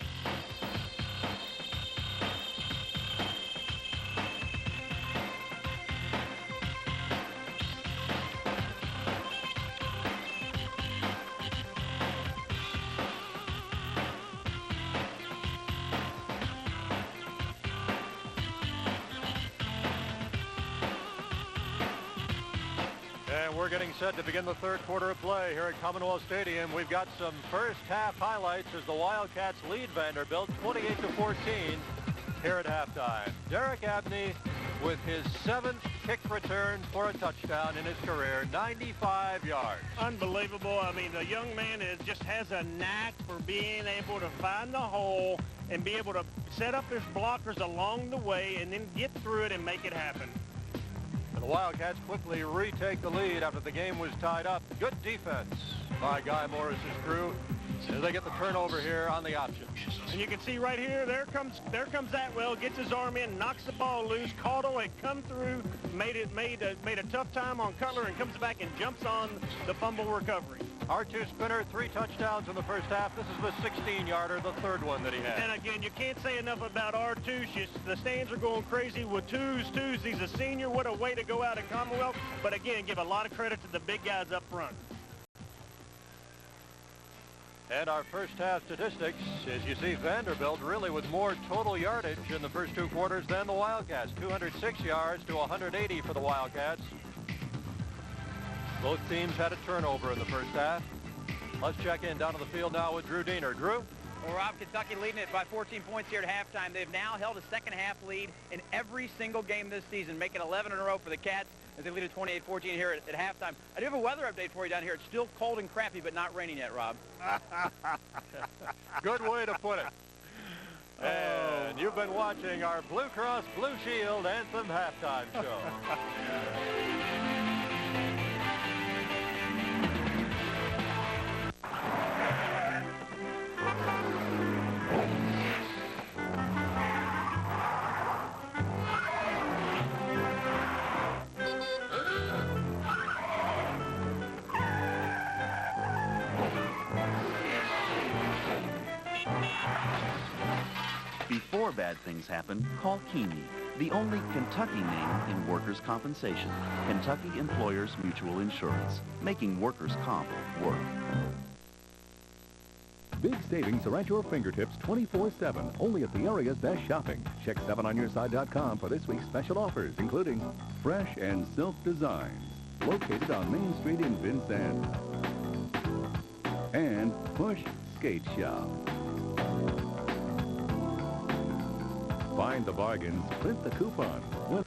getting set to begin the third quarter of play here at Commonwealth Stadium. We've got some first half highlights as the Wildcats lead Vanderbilt 28-14 here at halftime. Derek Abney with his 7th kick return for a touchdown in his career, 95 yards. Unbelievable. I mean, the young man just has a knack for being able to find the hole and be able to set up his blockers along the way and then get through it and make it happen. And the Wildcats quickly retake the lead after the game was tied up. Good defense by Guy Morris's crew as they get the turnover here on the option. And you can see right here, there comes Atwell, gets his arm in, knocks the ball loose. Caudle had come through, made a tough time on Cutler, and comes back and jumps on the fumble recovery. R2 Spinner, 3 touchdowns in the first half. This is the 16-yarder, the third one that he had. And again, you can't say enough about R2. The stands are going crazy with twos. He's a senior. What a way to go out at Commonwealth. But again, give a lot of credit to the big guys up front. And our first half statistics, as you see, Vanderbilt really with more total yardage in the first 2 quarters than the Wildcats. 206 yards to 180 for the Wildcats. Both teams had a turnover in the first half. Let's check in down to the field now with Drew Diener. Drew? Well, Rob, Kentucky leading it by 14 points here at halftime. They've now held a second half lead in every single game this season, making 11 in a row for the Cats as they lead at 28-14 here at halftime. I do have a weather update for you down here. It's still cold and crappy, but not raining yet, Rob. Good way to put it. And you've been watching our Blue Cross Blue Shield Anthem halftime show. Before bad things happen, call Keamy, the only Kentucky name in workers' compensation. Kentucky Employers Mutual Insurance, making workers' comp work. Big savings are at your fingertips 24/7, only at the area's best shopping. Check 7onyourside.com for this week's special offers, including Fresh and Silk Designs, located on Main Street in Vincennes, and Push Skate Shop. Find the bargains, print the coupons.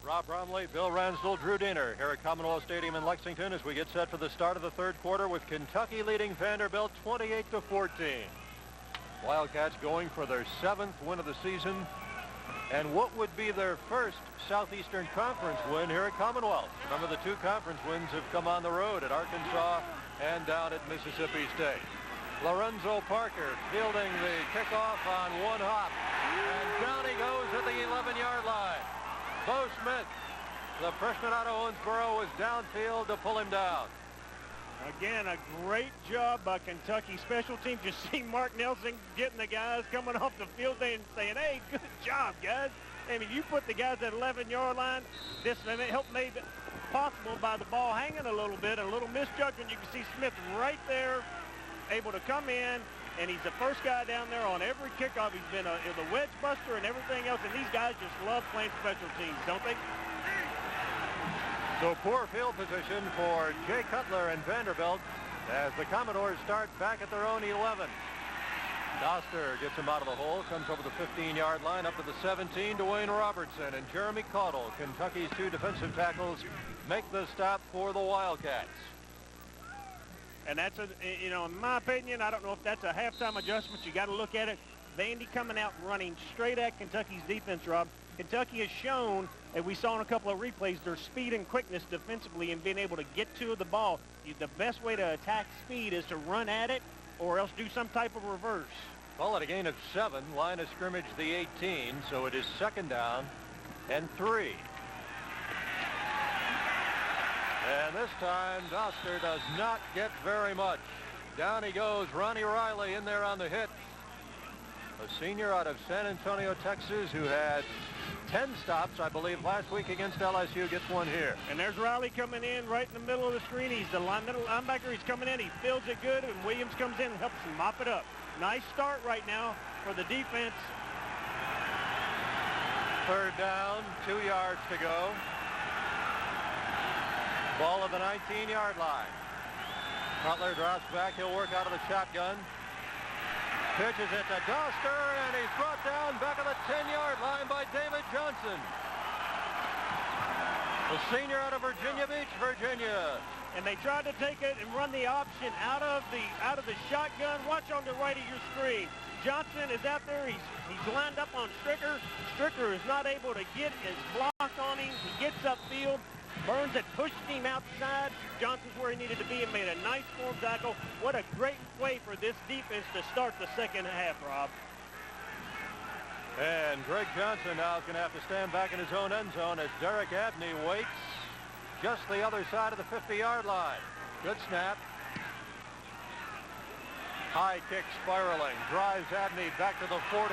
Rob Bromley, Bill Ransdell, Drew Diener here at Commonwealth Stadium in Lexington as we get set for the start of the third quarter with Kentucky leading Vanderbilt 28-14. Wildcats going for their 7th win of the season and what would be their first Southeastern Conference win here at Commonwealth. Remember, the 2 conference wins have come on the road at Arkansas and down at Mississippi State. Lorenzo Parker fielding the kickoff on one hop. And down he goes at the 11-yard line. Bo Smith, the freshman out of Owensboro, was downfield to pull him down. Again, a great job by Kentucky special teams. You see Mark Nelson getting the guys coming off the field and saying, hey, good job, guys. I mean, you put the guys at 11-yard line. This helped made it possible by the ball hanging a little bit, a little misjudgment. You can see Smith right there, able to come in, and he's the first guy down there on every kickoff. He's been the wedge buster and everything else, and these guys just love playing special teams, don't they? So poor field position for Jay Cutler and Vanderbilt as the Commodores start back at their own 11. Doster gets him out of the hole, comes over the 15-yard line up to the 17. Dwayne Robertson and Jeremy Caudle, Kentucky's 2 defensive tackles, make the stop for the Wildcats. And that's in my opinion, I don't know if that's a halftime adjustment. You got to look at it. Vandy coming out running straight at Kentucky's defense, Rob. Kentucky has shown, and we saw in a couple of replays, their speed and quickness defensively and being able to get to the ball. The best way to attack speed is to run at it or else do some type of reverse. Well, at a gain of 7, line of scrimmage the 18, so it is 2nd down and 3. And this time, Doster does not get very much. Down he goes. Ronnie Riley in there on the hit. A senior out of San Antonio, Texas, who had 10 stops, I believe, last week against LSU, gets one here. And there's Riley coming in right in the middle of the screen. He's the middle linebacker. He's coming in. He feels it good, and Williams comes in and helps him mop it up. Nice start right now for the defense. 3rd down, 2 yards to go. Ball at the 19-yard line. Cutler drops back. He'll work out of the shotgun. Pitches it to Duster, and he's brought down back at the 10-yard line by David Johnson. The senior out of Virginia Beach, Virginia. And they tried to take it and run the option out of the shotgun. Watch on the right of your screen. Johnson is out there. He's lined up on Stricker. Stricker is not able to get his block on him. He gets upfield. Burns had pushed him outside. Johnson's where he needed to be and made a nice form tackle. What a great way for this defense to start the second half, Rob. And Greg Johnson now is going to have to stand back in his own end zone as Derek Abney waits just the other side of the 50-yard line. Good snap. High kick spiraling. Drives Abney back to the 44.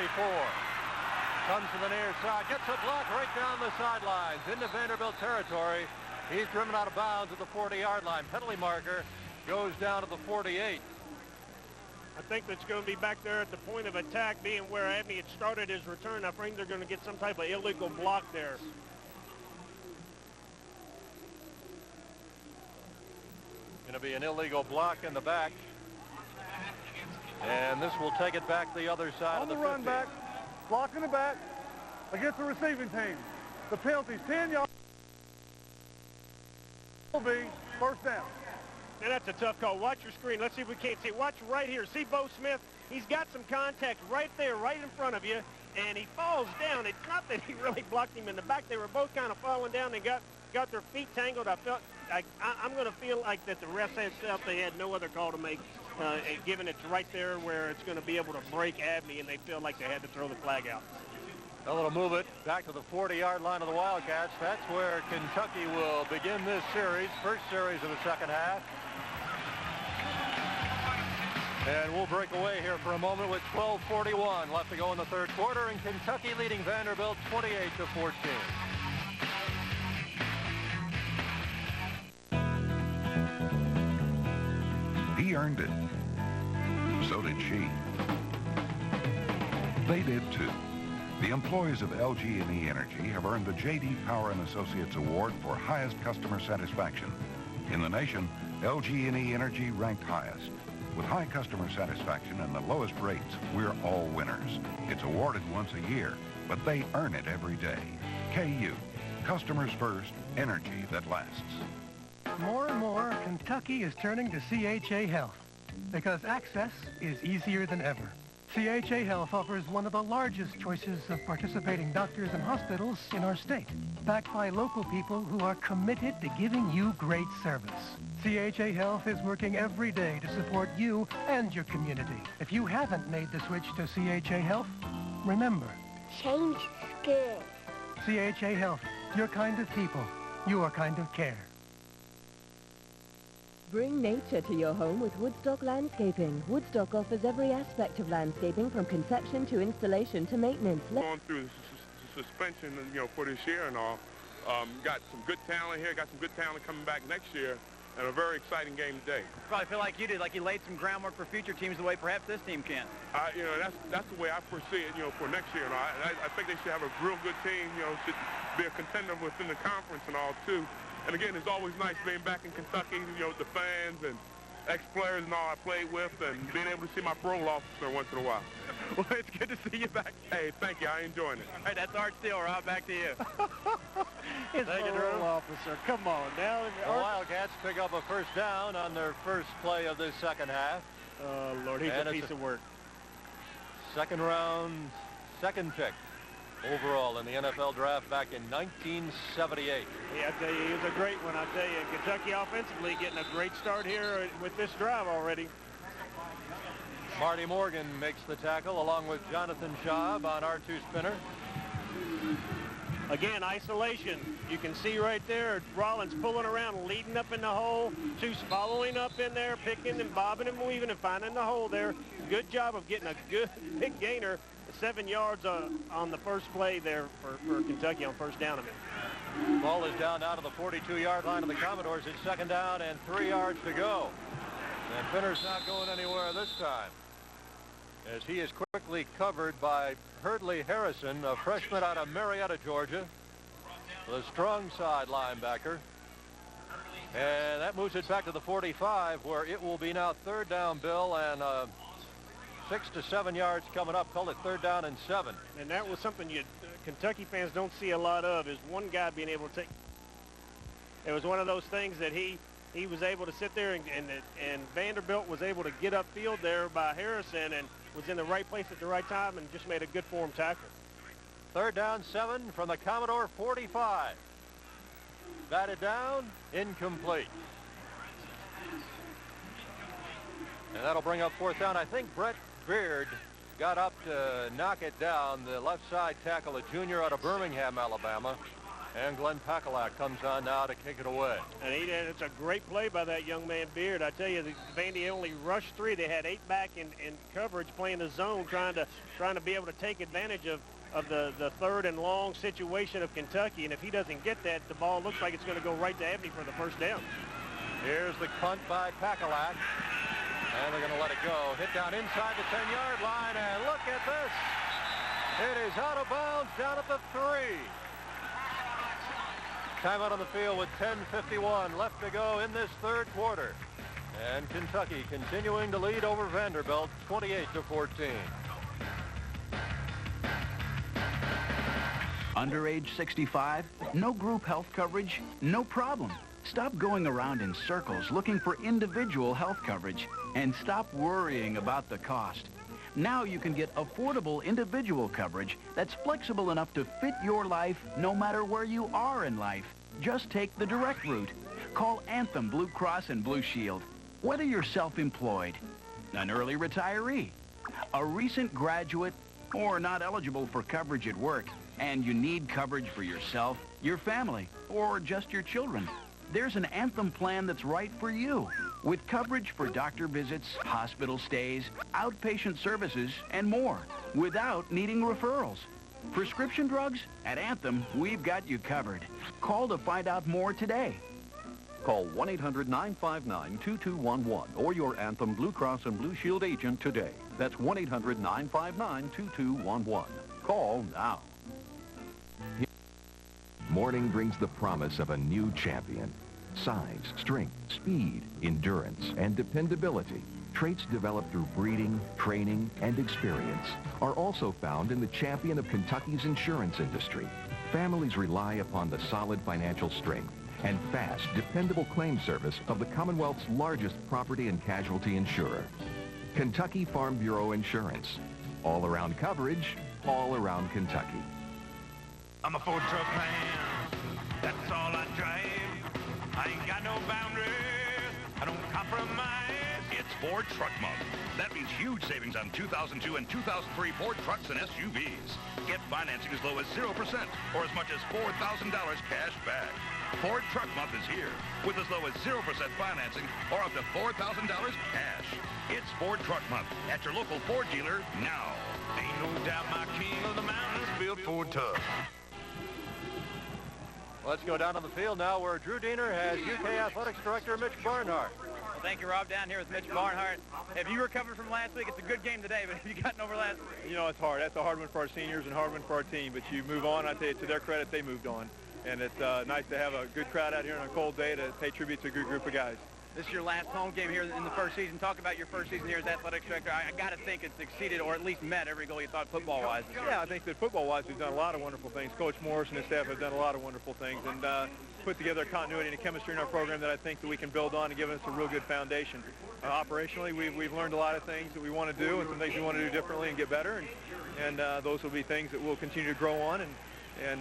Comes to the near side. Gets a block right down the sidelines into Vanderbilt territory. He's driven out of bounds at the 40-yard line. Penalty marker goes down to the 48. I think that's going to be back there at the point of attack, being where Abney had started his return. I think they're going to get some type of illegal block there. Going to be an illegal block in the back. And this will take it back the other side of the 50. On the run back, block in the back against the receiving team. The penalty's 10 yards. Will be first down. And that's a tough call. Watch your screen. Let's see if we can't see. Watch right here. See Bo Smith? He's got some contact right there, right in front of you, and he falls down. It's not that he really blocked him in the back. They were both kind of falling down. They got their feet tangled. I'm going to feel like that the refs had felt they had no other call to make, given it's right there where it's going to be able to break Abney, and they feel like they had to throw the flag out. A little move it back to the 40-yard line of the Wildcats. That's where Kentucky will begin this series, first series of the second half. And we'll break away here for a moment with 12:41 left to go in the third quarter, and Kentucky leading Vanderbilt 28-14. He earned it. So did she. They did too. The employees of LG&E Energy have earned the J.D. Power & Associates Award for highest customer satisfaction. In the nation, LG&E Energy ranked highest. With high customer satisfaction and the lowest rates, we're all winners. It's awarded once a year, but they earn it every day. KU, customers first, energy that lasts. More and more, Kentucky is turning to CHA Health because access is easier than ever. CHA Health offers one of the largest choices of participating doctors and hospitals in our state, backed by local people who are committed to giving you great service. CHA Health is working every day to support you and your community. If you haven't made the switch to CHA Health, remember, change good. CHA Health, your kind of people, your kind of care. Bring nature to your home with Woodstock Landscaping. Woodstock offers every aspect of landscaping from conception to installation to maintenance. Going through suspension, for this year and all. Got some good talent here, got some good talent coming back next year, and a very exciting game today. Probably feel like you did, like you laid some groundwork for future teams the way perhaps this team can. That's the way I foresee it, for next year. I think they should have a real good team, should be a contender within the conference and all, too. And again, it's always nice being back in Kentucky, the fans and ex-players and all I played with, and being able to see my parole officer once in a while. Well, it's good to see you back. Hey, thank you. I enjoying it. All right, that's Art Steele. Rob, back to you. His parole officer. Come on now. The Wildcats pick up a first down on their first play of this second half. Oh, Lord, he's a piece of work. Second round, second pick overall in the NFL draft back in 1978. Yeah, I tell you, he was a great one. I tell you, Kentucky offensively getting a great start here with this drive already. Marty Morgan makes the tackle along with Jonathan Schaub on R2 spinner. Again, isolation. You can see right there, Rollins pulling around, leading up in the hole. Two following up in there, picking and bobbing and weaving and finding the hole there. Good job of getting a good big gainer. 7 yards on the first play there for Kentucky on first down of it. Ball is down now to the 42-yard line of the Commodores. It's second down and 3 yards to go. And Finner's not going anywhere this time, as he is quickly covered by Hurdley Harrison, a freshman out of Marietta, Georgia, the strong side linebacker. And that moves it back to the 45, where it will be now third down, Bill, and 6 to 7 yards coming up. Call it third down and 7. And that was something Kentucky fans don't see a lot of, is one guy being able to take. It was one of those things that he was able to sit there, and Vanderbilt was able to get upfield there by Harrison and was in the right place at the right time and just made a good form tackle. Third down, 7 from the Commodore 45. Batted down, incomplete. And that'll bring up fourth down. I think Brett Beard got up to knock it down. The left side tackle, a junior out of Birmingham, Alabama. And Glenn Pakalak comes on now to kick it away. And it's a great play by that young man, Beard. I tell you, Vandy only rushed 3. They had 8 back in coverage, playing the zone, trying to be able to take advantage of the third and long situation of Kentucky. And if he doesn't get that, the ball looks like it's going to go right to Ebney for the first down. Here's the punt by Pakalak. And they're going to let it go. Hit down inside the 10-yard line, and look at this. It is out of bounds down at the 3. Timeout on the field with 10:51 left to go in this third quarter. And Kentucky continuing to lead over Vanderbilt 28-14. Under age 65, no group health coverage, no problem. Stop going around in circles looking for individual health coverage and stop worrying about the cost. Now you can get affordable individual coverage that's flexible enough to fit your life no matter where you are in life. Just take the direct route. Call Anthem Blue Cross and Blue Shield. Whether you're self-employed, an early retiree, a recent graduate, or not eligible for coverage at work, and you need coverage for yourself, your family, or just your children, there's an Anthem plan that's right for you, with coverage for doctor visits, hospital stays, outpatient services, and more, without needing referrals. Prescription drugs? At Anthem, we've got you covered. Call to find out more today. Call 1-800-959-2211 or your Anthem Blue Cross and Blue Shield agent today. That's 1-800-959-2211. Call now. Morning brings the promise of a new champion. Size, strength, speed, endurance, and dependability. Traits developed through breeding, training, and experience are also found in the champion of Kentucky's insurance industry. Families rely upon the solid financial strength and fast, dependable claim service of the Commonwealth's largest property and casualty insurer. Kentucky Farm Bureau Insurance. All-around coverage, all around Kentucky. I'm a Ford truck man, that's all I drive. I ain't got no boundaries, I don't compromise. It's Ford Truck Month. That means huge savings on 2002 and 2003 Ford trucks and SUVs. Get financing as low as 0% or as much as $4,000 cash back. Ford Truck Month is here with as low as 0% financing or up to $4,000 cash. It's Ford Truck Month at your local Ford dealer now. Ain't no doubt my king of the mountains built Ford tough. Let's go down on the field now where Drew Diener has UK Athletics Director Mitch Barnhart. Well, thank you, Rob. Down here with Mitch Barnhart. If you recovered from last week, it's a good game today, but have you gotten over last week? You know, it's hard. That's a hard one for our seniors and a hard one for our team, but you move on. I tell you, to their credit, they moved on. And it's nice to have a good crowd out here on a cold day to pay tribute to a good group of guys. This is your last home game here in the first season. Talk about your first season here as Athletics Director. I got to think it's exceeded or at least met every goal you thought football-wise. Yeah, I think that football-wise we've done a lot of wonderful things. Coach Morris and his staff have done a lot of wonderful things and put together a continuity and a chemistry in our program that I think that we can build on and give us a real good foundation. Operationally, we've learned a lot of things that we want to do and some things we want to do differently and get better. And those will be things that we'll continue to grow on.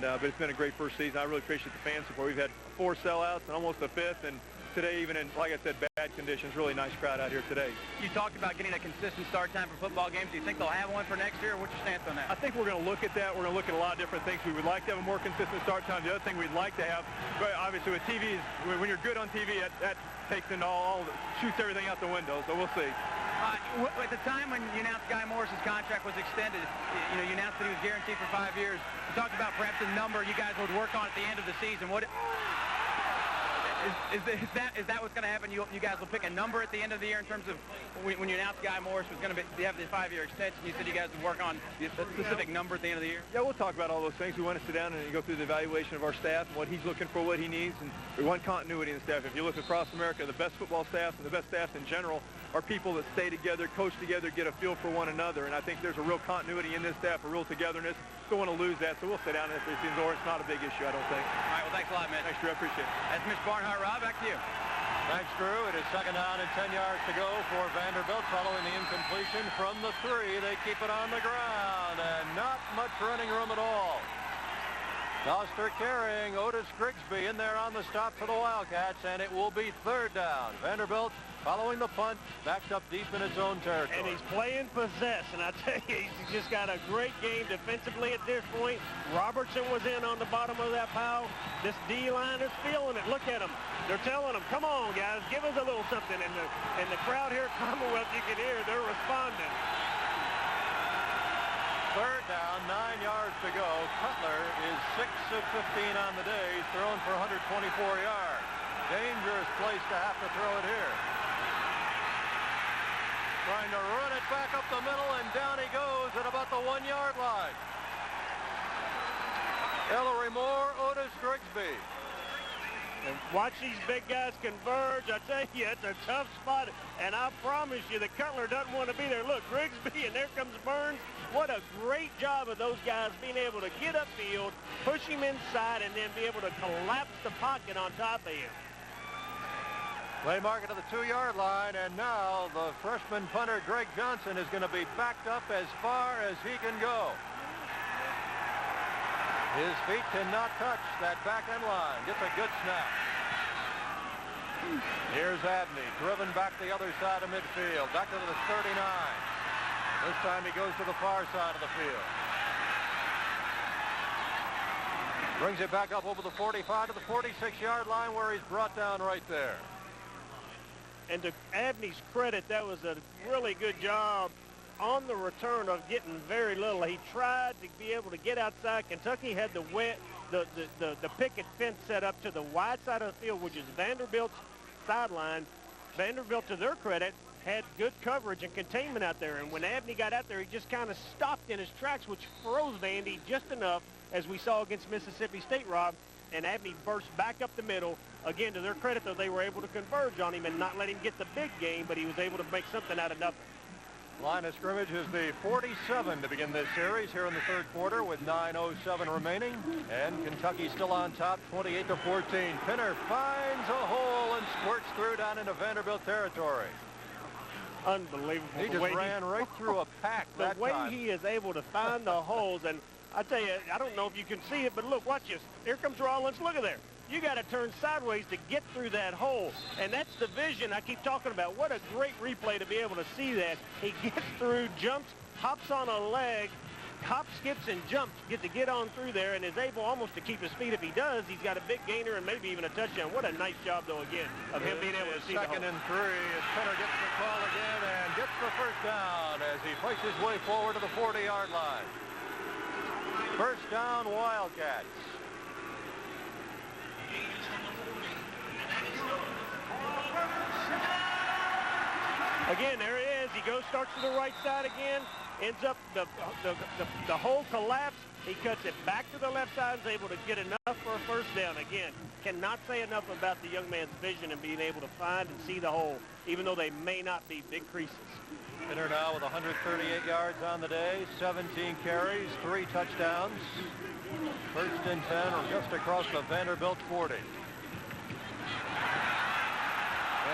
But it's been a great first season. I really appreciate the fan support. We've had 4 sellouts and almost a 5th. And today, even in, like I said, bad conditions, really nice crowd out here today. You talked about getting a consistent start time for football games. Do you think they'll have one for next year, or what's your stance on that? I think we're going to look at that. We're going to look at a lot of different things. We would like to have a more consistent start time. The other thing we'd like to have, but obviously with TV, when you're good on TV, that takes into shoots everything out the window, so we'll see. At the time when you announced Guy Morris's contract was extended, you announced that he was guaranteed for 5 years. You talked about perhaps a number you guys would work on at the end of the season. Is that what's going to happen? You guys will pick a number at the end of the year in terms of when you announced Guy Morris was going to have the 5-year extension. You said you guys would work on the specific number at the end of the year? Yeah, we'll talk about all those things. We want to sit down and go through the evaluation of our staff and what he's looking for, what he needs, and we want continuity in the staff. If you look across America, the best football staffs and the best staffs in general are people that stay together, coach together, get a feel for one another, and I think there's a real continuity in this staff, a real togetherness. Don't want to lose that, so we'll sit down and if it's or it's not a big issue, I don't think. All right, well, thanks a lot, man. Thanks, Drew. I appreciate it. That's Mitch Barnhart. Rob, back to you. Thanks, Drew. It is second down and 10 yards to go for Vanderbilt following the incompletion from the 3. They keep it on the ground, and not much running room at all. Doster carrying Otis Grigsby in there on the stop for the Wildcats, and it will be third down. Vanderbilt following the punt, backed up deep in its own territory. And he's playing possess, and I tell you, he's just got a great game defensively at this point. Robertson was in on the bottom of that pile. This D-line is feeling it. Look at them. They're telling them, come on, guys, give us a little something. And the crowd here at Commonwealth, you can hear, they're responding. Third down, 9 yards to go. Cutler is 6 of 15 on the day. He's thrown for 124 yards. Dangerous place to have to throw it here. Trying to run it back up the middle, and down he goes at about the 1-yard line. Ellery Moore, Otis Grigsby. And watch these big guys converge. I tell you, it's a tough spot. And I promise you that Cutler doesn't want to be there. Look, Grigsby, and there comes Burns. What a great job of those guys being able to get upfield, push him inside, and then be able to collapse the pocket on top of him. Play marker to the 2-yard line, and now the freshman punter Greg Johnson is going to be backed up as far as he can go. His feet cannot touch that back end line. Gets a good snap. Here's Abney, driven back the other side of midfield, back to the 39. This time he goes to the far side of the field. Brings it back up over the 45 to the 46-yard line, where he's brought down right there. And to Abney's credit, that was a really good job on the return of getting very little. He tried to be able to get outside. Kentucky had the picket fence set up to the wide side of the field, which is Vanderbilt's sideline. Vanderbilt, to their credit, had good coverage and containment out there. And when Abney got out there, he just kind of stopped in his tracks, which froze Vandy just enough, as we saw against Mississippi State, Rob. And Abney burst back up the middle. Again, to their credit, though, they were able to converge on him and not let him get the big game, but he was able to make something out of nothing. Line of scrimmage is the 47 to begin this series here in the third quarter with 9:07 remaining. And Kentucky still on top, 28-14. Pinner finds a hole and squirts through down into Vanderbilt territory. Unbelievable. He just ran right through a pack that time. The way he is able to find the holes, and I tell you, I don't know if you can see it, but look, watch this. Here comes Rollins. Look at there. You got to turn sideways to get through that hole. And that's the vision I keep talking about. What a great replay to be able to see that. He gets through, jumps, hops on a leg, hops, skips, and jumps, to get on through there, and is able almost to keep his feet. If he does, he's got a big gainer and maybe even a touchdown. What a nice job, though, again, of him being able to see the hole. Second and 3 as Pinner gets the call again and gets the first down as he fights his way forward to the 40-yard line. First down, Wildcats. Again, there he is. He goes, starts to the right side again, ends up the whole collapse. He cuts it back to the left side, is able to get enough for a first down. Again, cannot say enough about the young man's vision and being able to find and see the hole, even though they may not be big creases. Pinner now with 138 yards on the day, 17 carries, 3 touchdowns. First and 10, or just across the Vanderbilt 40.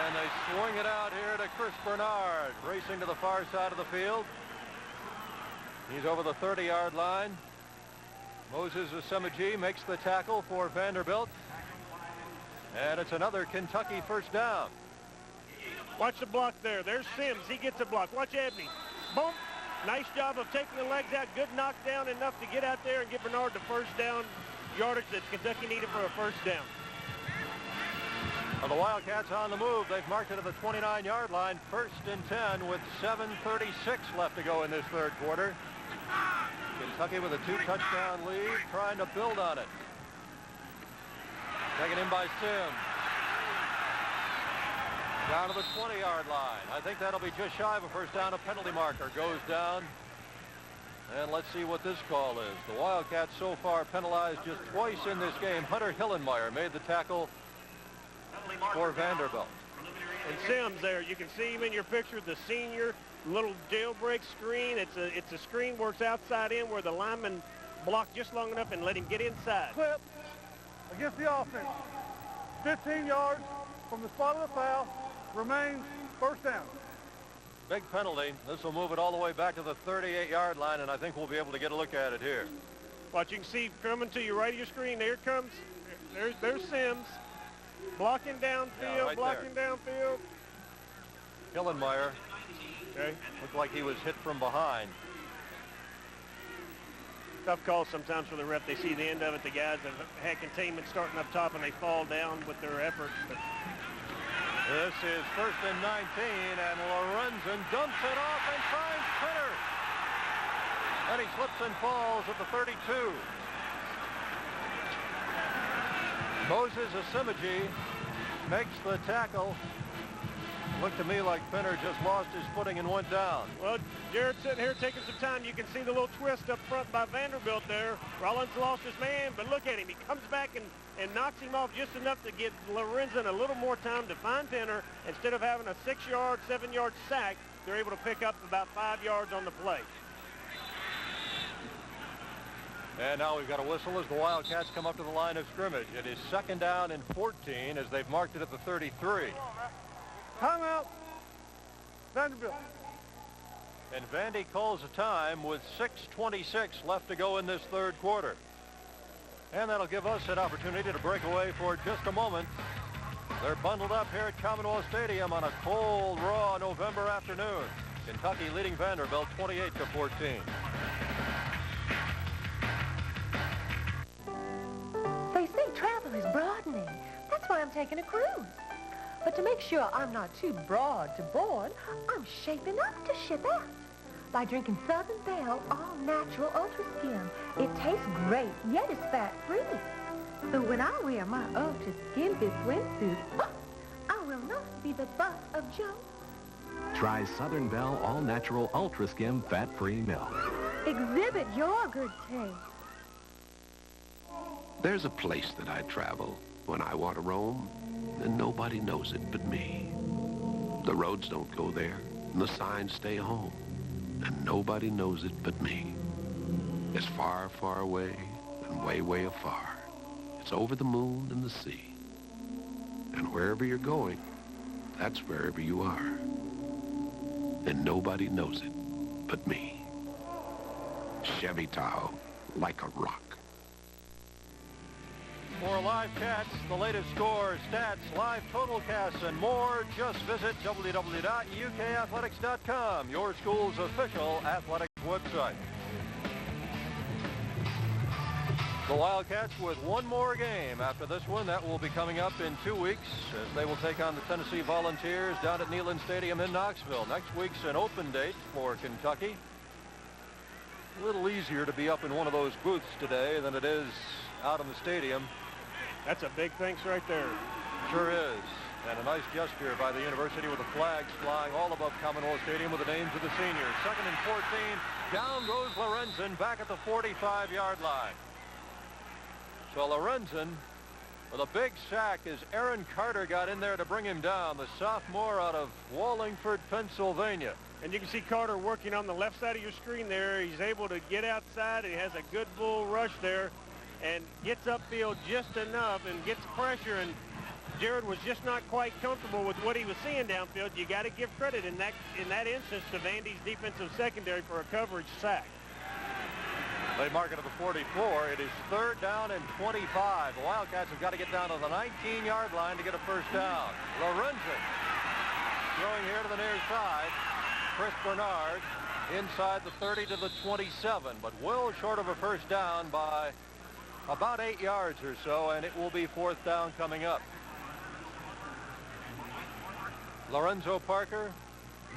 And they swing it out here to Chris Bernard, racing to the far side of the field. He's over the 30-yard line. Moses Asemaji makes the tackle for Vanderbilt. And it's another Kentucky first down. Watch the block there. There's Sims. He gets a block. Watch Abney. Boom. Nice job of taking the legs out. Good knockdown, enough to get out there and give Bernard the first down yardage that Kentucky needed for a first down. Well, the Wildcats on the move. They've marked it at the 29-yard line. First and 10 with 7:36 left to go in this third quarter. Kentucky with a 2-touchdown lead, trying to build on it. Taken in by Sims. Down to the 20-yard line. I think that'll be just shy of a first down. A penalty marker goes down. And let's see what this call is. The Wildcats so far penalized just twice in this game. Hunter Hillenmeyer made the tackle for Vanderbilt. And Sims there, you can see him in your picture, the senior, little jailbreak screen. It's a screen works outside in where the lineman blocked just long enough and let him get inside. Clip against the offense. 15 yards from the spot of the foul, remains first down. Big penalty. This will move it all the way back to the 38-yard line, and I think we'll be able to get a look at it here. What you can see coming to your right of your screen, there comes, there's Sims. Blocking downfield, yeah, right blocking there. downfield. Hillenmeyer. Okay. Looked like he was hit from behind. Tough call sometimes for the ref. They see the end of it. The guys have had containment starting up top, and they fall down with their efforts. But this is 1st and 19, and Lorenzen dumps it off and finds Pinner. And he slips and falls at the 32. Moses Asimagi makes the tackle. Looked to me like Pinner just lost his footing and went down. Well, Jared sitting here taking some time. You can see the little twist up front by Vanderbilt there. Rollins lost his man, but look at him. He comes back and knocks him off just enough to give Lorenzen a little more time to find Pinner. Instead of having a 6-yard, 7-yard sack, they're able to pick up about 5 yards on the play. And now we've got a whistle as the Wildcats come up to the line of scrimmage. It is 2nd down and 14 as they've marked it at the 33. Timeout, Vanderbilt. And Vandy calls a time with 6:26 left to go in this 3rd quarter. And that'll give us an opportunity to break away for just a moment. They're bundled up here at Commonwealth Stadium on a cold, raw November afternoon. Kentucky leading Vanderbilt 28-14. They say travel is broadening. That's why I'm taking a cruise. But to make sure I'm not too broad to board, I'm shaping up to ship out. By drinking Southern Belle All-Natural Ultra Skim. It tastes great, yet it's fat-free. So when I wear my Ultra Skim Fit swimsuit, I will not be the butt of jokes. Try Southern Belle All-Natural Ultra Skim Fat-Free Milk. Exhibit your good taste. There's a place that I travel when I want to roam, and nobody knows it but me. The roads don't go there, and the signs stay home, and nobody knows it but me. It's far, far away, and way, way afar. It's over the moon and the sea. And wherever you're going, that's wherever you are. And nobody knows it but me. Chevy Tahoe, like a rock. For live cats, the latest scores, stats, live total casts, and more, just visit www.ukathletics.com, your school's official athletics website. The Wildcats with one more game after this one. That will be coming up in 2 weeks as they will take on the Tennessee Volunteers down at Neyland Stadium in Knoxville. Next week's an open date for Kentucky. A little easier to be up in one of those booths today than it is out in the stadium. That's a big thanks right there. Sure is. And a nice gesture by the university with the flags flying all above Commonwealth Stadium with the names of the seniors. 2nd and 14. Down goes Lorenzen back at the 45-yard line. So Lorenzen with a big sack as Aaron Carter got in there to bring him down, the sophomore out of Wallingford, Pennsylvania. And you can see Carter working on the left side of your screen there. He's able to get outside. He has a good bull rush there and gets upfield just enough and gets pressure. And Jared was just not quite comfortable with what he was seeing downfield. You got to give credit in that instance to Vandy's defensive secondary for a coverage sack. They mark it at the 44. It is 3rd down and 25. The Wildcats have got to get down to the 19-yard line to get a first down. Lorenzen throwing here to the near side. Chris Bernard inside the 30 to the 27, but well short of a first down by about 8 yards or so, and it will be 4th down coming up. Lorenzo Parker,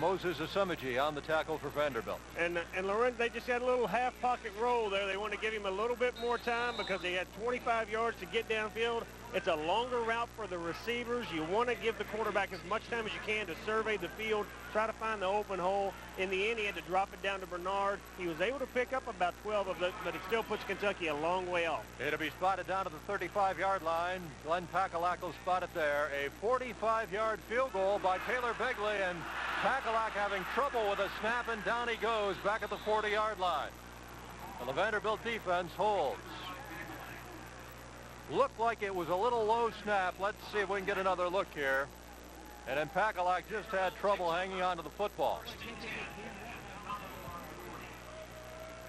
Moses Asimagi on the tackle for Vanderbilt. And Lorenzo, they just had a little half-pocket roll there. They want to give him a little bit more time because he had 25 yards to get downfield, It's a longer route for the receivers. You want to give the quarterback as much time as you can to survey the field, try to find the open hole. In the end, he had to drop it down to Bernard. He was able to pick up about 12 of it, but it still puts Kentucky a long way off. It'll be spotted down to the 35-yard line. Glenn Pakalak will spot it there. A 45-yard field goal by Taylor Begley, and Pakalak having trouble with a snap, and down he goes back at the 40-yard line. And the Vanderbilt defense holds. Looked like it was a little low snap. Let's see if we can get another look here. And then Pakalak just had trouble hanging on to the football.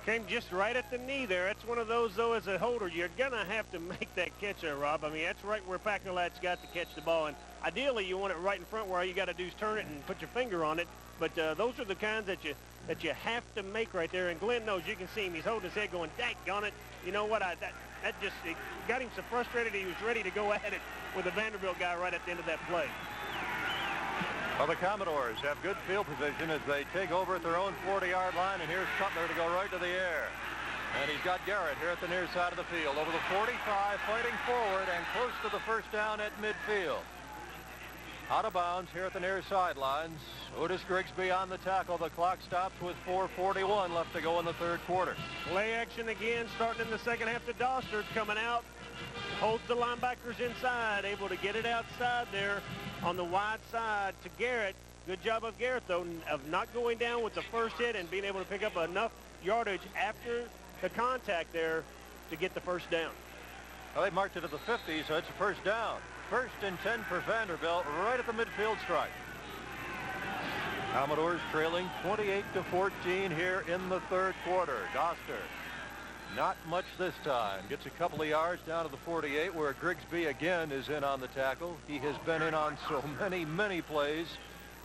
Came just right at the knee there. That's one of those, though, as a holder, you're going to have to make that catch there, Rob. I mean, that's right where Pakalak's got to catch the ball. And ideally, you want it right in front where all you got to do is turn it and put your finger on it. But those are the kinds that you have to make right there. And Glenn knows. You can see him. He's holding his head going, daggone it. You know what? That just got him so frustrated he was ready to go at it with the Vanderbilt guy right at the end of that play. Well, the Commodores have good field position as they take over at their own 40-yard line, and here's Cutler to go right to the air. And he's got Garrett here at the near side of the field. Over the 45, fighting forward and close to the first down at midfield. Out of bounds here at the near sidelines. Otis Grigsby on the tackle. The clock stops with 4:41 left to go in the third quarter. Play action again, starting in the second half. To Dostert coming out. Holds the linebackers inside, able to get it outside there on the wide side to Garrett. Good job of Garrett, though, of not going down with the first hit and being able to pick up enough yardage after the contact there to get the first down. Well, they marked it to the 50, so it's a first down. First and 10 for Vanderbilt, right at the midfield stripe. Commodores trailing 28-14 here in the third quarter. Dostert, not much this time. Gets a couple of yards down to the 48, where Grigsby again is in on the tackle. He has been in on so many plays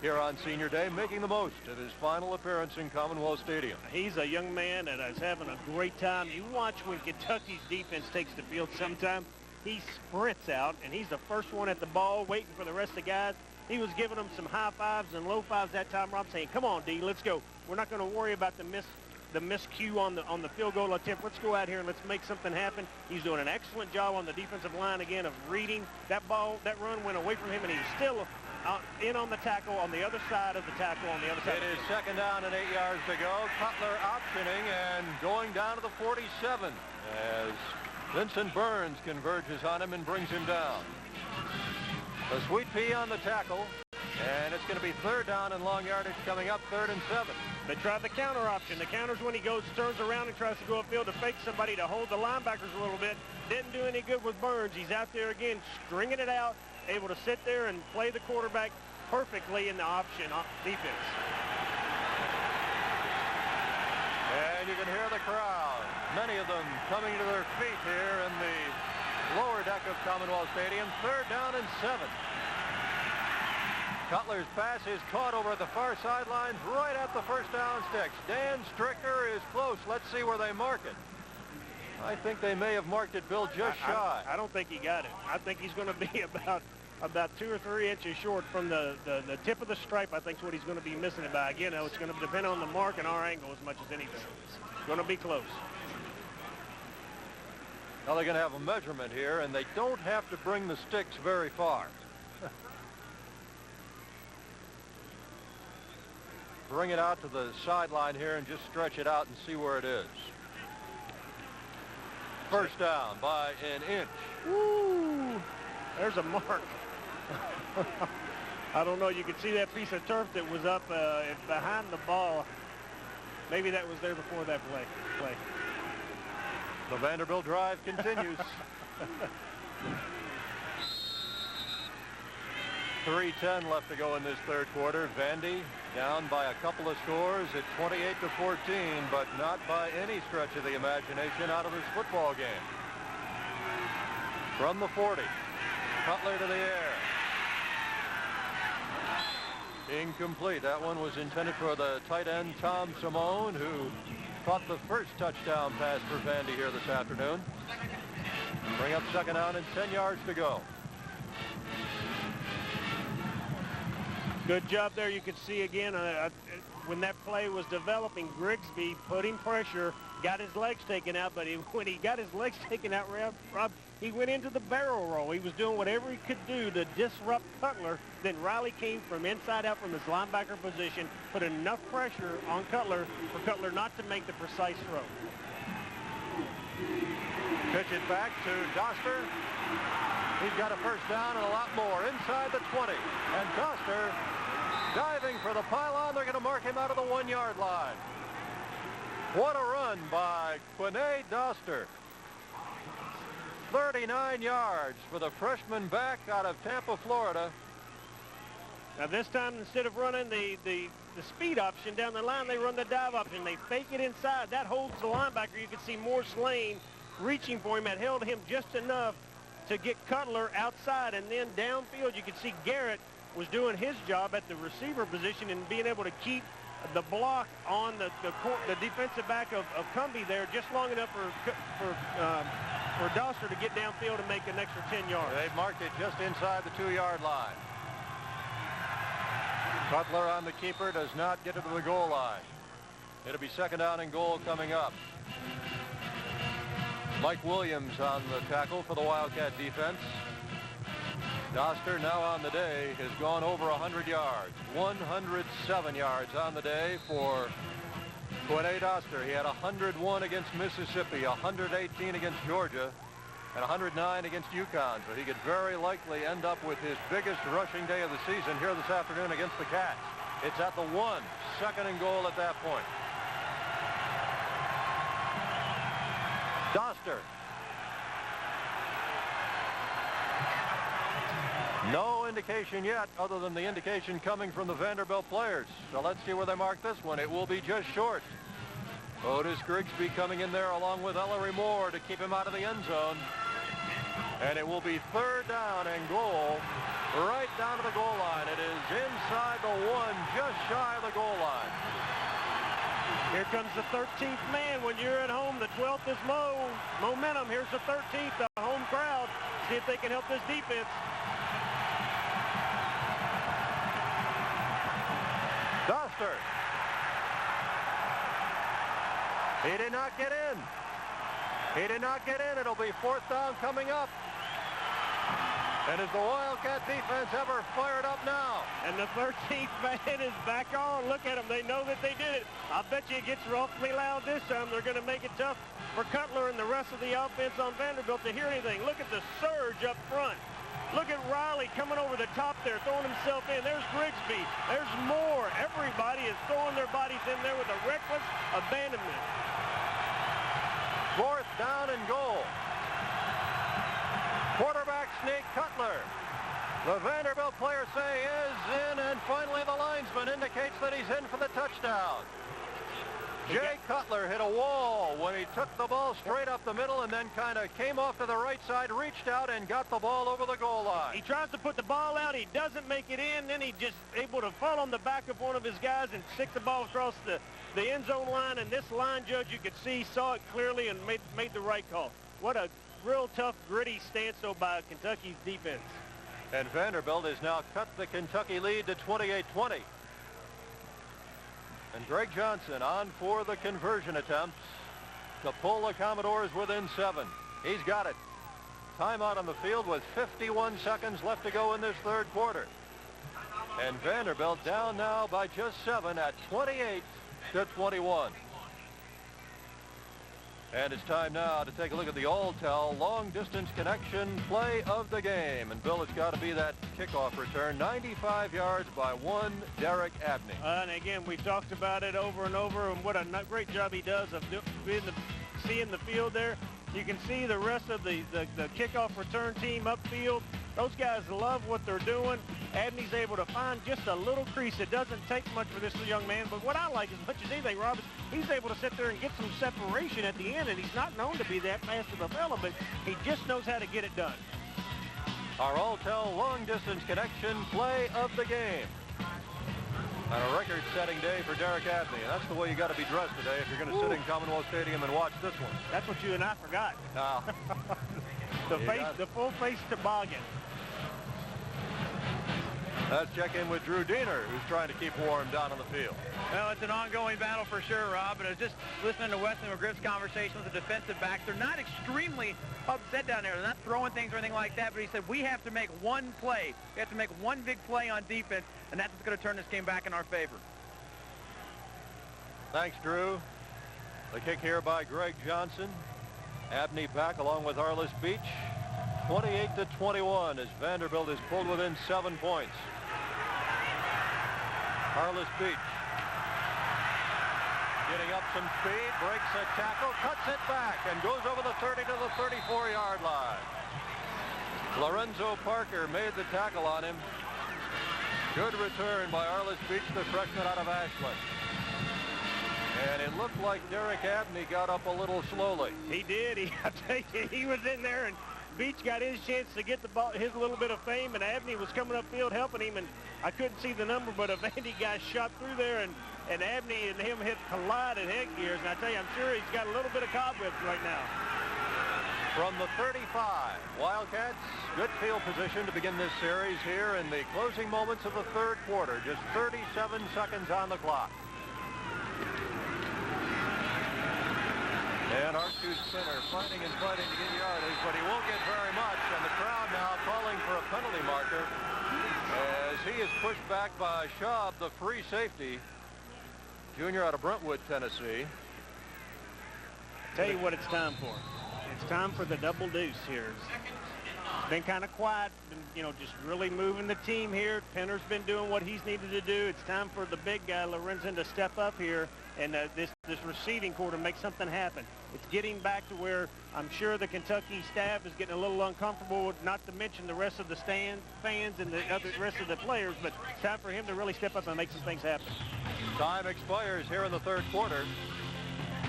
here on Senior Day, making the most of his final appearance in Commonwealth Stadium. He's a young man that is having a great time. You watch when Kentucky's defense takes the field sometime. He sprints out, and he's the first one at the ball, waiting for the rest of the guys. He was giving them some high fives and low fives that time, Rob, saying, come on, D, let's go. We're not going to worry about the miscue on the field goal attempt. Let's go out here and let's make something happen. He's doing an excellent job on the defensive line again of reading. That run went away from him, and he's still in on the tackle on the other side of the tackle on the other side. It is second down and 8 yards to go. Cutler optioning and going down to the 47 as Vincent Burns converges on him and brings him down. A sweet pea on the tackle, and it's going to be third down and long yardage coming up, 3rd and 7. They tried the counter option. The counter's when he turns around and tries to go upfield to fake somebody to hold the linebackers a little bit. Didn't do any good with Burns. He's out there again, stringing it out, able to sit there and play the quarterback perfectly in the option defense. And you can hear the crowd, many of them coming to their feet here in the lower deck of Commonwealth Stadium. 3rd down and 7. Cutler's pass is caught over at the far sidelines right at the first down sticks. Dan Stricker is close. Let's see where they mark it. I think they may have marked it, Bill, just shy. I don't think he got it. I think he's going to be about 2 or 3 inches short from the tip of the stripe. I think is what he's going to be missing it by. Again, it's going to depend on the mark and our angle as much as anything. It's going to be close. Now they're going to have a measurement here, and they don't have to bring the sticks very far. Bring it out to the sideline here and just stretch it out and see where it is. First down by an inch. Woo! There's a mark. I don't know. You can see that piece of turf that was up behind the ball. Maybe that was there before that play. The Vanderbilt drive continues. 3:10 left to go in this third quarter. Vandy down by a couple of scores at 28-14, but not by any stretch of the imagination out of this football game. From the 40, Cutler to the air. Incomplete. That one was intended for the tight end, Tom Simone, who caught the first touchdown pass for Vandy here this afternoon. Bring up second down and 10 yards to go. Good job there. You can see again when that play was developing, Grigsby put him pressure, got his legs taken out, but when he got his legs taken out, Rob, he went into the barrel roll. He was doing whatever he could do to disrupt Cutler. Then Riley came from inside out from his linebacker position, put enough pressure on Cutler for Cutler not to make the precise throw. Pitch it back to Doster. He's got a first down and a lot more inside the 20. And Doster diving for the pylon. They're going to mark him out of the 1-yard line. What a run by Quinay Doster. 39 yards for the freshman back out of Tampa, Florida. Now this time, instead of running the speed option down the line, they run the dive option. They fake it inside. That holds the linebacker. You can see Morse Lane reaching for him. That held him just enough to get Cutler outside. And then downfield, you can see Garrett was doing his job at the receiver position and being able to keep the block on the defensive back of Cumbie there just long enough for Doster to get downfield and make an extra 10 yards. They marked it just inside the 2-yard line. Cutler on the keeper, does not get to the goal line. It'll be second down and goal coming up. Mike Williams on the tackle for the Wildcat defense. Doster now on the day has gone over 100 yards. 107 yards on the day for Quinay Doster. He had 101 against Mississippi, 118 against Georgia, and 109 against UConn. So he could very likely end up with his biggest rushing day of the season here this afternoon against the Cats. It's at the 1, second and goal at that point. Doster. No indication yet other than the indication coming from the Vanderbilt players. So let's see where they mark this one. It will be just short. Otis Grigsby coming in there along with Ellery Moore to keep him out of the end zone. And it will be third down and goal right down to the goal line. It is inside the 1, just shy of the goal line. Here comes the 13th man. When you're at home, the 12th is momentum. Here's the 13th, the home crowd. See if they can help this defense. Doster. He did not get in. He did not get in. It'll be fourth down coming up. And is the Wildcat defense ever fired up now? And the 13th man is back on. Look at them. They know that they did it. I bet you it gets awfully loud this time. They're going to make it tough for Cutler and the rest of the offense on Vanderbilt to hear anything. Look at the surge up front. Look at Riley coming over the top there, throwing himself in. There's Grigsby. There's Moore. Everybody is throwing their bodies in there with a reckless abandonment. Fourth down and goal. Quarterback sneak Cutler. The Vanderbilt players say is in, and finally the linesman indicates that he's in for the touchdown. Jay Cutler hit a wall when he took the ball straight up the middle and then kind of came off to the right side, reached out, and got the ball over the goal line. He tries to put the ball out. He doesn't make it in. Then he just able to fall on the back of one of his guys and stick the ball across the end zone line. And this line judge, you could see, saw it clearly and made the right call. What a real tough, gritty stance, though, by Kentucky's defense. And Vanderbilt has now cut the Kentucky lead to 28-20. And Greg Johnson on for the conversion attempts to pull the Commodores within 7. He's got it. Timeout on the field with 51 seconds left to go in this third quarter. And Vanderbilt down now by just 7 at 28-21. And it's time now to take a look at the All-Tel long-distance connection play of the game. And, Bill, it's got to be that kickoff return, 95 yards by one Derek Abney. And, again, we talked about it over and over, and what a great job he does of seeing the field there. You can see the rest of the kickoff return team upfield. Those guys love what they're doing. Abney's able to find just a little crease. It doesn't take much for this young man, but what I like as much as anything, Rob, is he's able to sit there and get some separation at the end, and he's not known to be that fast of a fella, but he just knows how to get it done. Our All-Tel long-distance connection play of the game. And a record-setting day for Derek Abney. And that's the way you got to be dressed today if you're going to sit in Commonwealth Stadium and watch this one. That's what you and I forgot. Now, the full face toboggan. Let's check in with Drew Diener, who's trying to keep warm down on the field. Well, it's an ongoing battle for sure, Rob. And I was just listening to Wesley McGriff's conversation with the defensive backs. They're not extremely upset down there. They're not throwing things or anything like that. But he said, we have to make one play. We have to make one big play on defense, and that's what's going to turn this game back in our favor. Thanks, Drew. The kick here by Greg Johnson. Abney back along with Arliss Beach. 28-21 as Vanderbilt is pulled within 7 points. Arliss Beach getting up some speed, breaks a tackle, cuts it back, and goes over the 30 to the 34-yard line. Lorenzo Parker made the tackle on him. Good return by Arliss Beach, the freshman out of Ashland. And it looked like Derek Abney got up a little slowly. He did. I tell you, he was in there, and Beach got his chance to get the ball, his little bit of fame, and Abney was coming upfield helping him, and I couldn't see the number, but a Vandy guy shot through there, and Abney and him collided headgears, and I tell you, I'm sure he's got a little bit of cobwebs right now. From the 35, Wildcats, good field position to begin this series here in the closing moments of the third quarter. Just 37 seconds on the clock. And Archie Spinner fighting and fighting to get yardage, but he won't get very much. And the crowd now calling for a penalty marker as he is pushed back by Schaub, the free safety, junior out of Brentwood, Tennessee. Tell you what it's time for. It's time for the double deuce here. It's been kind of quiet, been, just really moving the team here. Penner's been doing what he's needed to do. It's time for the big guy, Lorenzen, to step up here and this receiving corps to make something happen. It's getting back to where I'm sure the Kentucky staff is getting a little uncomfortable, not to mention the rest of the fans and the rest of the players, but it's time for him to really step up and make some things happen. Time expires here in the third quarter.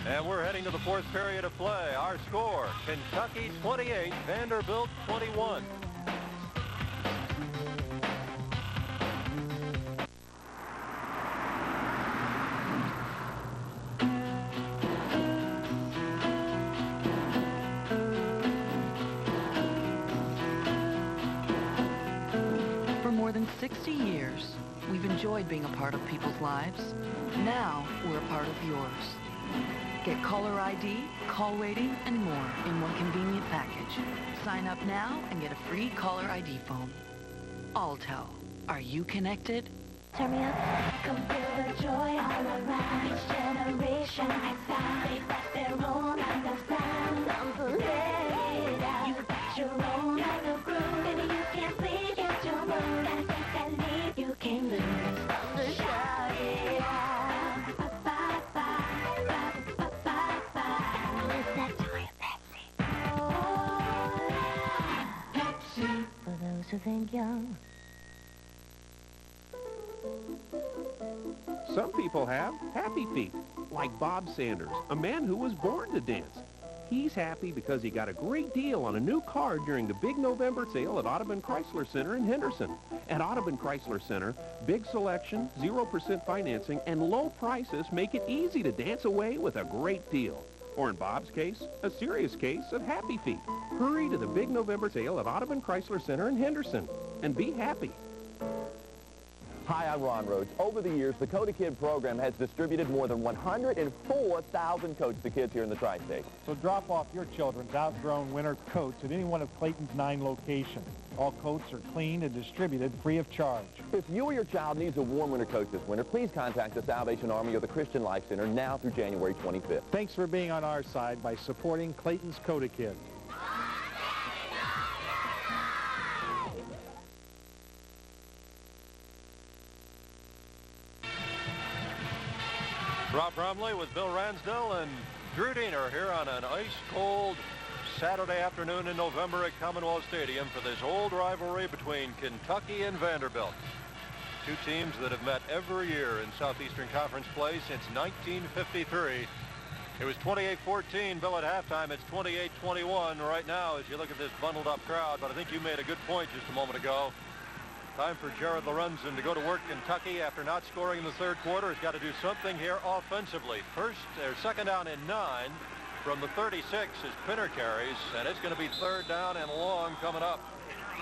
And we're heading to the fourth period of play. Our score, Kentucky 28, Vanderbilt 21. For more than 60 years, we've enjoyed being a part of people's lives. Now we're a part of yours. Get caller ID, call waiting, and more in one convenient package. Sign up now and get a free caller ID phone. Altel. Are you connected? Turn me up. Come feel the joy all around. Each generation has found it. That's their own understand. Come to lay it out. You got your own kind of groove. Baby, you can't sleep, it's your mood. And since that leave, you can't lose. Shout it out. To think young. Some people have happy feet, like Bob Sanders, a man who was born to dance. He's happy because he got a great deal on a new car during the big November sale at Audubon Chrysler Center in Henderson. At Audubon Chrysler Center, big selection, 0% financing, and low prices make it easy to dance away with a great deal. Or in Bob's case, a serious case of happy feet. Hurry to the big November sale at Audubon Chrysler Center in Henderson and be happy. Hi, I'm Ron Rhodes. Over the years, the Coat a Kid program has distributed more than 104,000 coats to kids here in the Tri-State. So drop off your children's outgrown winter coats at any one of Clayton's 9 locations. All coats are cleaned and distributed free of charge. If you or your child needs a warm winter coat this winter, please contact the Salvation Army or the Christian Life Center now through January 25th. Thanks for being on our side by supporting Clayton's Coat a Kid. Rob Bromley with Bill Ransdell and Drew Diener here on an ice-cold Saturday afternoon in November at Commonwealth Stadium for this old rivalry between Kentucky and Vanderbilt. Two teams that have met every year in Southeastern Conference play since 1953. It was 28-14, Bill, at halftime. It's 28-21 right now as you look at this bundled-up crowd, but I think you made a good point just a moment ago. Time for Jared Lorenzen to go to work. Kentucky, after not scoring in the third quarter, has got to do something here offensively. Second down and 9 from the 36 as Pinner carries, and it's going to be third down and long coming up.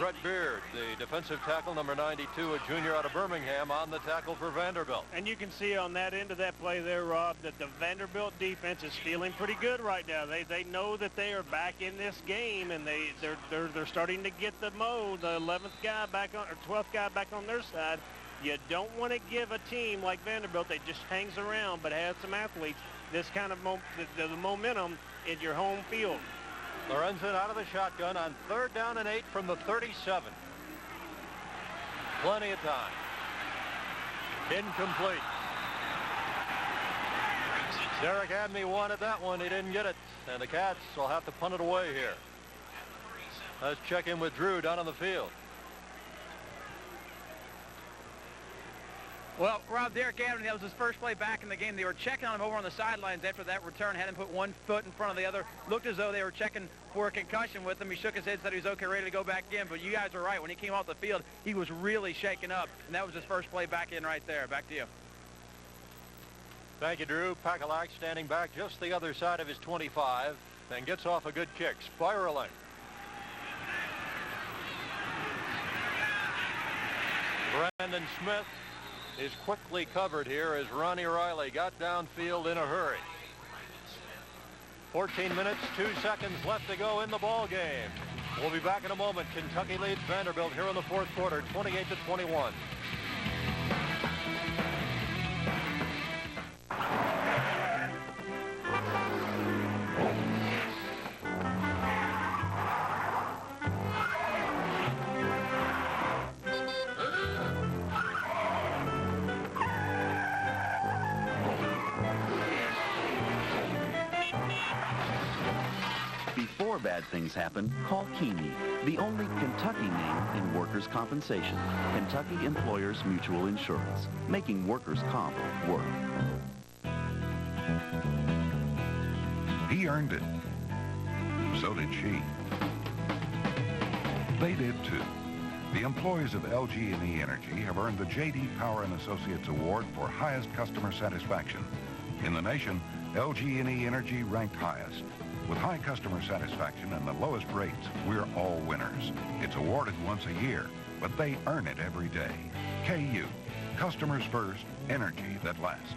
Brett Beard, the defensive tackle, number 92, a junior out of Birmingham, on the tackle for Vanderbilt. And you can see on that end of that play there, Rob, that the Vanderbilt defense is feeling pretty good right now. They know that they are back in this game, and they're starting to get the mode. The 11th guy back on, or 12th guy back on their side. You don't want to give a team like Vanderbilt that just hangs around but has some athletes this kind of the momentum in your home field. Lorenzen out of the shotgun on 3rd down and 8 from the 37. Plenty of time. Incomplete. Derek Abney wanted that one. He didn't get it. And the Cats will have to punt it away here. Let's check in with Drew down on the field. Well, Rob, Derek Abney, that was his first play back in the game. They were checking on him over on the sidelines after that return, had him put one foot in front of the other. Looked as though they were checking for a concussion with him. He shook his head, said he was okay, ready to go back in. But you guys are right. When he came off the field, he was really shaken up, and that was his first play back in right there. Back to you. Thank you, Drew. Pakalak standing back just the other side of his 25 and gets off a good kick, spiraling. Brandon Smith is quickly covered here as Ronnie Riley got downfield in a hurry. 14 minutes, 2 seconds left to go in the ball game. We'll be back in a moment. Kentucky leads Vanderbilt here in the 4th quarter, 28-21. Before bad things happen, call Keamy, the only Kentucky name in workers' compensation. Kentucky Employers Mutual Insurance, making workers' comp work. He earned it. So did she. They did too. The employees of LG&E Energy have earned the J.D. Power & Associates Award for highest customer satisfaction. In the nation, LG&E Energy ranked highest. With high customer satisfaction and the lowest rates, we're all winners. It's awarded once a year, but they earn it every day. KU, customers first, energy that lasts.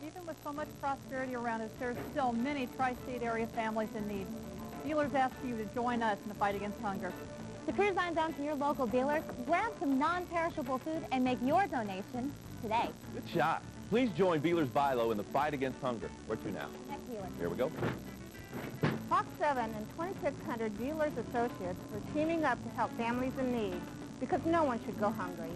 Even with so much prosperity around us, there's still many tri-state area families in need. Dealers ask you to join us in the fight against hunger. So cruise on down to your local dealer, grab some non-perishable food, and make your donation today. Good shot. Please join Beeler's Buy Low in the fight against hunger. Where to now? Next dealer. Here we go. Hawk 7 and 2,600 dealers associates are teaming up to help families in need because no one should go hungry.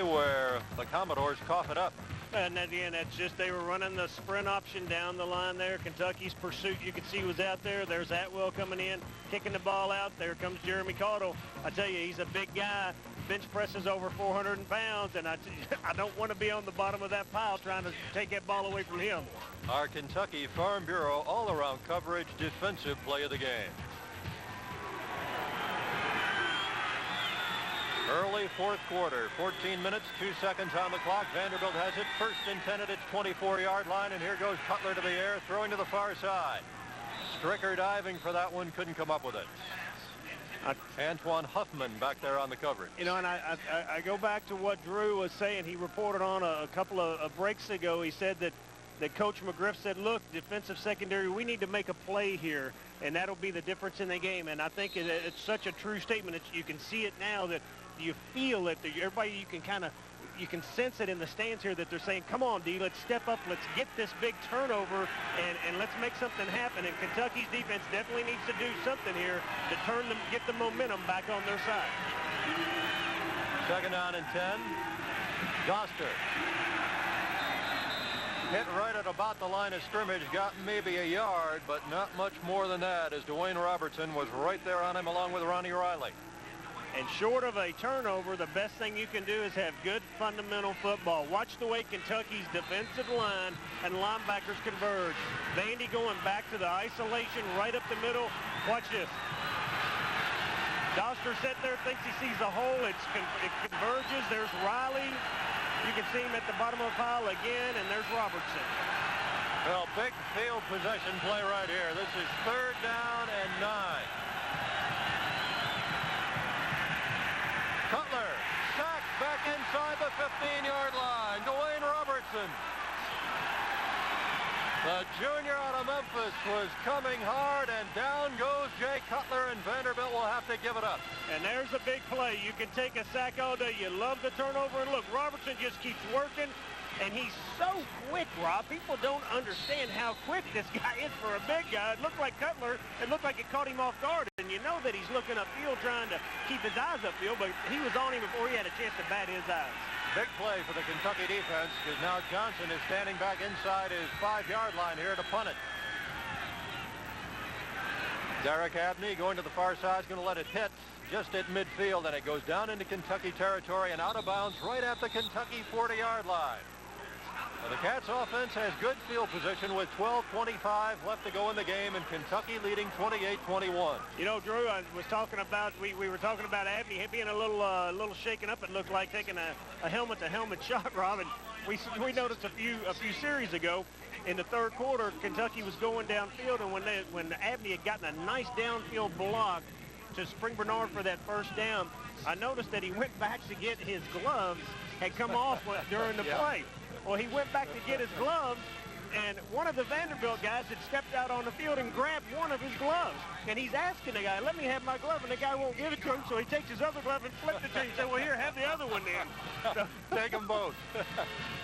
Where the Commodores cough it up. And again, that's just they were running the sprint option down the line there. Kentucky's pursuit, you could see, was out there. There's Atwell coming in, kicking the ball out. There comes Jeremy Caudle. I tell you, he's a big guy. Bench presses over 400 pounds, and I don't want to be on the bottom of that pile trying to take that ball away from him. Our Kentucky Farm Bureau all-around coverage defensive play of the game. Early 4th quarter, 14 minutes, 2 seconds on the clock. Vanderbilt has it first and 10 at its 24-yard line, and here goes Cutler to the air, throwing to the far side. Stricker diving for that one, couldn't come up with it. Antoine Huffman back there on the coverage. You know, and I go back to what Drew was saying. He reported on a couple of breaks ago. He said that Coach McGriff said, look, defensive secondary, we need to make a play here, and that'll be the difference in the game. And I think it's such a true statement. You can see it now that you feel it. Everybody, you can sense it in the stands here that they're saying, come on, D, let's step up, let's get this big turnover, and let's make something happen. And Kentucky's defense definitely needs to do something here to get the momentum back on their side. 2nd down and 10. Goster. Hit right at about the line of scrimmage, got maybe a yard, but not much more than that, as Dwayne Robertson was right there on him along with Ronnie Riley. And short of a turnover, the best thing you can do is have good fundamental football. Watch the way Kentucky's defensive line and linebackers converge. Vandy going back to the isolation right up the middle. Watch this. Doster sitting there, thinks he sees a hole. It converges. There's Riley. You can see him at the bottom of the pile again, and there's Robertson. Well, big field possession play right here. This is 3rd down and 9. Cutler sacked back inside the 15-yard line. Dwayne Robertson. The junior out of Memphis was coming hard, and down goes Jay Cutler, and Vanderbilt will have to give it up. And there's a big play. You can take a sack all day. You love the turnover. And look, Robertson just keeps working, and he's so quick, Rob. People don't understand how quick this guy is for a big guy. It looked like Cutler. It looked like it caught him off guard. And you know that he's looking upfield trying to keep his eyes upfield, but he was on him before he had a chance to bat his eyes. Big play for the Kentucky defense, because now Johnson is standing back inside his 5-yard line here to punt it. Derek Abney going to the far side is going to let it hit just at midfield, and it goes down into Kentucky territory and out of bounds right at the Kentucky 40-yard line. Well, the Cats offense has good field position with 12:25 left to go in the game, and Kentucky leading 28-21. You know, Drew, I was talking about, we were talking about Abney being a little shaken up. It looked like taking a helmet-to-helmet shot, Rob. And we noticed a few series ago in the 3rd quarter, Kentucky was going downfield, and when Abney had gotten a nice downfield block to Spring Bernard for that 1st down, I noticed that he went back to get his gloves, had come off during the play. Well, he went back to get his gloves, and one of the Vanderbilt guys had stepped out on the field and grabbed one of his gloves. And he's asking the guy, let me have my glove, and the guy won't give it to him, so he takes his other glove and flipped it to him. He said, well, here, have the other one then. So, take them both.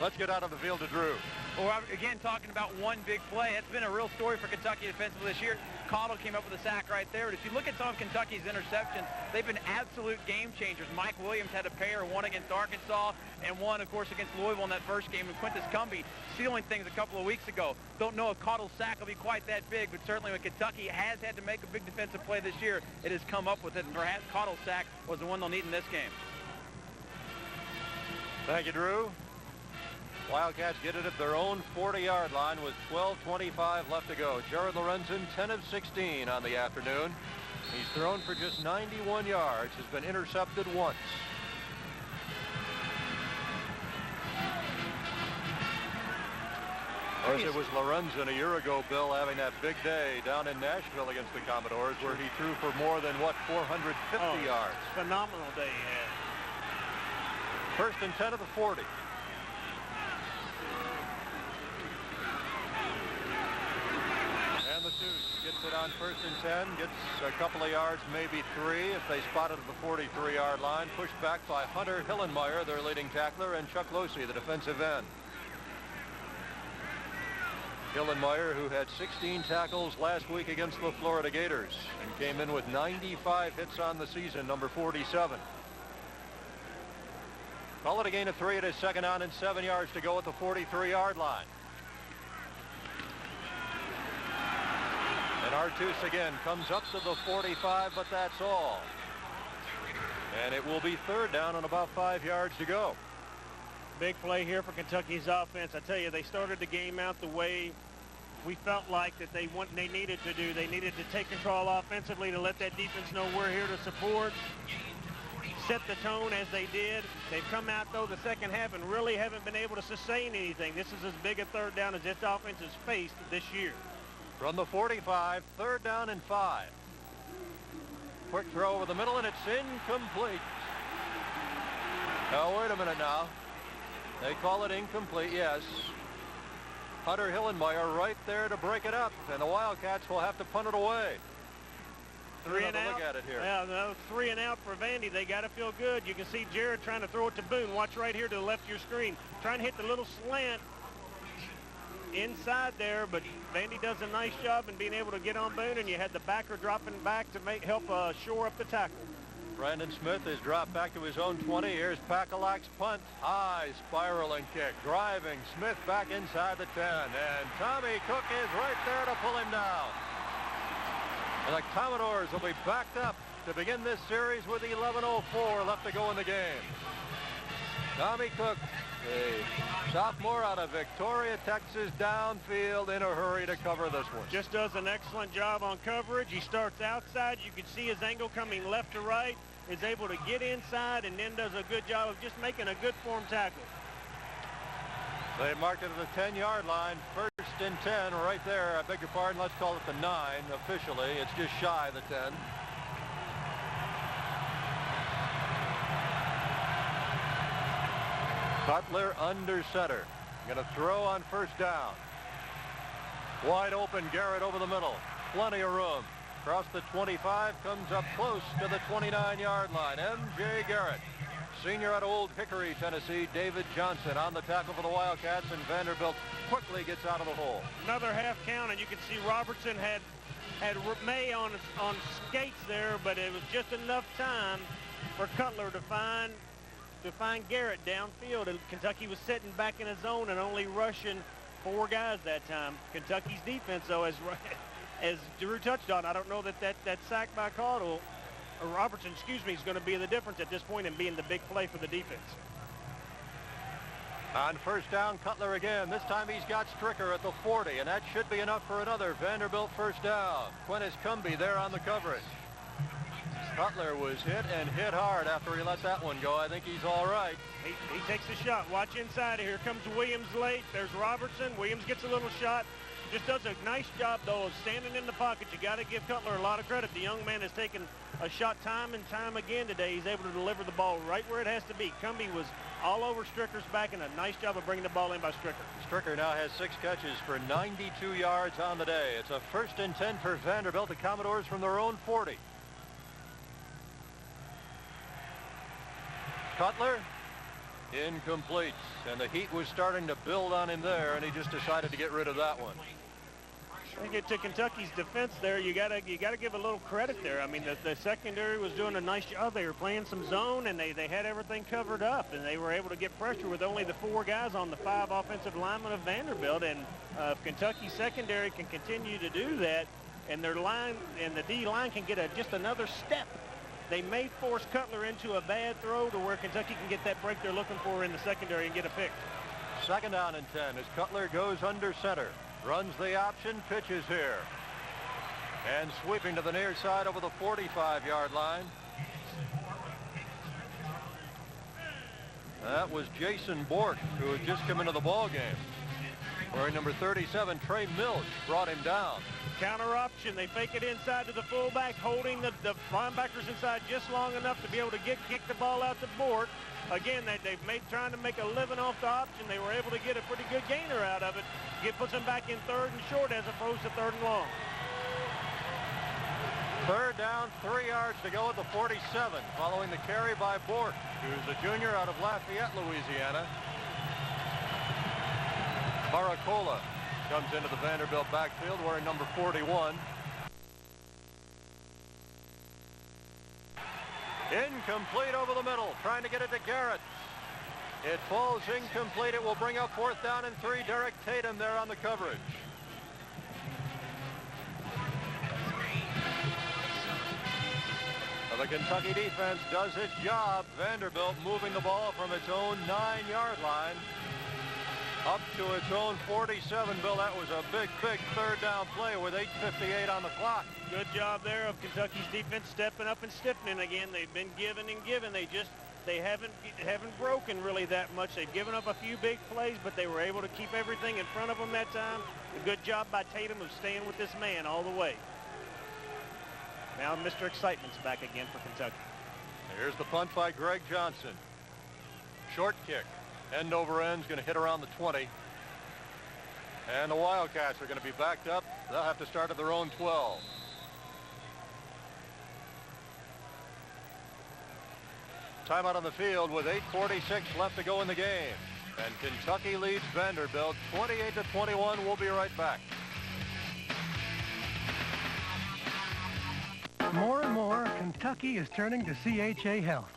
Let's get out of the field to Drew. Well, again, talking about one big play, it's been a real story for Kentucky defensively this year. Cottle came up with a sack right there. But if you look at some of Kentucky's interceptions, they've been absolute game changers. Mike Williams had a pair, one against Arkansas and one, of course, against Louisville in that first game. And Quintus Cumbie sealing things a couple of weeks ago. Don't know if Cottle's sack will be quite that big, but certainly when Kentucky has had to make a big defensive play this year, it has come up with it. And perhaps Cottle's sack was the one they'll need in this game. Thank you, Drew. Wildcats get it at their own 40-yard line with 12:25 left to go. Jared Lorenzen, 10 of 16 on the afternoon. He's thrown for just 91 yards, has been intercepted once. Of course, it was Lorenzen a year ago, Bill, having that big day down in Nashville against the Commodores, where he threw for more than, 450 yards. Phenomenal day he had. 1st and 10 of the 40. And the Deuce gets it on 1st and 10, gets a couple of yards, maybe 3 if they spot it at the 43-yard line. Pushed back by Hunter Hillenmeyer, their leading tackler, and Chuck Losey, the defensive end. Hillenmeyer, who had 16 tackles last week against the Florida Gators and came in with 95 hits on the season, number 47. Call it a gain of 3 at his 2nd down and 7 yards to go at the 43-yard line. And Artus again comes up to the 45, but that's all. And it will be 3rd down and about 5 yards to go. Big play here for Kentucky's offense. I tell you, they started the game out the way we felt like that they needed to do. They needed to take control offensively to let that defense know we're here to support, set the tone as they did. They've come out, though, the second half and really haven't been able to sustain anything. This is as big a 3rd down as this offense has faced this year. From the 45, 3rd down and 5. Quick throw over the middle, and it's incomplete. Now, wait a minute now. They call it incomplete, yes. Hunter Hillenmeyer right there to break it up, and the Wildcats will have to punt it away. 3 and out. Look at it here. Yeah, no, 3 and out for Vandy. They got to feel good. You can see Jared trying to throw it to Boone. Watch right here to the left of your screen. Trying to hit the little slant inside there, but Vandy does a nice job in being able to get on Boone, and you had the backer dropping back to help shore up the tackle. Brandon Smith is dropped back to his own 20. Here's Pakalak's punt. High spiraling kick. Driving Smith back inside the 10. And Tommy Cook is right there to pull him down. And the Commodores will be backed up to begin this series with 11:04 left to go in the game. Tommy Cook The sophomore out of Victoria, Texas, downfield in a hurry to cover this one. Just does an excellent job on coverage. He starts outside. You can see his angle coming left to right, is able to get inside, and then does a good job of just making a good form tackle. They marked it at the 10-yard line. First and 10 right there. I beg your pardon. Let's call it the 9 officially. It's just shy of the 10. Cutler under center. Going to throw on first down. Wide open, Garrett over the middle. Plenty of room. Across the 25, comes up close to the 29-yard line. M.J. Garrett. Senior out of Old Hickory, Tennessee, David Johnson on the tackle for the Wildcats, and Vanderbilt quickly gets out of the hole. Another half count, and you can see Robertson had May on skates there, but it was just enough time for Cutler to find Garrett downfield. And Kentucky was sitting back in his zone and only rushing 4 guys that time. Kentucky's defense, though, as Drew touched on, I don't know that sack by Caudle, or Robertson, excuse me, is going to be the difference at this point in being the big play for the defense. On first down, Cutler again. This time he's got Stricker at the 40, and that should be enough for another Vanderbilt first down. Quintus Cumbie there on the coverage. Cutler was hit and hit hard after he let that one go. I think he's all right. He takes a shot. Watch inside. Here comes Williams late. There's Robertson. Williams gets a little shot. Just does a nice job, though, of standing in the pocket. You got to give Cutler a lot of credit. The young man has taken a shot time and time again today. He's able to deliver the ball right where it has to be. Cumbie was all over Stricker's back, and a nice job of bringing the ball in by Stricker. Stricker now has 6 catches for 92 yards on the day. It's a first and 10 for Vanderbilt. The Commodores from their own 40. Cutler, incomplete, and the heat was starting to build on him there, and he just decided to get rid of that one. I think to Kentucky's defense there, you gotta give a little credit there. I mean, the secondary was doing a nice job. They were playing some zone, and they had everything covered up, and they were able to get pressure with only the 4 guys on the 5 offensive linemen of Vanderbilt. And if Kentucky's secondary can continue to do that, and their line and the D line can get just another step, they may force Cutler into a bad throw to where Kentucky can get that break they're looking for in the secondary and get a pick. Second down and 10 as Cutler goes under center. Runs the option, pitches here. And sweeping to the near side over the 45-yard line. That was Jason Bork, who had just come into the ball game. Wearing number 37, Trey Milch, brought him down. Counter option. They fake it inside to the fullback, holding the linebackers inside just long enough to be able to kick the ball out to Bork. Again, they've trying to make a living off the option. They were able to get a pretty good gainer out of it. Puts them back in 3rd and short as opposed to 3rd and long. 3rd down, 3 yards to go at the 47, following the carry by Bork, who's a junior out of Lafayette, Louisiana. Baracola comes into the Vanderbilt backfield wearing number 41. Incomplete over the middle, trying to get it to Garrett. It falls incomplete. It will bring up 4th down and 3. Derek Tatum there on the coverage. The Kentucky defense does its job. Vanderbilt moving the ball from its own 9-yard line up to its own 47. Bill, that was a big 3rd down play with 8:58 on the clock. Good job there of Kentucky's defense stepping up and stiffening again. They've been giving and giving. They haven't broken really that much. They've given up a few big plays, but they were able to keep everything in front of them that time. A good job by Tatum of staying with this man all the way. Now Mr. Excitement's back again for Kentucky. Here's the punt by Greg Johnson. Short kick. End over end's going to hit around the 20. And the Wildcats are going to be backed up. They'll have to start at their own 12. Timeout on the field with 8:46 left to go in the game. And Kentucky leads Vanderbilt 28-21. We'll be right back. More and more, Kentucky is turning to CHA Health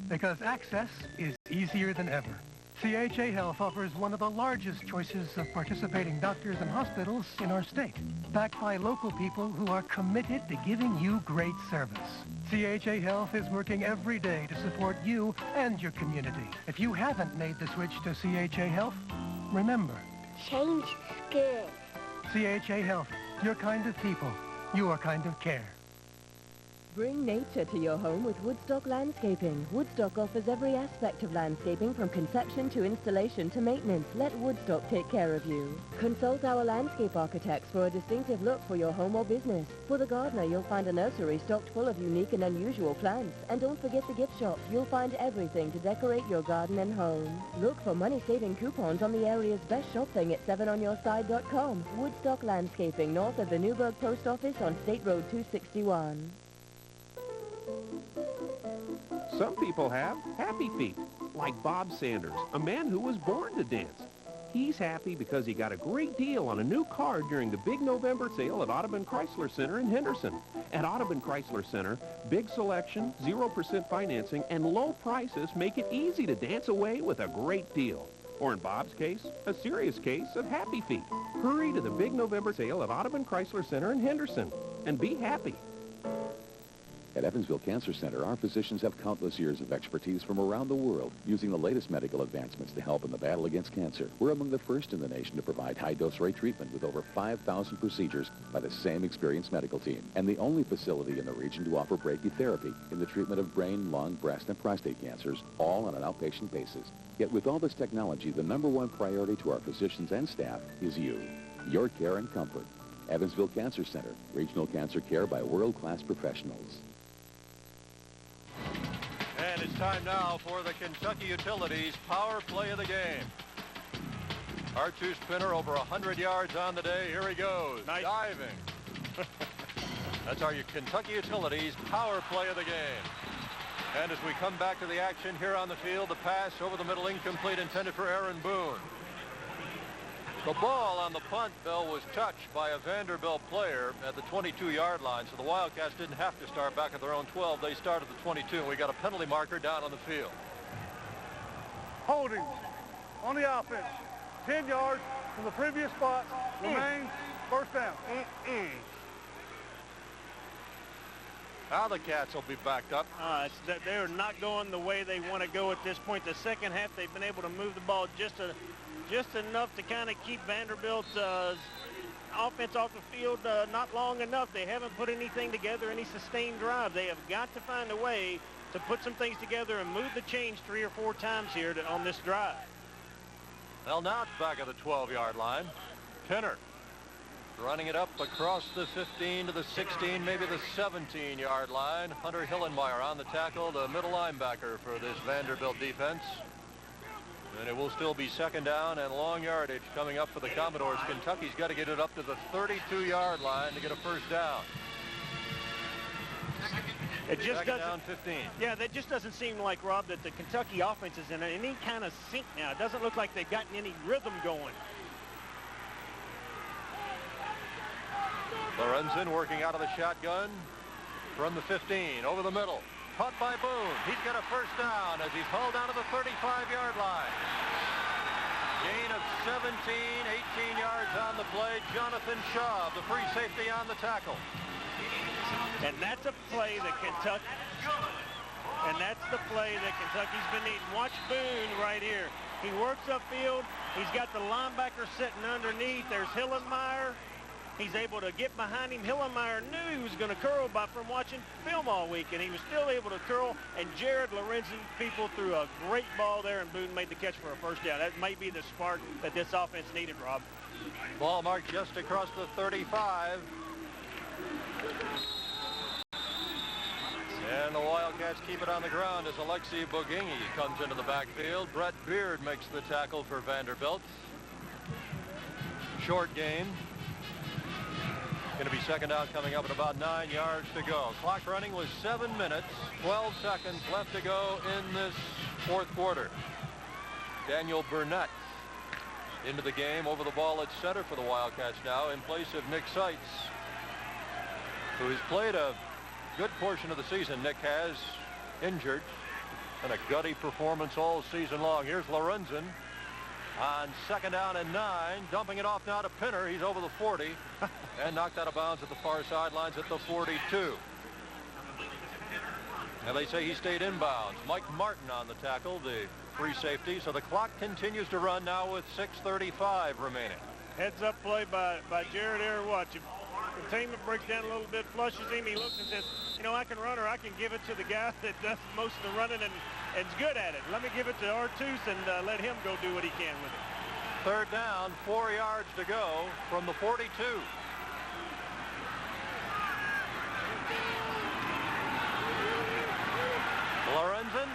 because access is easier than ever. CHA Health offers one of the largest choices of participating doctors and hospitals in our state, backed by local people who are committed to giving you great service. CHA Health is working every day to support you and your community. If you haven't made the switch to CHA Health, remember, Change is good. CHA Health, your kind of people, your kind of care. Bring nature to your home with Woodstock Landscaping. Woodstock offers every aspect of landscaping from conception to installation to maintenance. Let Woodstock take care of you. Consult our landscape architects for a distinctive look for your home or business. For the gardener, you'll find a nursery stocked full of unique and unusual plants. And don't forget the gift shop. You'll find everything to decorate your garden and home. Look for money-saving coupons on the area's best shopping at 7onyourside.com. Woodstock Landscaping, north of the Newburgh Post Office on State Road 261. Some people have happy feet, like Bob Sanders, a man who was born to dance. He's happy because he got a great deal on a new car during the big November sale at Audubon Chrysler Center in Henderson. At Audubon Chrysler Center, big selection, 0% financing, and low prices make it easy to dance away with a great deal. Or in Bob's case, a serious case of happy feet. Hurry to the big November sale at Audubon Chrysler Center in Henderson and be happy. At Evansville Cancer Center, our physicians have countless years of expertise from around the world, using the latest medical advancements to help in the battle against cancer. We're among the first in the nation to provide high-dose ray treatment with over 5,000 procedures by the same experienced medical team, and the only facility in the region to offer brachytherapy in the treatment of brain, lung, breast, and prostate cancers, all on an outpatient basis. Yet with all this technology, the #1 priority to our physicians and staff is you, your care and comfort. Evansville Cancer Center, regional cancer care by world-class professionals. And it's time now for the Kentucky Utilities Power Play of the game. R2 spinner over 100 yards on the day. Here he goes, nice. Diving. That's our Kentucky Utilities Power Play of the game. And as we come back to the action here on the field, the pass over the middle, incomplete, intended for Aaron Boone. The ball on the punt, Bill, was touched by a Vanderbilt player at the 22-yard line, so the Wildcats didn't have to start back at their own 12. They started at the 22, and we got a penalty marker down on the field. Holding on the offense. 10 yards from the previous spot. Remains first down. Now the Cats will be backed up. They're not going the way they want to go at this point. The second half, they've been able to move the ball just enough to kind of keep Vanderbilt's offense off the field not long enough. They haven't put anything together, any sustained drive. They have got to find a way to put some things together and move the chains 3 or 4 times here on this drive. Well, now it's back at the 12-yard line. Pinner running it up across the 15 to the 16, maybe the 17-yard line. Hunter Hillenmeyer on the tackle, the middle linebacker for this Vanderbilt defense. And it will still be second down and long yardage coming up for the Commodores. Kentucky's got to get it up to the 32-yard line to get a first down. It just second down 15. Yeah, that just doesn't seem like, Rob, that the Kentucky offense is in any kind of sync now. It doesn't look like they've gotten any rhythm going. Lorenzen working out of the shotgun from the 15 over the middle. Caught by Boone. He's got a first down as he's hauled down to the 35-yard line. Gain of 17, 18 yards on the play. Jonathan Shaw, the free safety on the tackle. And that's a play that Kentucky's been needing. Watch Boone right here. He works upfield. He's got the linebacker sitting underneath. There's Hillenmeyer. He's able to get behind him. Hillenmeyer knew he was going to curl from watching film all week, and he was still able to curl. And Jared Lorenzen, people, threw a great ball there, and Boone made the catch for a first down. That may be the spark that this offense needed, Rob. Ball marked just across the 35. And the Wildcats keep it on the ground as Alexi Boginghi comes into the backfield. Brett Beard makes the tackle for Vanderbilt. Short game. Going to be second down coming up at about 9 yards to go. Clock running with 7 minutes, 12 seconds left to go in this fourth quarter. Daniel Burnett into the game, over the ball at center for the Wildcats now in place of Nick Seitz, who has played a good portion of the season. Nick has injured. And a gutty performance all season long. Here's Lorenzen on 2nd down and 9, dumping it off now to Pinner. He's over the 40 and knocked out of bounds at the far sidelines at the 42. And they say he stayed inbounds. Mike Martin on the tackle, the free safety. So the clock continues to run now with 6:35 remaining. Heads up play by Jared Air. Watch him. Containment breaks down a little bit, flushes him. He looks and says, you know, I can run, or I can give it to the guy that does most of the running and is good at it. Let me give it to Artus and let him go do what he can with it. 3rd down, 4 yards to go from the 42. Lorenzen.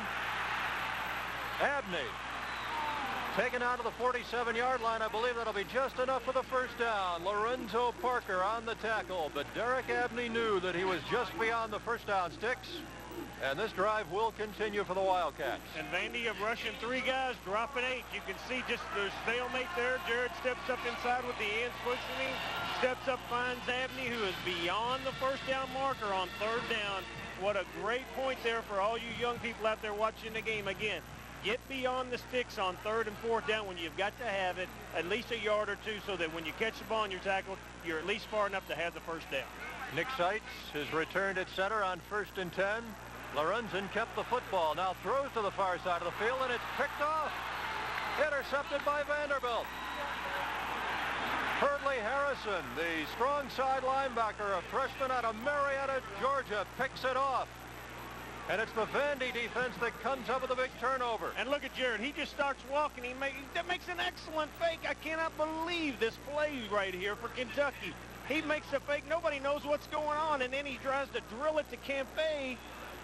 Abney. Taken out of the 47-yard line. I believe that'll be just enough for the 1st down. Lorenzo Parker on the tackle, but Derek Abney knew that he was just beyond the 1st down sticks, and this drive will continue for the Wildcats. And Vandy of rushing 3 guys, dropping 8. You can see just the stalemate there. Jared steps up inside with the ends pushing him, steps up, finds Abney, who is beyond the 1st down marker on 3rd down. What a great point there for all you young people out there watching the game. Again, get beyond the sticks on 3rd and 4th down when you've got to have it at least a yard or 2, so that when you catch the ball and you're tackled, you're at least far enough to have the 1st down. Nick Seitz has returned at center on 1st and 10. Lorenzen kept the football, now throws to the far side of the field, and it's picked off. Intercepted by Vanderbilt. Hurley Harrison, the strong side linebacker, a freshman out of Marietta, Georgia, picks it off. And it's the Vandy defense that comes up with a big turnover. And look at Jared. He just starts walking. That makes an excellent fake. I cannot believe this play right here for Kentucky. He makes a fake. Nobody knows what's going on. And then he tries to drill it to Campbell.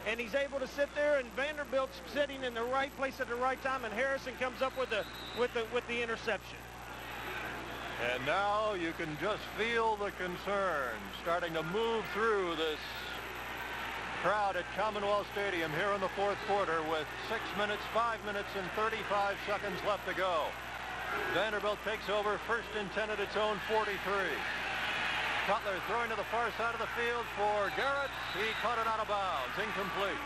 And he's able to sit there, and Vanderbilt's sitting in the right place at the right time. And Harrison comes up with the interception. And now you can just feel the concern starting to move through this crowd at Commonwealth Stadium here in the 4th quarter with 5 minutes and 35 seconds left to go. Vanderbilt takes over 1st and 10 at its own 43. Cutler throwing to the far side of the field for Garrett. He caught it out of bounds, incomplete.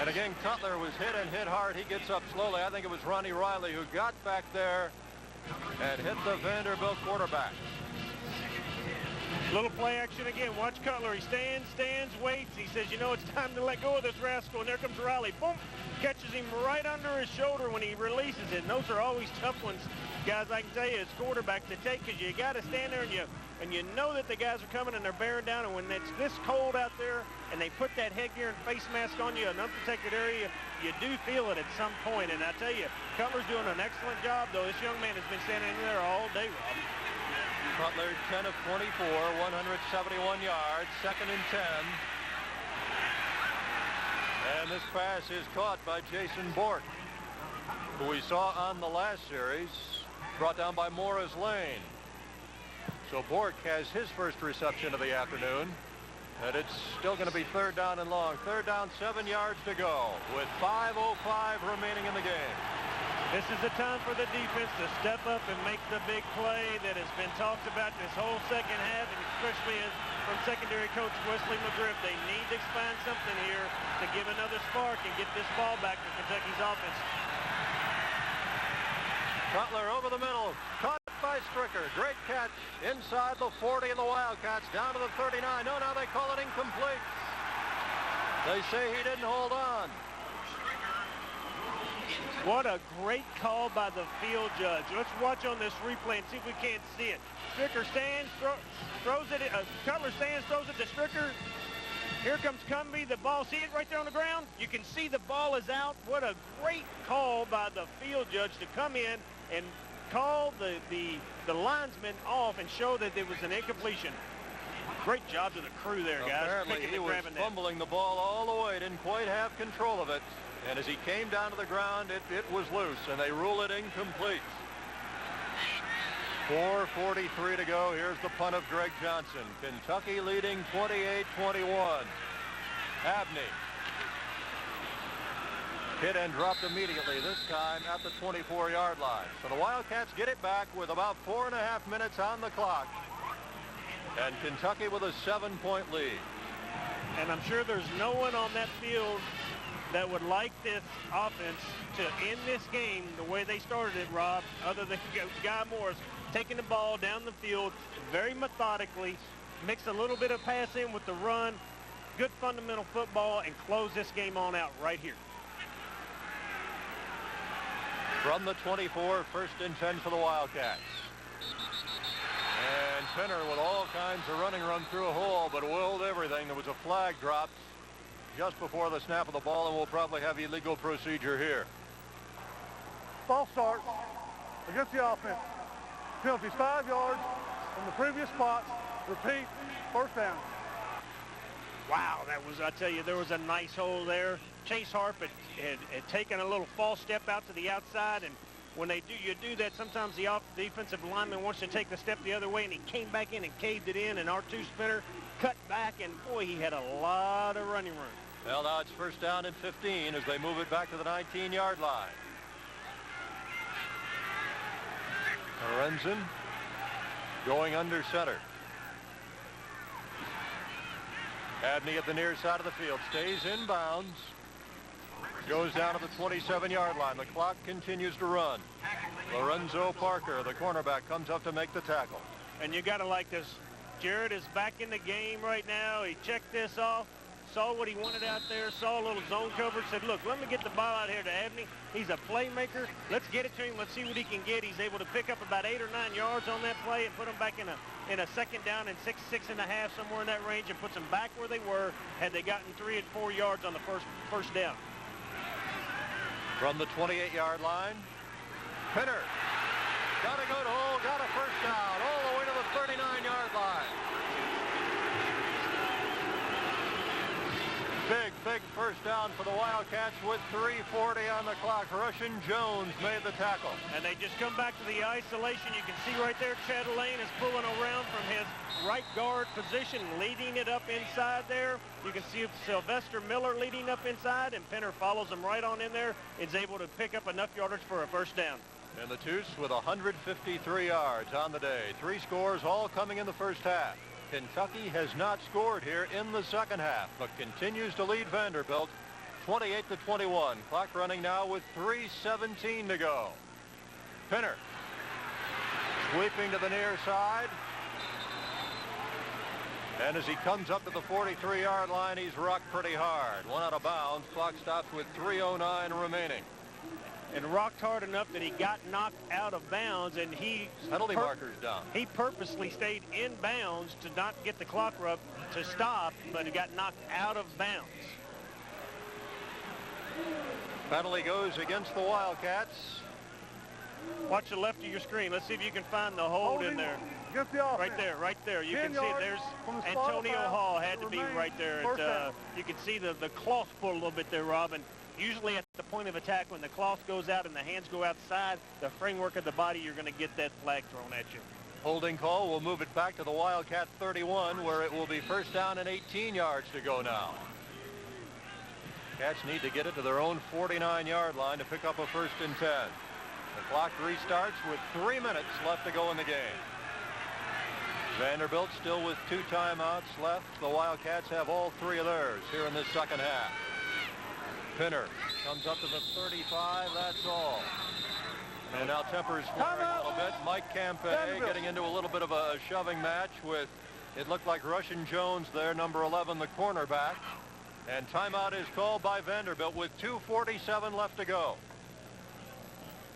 And again, Cutler was hit hard. He gets up slowly. I think it was Ronnie Riley who got back there and hit the Vanderbilt quarterback. Little play action again. Watch Cutler. He stands, waits. He says, you know, it's time to let go of this rascal. And there comes Riley. Boom! Catches him right under his shoulder when he releases it. And those are always tough ones, guys, I can tell you, as quarterback to take, because you got to stand there and you know that the guys are coming and they're bearing down. And when it's this cold out there and they put that headgear and face mask on you, an unprotected area, you do feel it at some point. And I tell you, Cutler's doing an excellent job, though. This young man has been standing in there all day, Rob. Cutler, 10 of 24, 171 yards, 2nd and 10. And this pass is caught by Jason Bork, who we saw on the last series, brought down by Morris Lane. So Bork has his first reception of the afternoon, and it's still going to be 3rd down and long. 3rd down, 7 yards to go with 5:05 remaining in the game. This is the time for the defense to step up and make the big play that has been talked about this whole second half, and especially from secondary coach Wesley McGriff. They need to find something here to give another spark and get this ball back to Kentucky's offense. Cutler over the middle, caught by Stricker. Great catch inside the 40 of the Wildcats, down to the 39. No, now they call it incomplete. They say he didn't hold on. What a great call by the field judge. Let's watch on this replay and see if we can't see it. Stricker stands, throws it. Cutler stands, throws it to Stricker. Here comes Cumbie. The ball, see it right there on the ground? You can see the ball is out. What a great call by the field judge to come in and call the linesman off and show that it was an incompletion. Great job to the crew there, guys. Apparently he was fumbling the ball all the way, didn't quite have control of it. And as he came down to the ground, it was loose, and they rule it incomplete. 4:43 to go. Here's the punt of Greg Johnson. Kentucky leading 28-21. Abney. Hit and dropped immediately, this time at the 24-yard line. So the Wildcats get it back with about 4.5 minutes on the clock. And Kentucky with a 7-point lead. And I'm sure there's no one on that field that would like this offense to end this game the way they started it, Rob, other than Guy Morris, taking the ball down the field very methodically, mix a little bit of pass in with the run, good fundamental football, and close this game on out right here. From the 24, 1st and 10 for the Wildcats. And Penner with all kinds of running run through a hole, but willed everything. There was a flag dropped just before the snap of the ball, and we'll probably have illegal procedure here. False start against the offense. Penalties 5 yards from the previous spot. Repeat, 1st down. Wow, that was, I tell you, there was a nice hole there. Chase Harp had taken a little false step out to the outside, and when you do that, sometimes the defensive lineman wants to take the step the other way, and he came back in and caved it in, and R2 Spinner cut back, and boy, he had a lot of running room. Well, now it's 1st down and 15 as they move it back to the 19-yard line. Lorenzen going under center. Abney at the near side of the field, stays in bounds, goes down to the 27-yard line. The clock continues to run. Lorenzo Parker, the cornerback, comes up to make the tackle. And you got to like this. Jarrett is back in the game right now. He checked this off, saw what he wanted out there, saw a little zone coverage, said, look, let me get the ball out here to Abney. He's a playmaker. Let's get it to him. Let's see what he can get. He's able to pick up about 8 or 9 yards on that play and put them back in a 2nd down and 6.5, somewhere in that range, and puts them back where they were had they gotten 3 and 4 yards on the first down. From the 28-yard line, Penner got a good hole, got a 1st down, all the way to the 39-yard line. Big 1st down for the Wildcats with 3:40 on the clock. Russian Jones made the tackle. And they just come back to the isolation. You can see right there Chatelaine is pulling around from his right guard position, leading it up inside there. You can see Sylvester Miller leading up inside, and Penner follows him right on in there. Is able to pick up enough yardage for a 1st down. And the Toots with 153 yards on the day. 3 scores all coming in the 1st half. Kentucky has not scored here in the 2nd half, but continues to lead Vanderbilt 28-21. Clock running now with 3:17 to go. Penner sweeping to the near side. And as he comes up to the 43-yard line, he's rocked pretty hard. 1 out of bounds. Clock stops with 3:09 remaining. And rocked hard enough that he got knocked out of bounds, and penalty markers down. He purposely stayed in bounds to not get the clock up to stop, but he got knocked out of bounds. Penalty goes against the Wildcats. Watch the left of your screen. Let's see if you can find the hold in there. Against the offense. Right there. You can see it. There's Antonio Hall had to be right there. You can see the cloth pull a little bit there, Robin. Usually at the point of attack, when the cloth goes out and the hands go outside, the framework of the body, you're going to get that flag thrown at you. Holding call will move it back to the Wildcat 31, where it will be 1st down and 18 yards to go now. Cats need to get it to their own 49-yard line to pick up a 1st and 10. The clock restarts with 3 minutes left to go in the game. Vanderbilt still with 2 timeouts left. The Wildcats have all 3 of theirs here in this 2nd half. Penner comes up to the 35, that's all. And now tempers flaring a little bit. Mike Campe getting into a little bit of a shoving match with, it looked like Russian Jones there, number 11, the cornerback. And timeout is called by Vanderbilt with 2:47 left to go.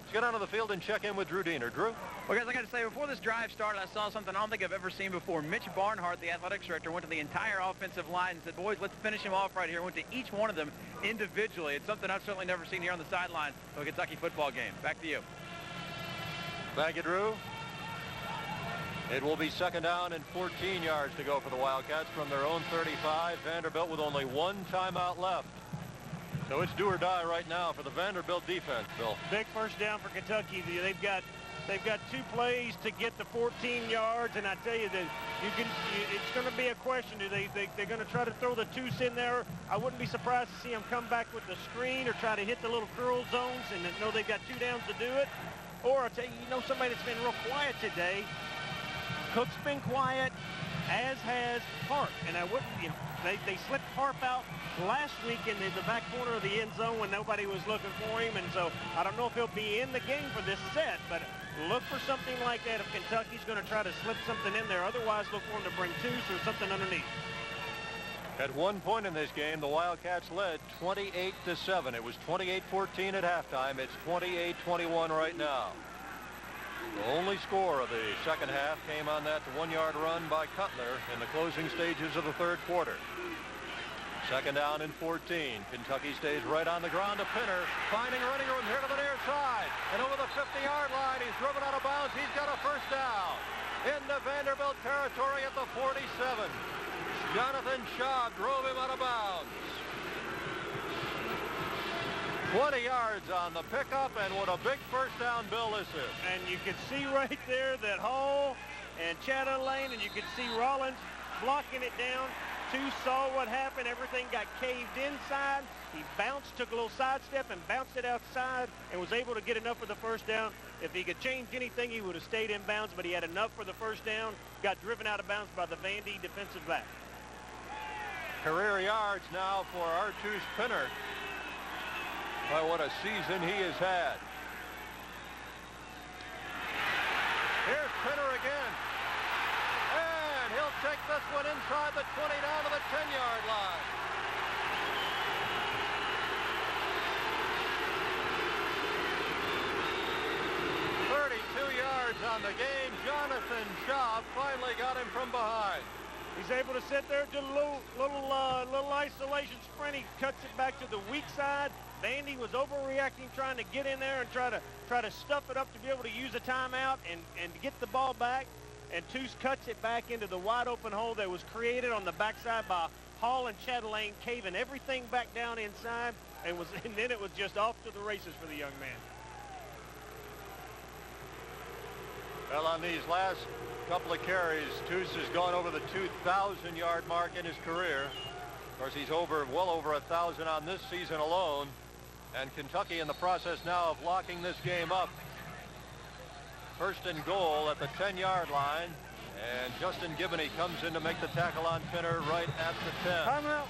Let's get onto the field and check in with Drew Diener. Drew? Well, guys, I got to say, before this drive started, I saw something I don't think I've ever seen before. Mitch Barnhart, the athletics director, went to the entire offensive line and said, boys, let's finish him off right here. Went to each one of them individually. It's something I've certainly never seen here on the sideline of a Kentucky football game. Back to you. Thank you, Drew. It will be 2nd down and 14 yards to go for the Wildcats from their own 35. Vanderbilt with only 1 timeout left. So it's do or die right now for the Vanderbilt defense, Bill. Big 1st down for Kentucky. They've got 2 plays to get the 14 yards, and I tell you that it's going to be a question. They're going to try to throw the Toots in there. I wouldn't be surprised to see them come back with the screen or try to hit the little curl zones and know they've got 2 downs to do it. Or I'll tell you, somebody that's been real quiet today. Cook's been quiet. as has Harp. And I wouldn't, you know, they slipped Harp out last week in the back corner of the end zone when nobody was looking for him. And so I don't know if he'll be in the game for this set, but look for something like that if Kentucky's going to try to slip something in there. Otherwise, look for him to bring Toos or something underneath. At one point in this game, the Wildcats led 28-7. It was 28-14 at halftime. It's 28-21 right now. The only score of the second half came on that one-yard run by Cutler in the closing stages of the third quarter. Second down and 14. Kentucky stays right on the ground to Pinner, finding running room here to the near side. And over the 50-yard line, he's driven out of bounds. He's got a first down. Into Vanderbilt territory at the 47. Jonathan Schaub drove him out of bounds. 20 yards on the pickup, and what a big first down bill this is. And you can see right there that Hall and Chatelain, and you can see Rollins blocking it down. Two saw what happened. Everything got caved inside. He bounced, took a little sidestep and bounced it outside and was able to get enough for the first down. If he could change anything, he would have stayed in bounds, but he had enough for the first down. Got driven out of bounds by the Vandy defensive back. Career yards now for Artus Pinner. Boy, what a season he has had. Here's Pinner again. And he'll take this one inside the 20 down to the 10-yard line. On the game, Jonathan Schaub finally got him from behind. He's able to sit there, do a little isolation sprint. He cuts it back to the weak side. Vandy was overreacting, trying to get in there and try to stuff it up to be able to use a timeout and get the ball back. And Toos cuts it back into the wide open hole that was created on the backside by Hall and Chatelain, caving everything back down inside, and then it was just off to the races for the young man. Well, on these last couple of carries, Toos has gone over the 2,000-yard mark in his career. Of course, he's well over 1,000 on this season alone. And Kentucky in the process now of locking this game up. First and goal at the 10-yard line. And Justin Giboney comes in to make the tackle on Pinner right at the 10. Timeout.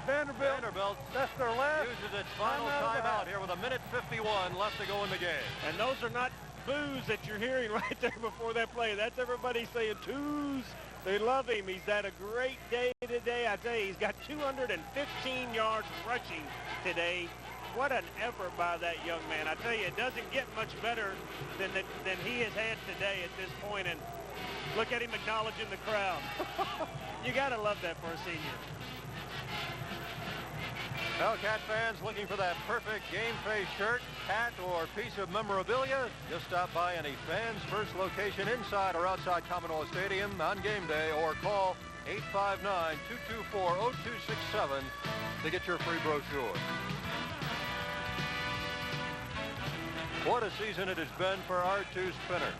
Vanderbilt. That's their last. Uses its final timeout here with a minute 51 left to go in the game. And those are not boos that you're hearing right there before that play. That's everybody saying Toos. They love him. He's had a great day today. I tell you, he's got 215 yards rushing today. What an effort by that young man. I tell you, it doesn't get much better than he has had today at this point. And look at him acknowledging the crowd. You got to love that for a senior. Hellcat fans looking for that perfect game face shirt, hat, or piece of memorabilia? Just stop by any Fans First location inside or outside Commonwealth Stadium on game day, or call 859-224-0267 to get your free brochure. What a season it has been for Artus Pinner.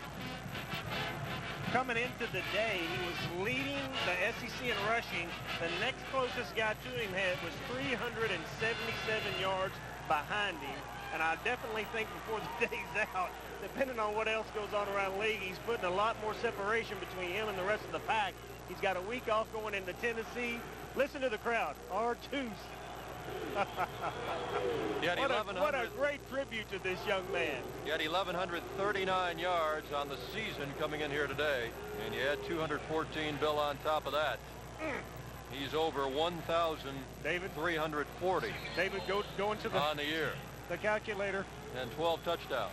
Coming into the day, he was leading the SEC in rushing. The next closest guy to him was 377 yards behind him. And I definitely think before the day's out, depending on what else goes on around the league, he's putting a lot more separation between him and the rest of the pack. He's got a week off going into Tennessee. Listen to the crowd. Artus. What a great tribute to this young man. You had 1,139 yards on the season coming in here today, and you had 214, Bill, on top of that. He's over 1,340. David, go into on the year. The calculator. And 12 touchdowns.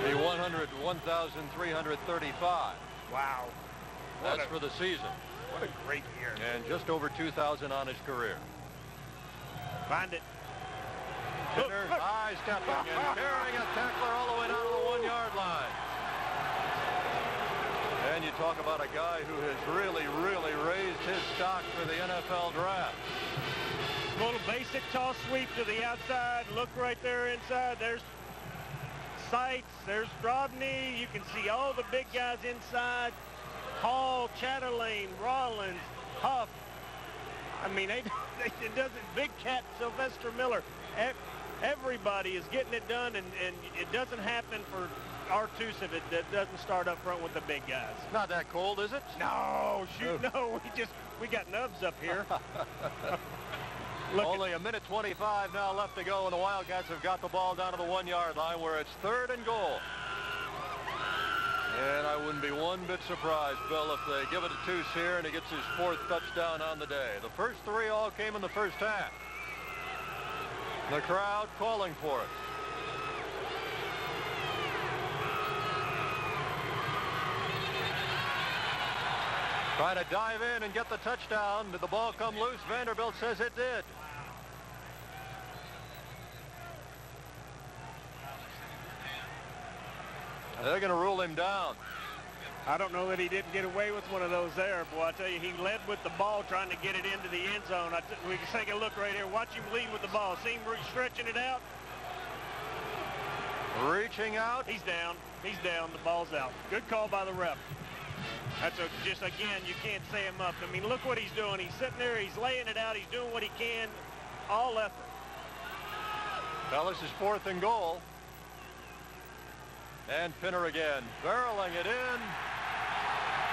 The 1,335. Wow. That's for the season. What a great year. And just over 2,000 on his career. Find it. Pinner, high stepping and carrying a tackler all the way down to the 1-yard line. And you talk about a guy who has really raised his stock for the NFL draft. Little basic toss sweep to the outside. Look right there inside. There's Seitz. There's Drobny. You can see all the big guys inside. Hall, Chatelain, Rollins, Huff. I mean, it doesn't. Big Cat, Sylvester Miller. Everybody is getting it done, and it doesn't happen for Artus if it doesn't start up front with the big guys. Not that cold, is it? No, shoot, no. We got nubs up here. Only a minute 25 now left to go, and the Wildcats have got the ball down to the 1-yard line where it's 3rd and goal. And I wouldn't be one bit surprised, Bill, if they give it to Tooce here and he gets his 4th touchdown on the day. The first 3 all came in the first half. The crowd calling for it. Trying to dive in and get the touchdown. Did the ball come loose? Vanderbilt says it did. They're going to rule him down. I don't know that he didn't get away with one of those there. Boy, I tell you, he led with the ball trying to get it into the end zone. We can take a look right here. Watch him lead with the ball. See him stretching it out? Reaching out. He's down. He's down. The ball's out. Good call by the ref. That's just, again, you can't say him up. I mean, look what he's doing. He's sitting there. He's laying it out. He's doing what he can. All effort. Well, this is 4th and goal. And Pinner again, barreling it in.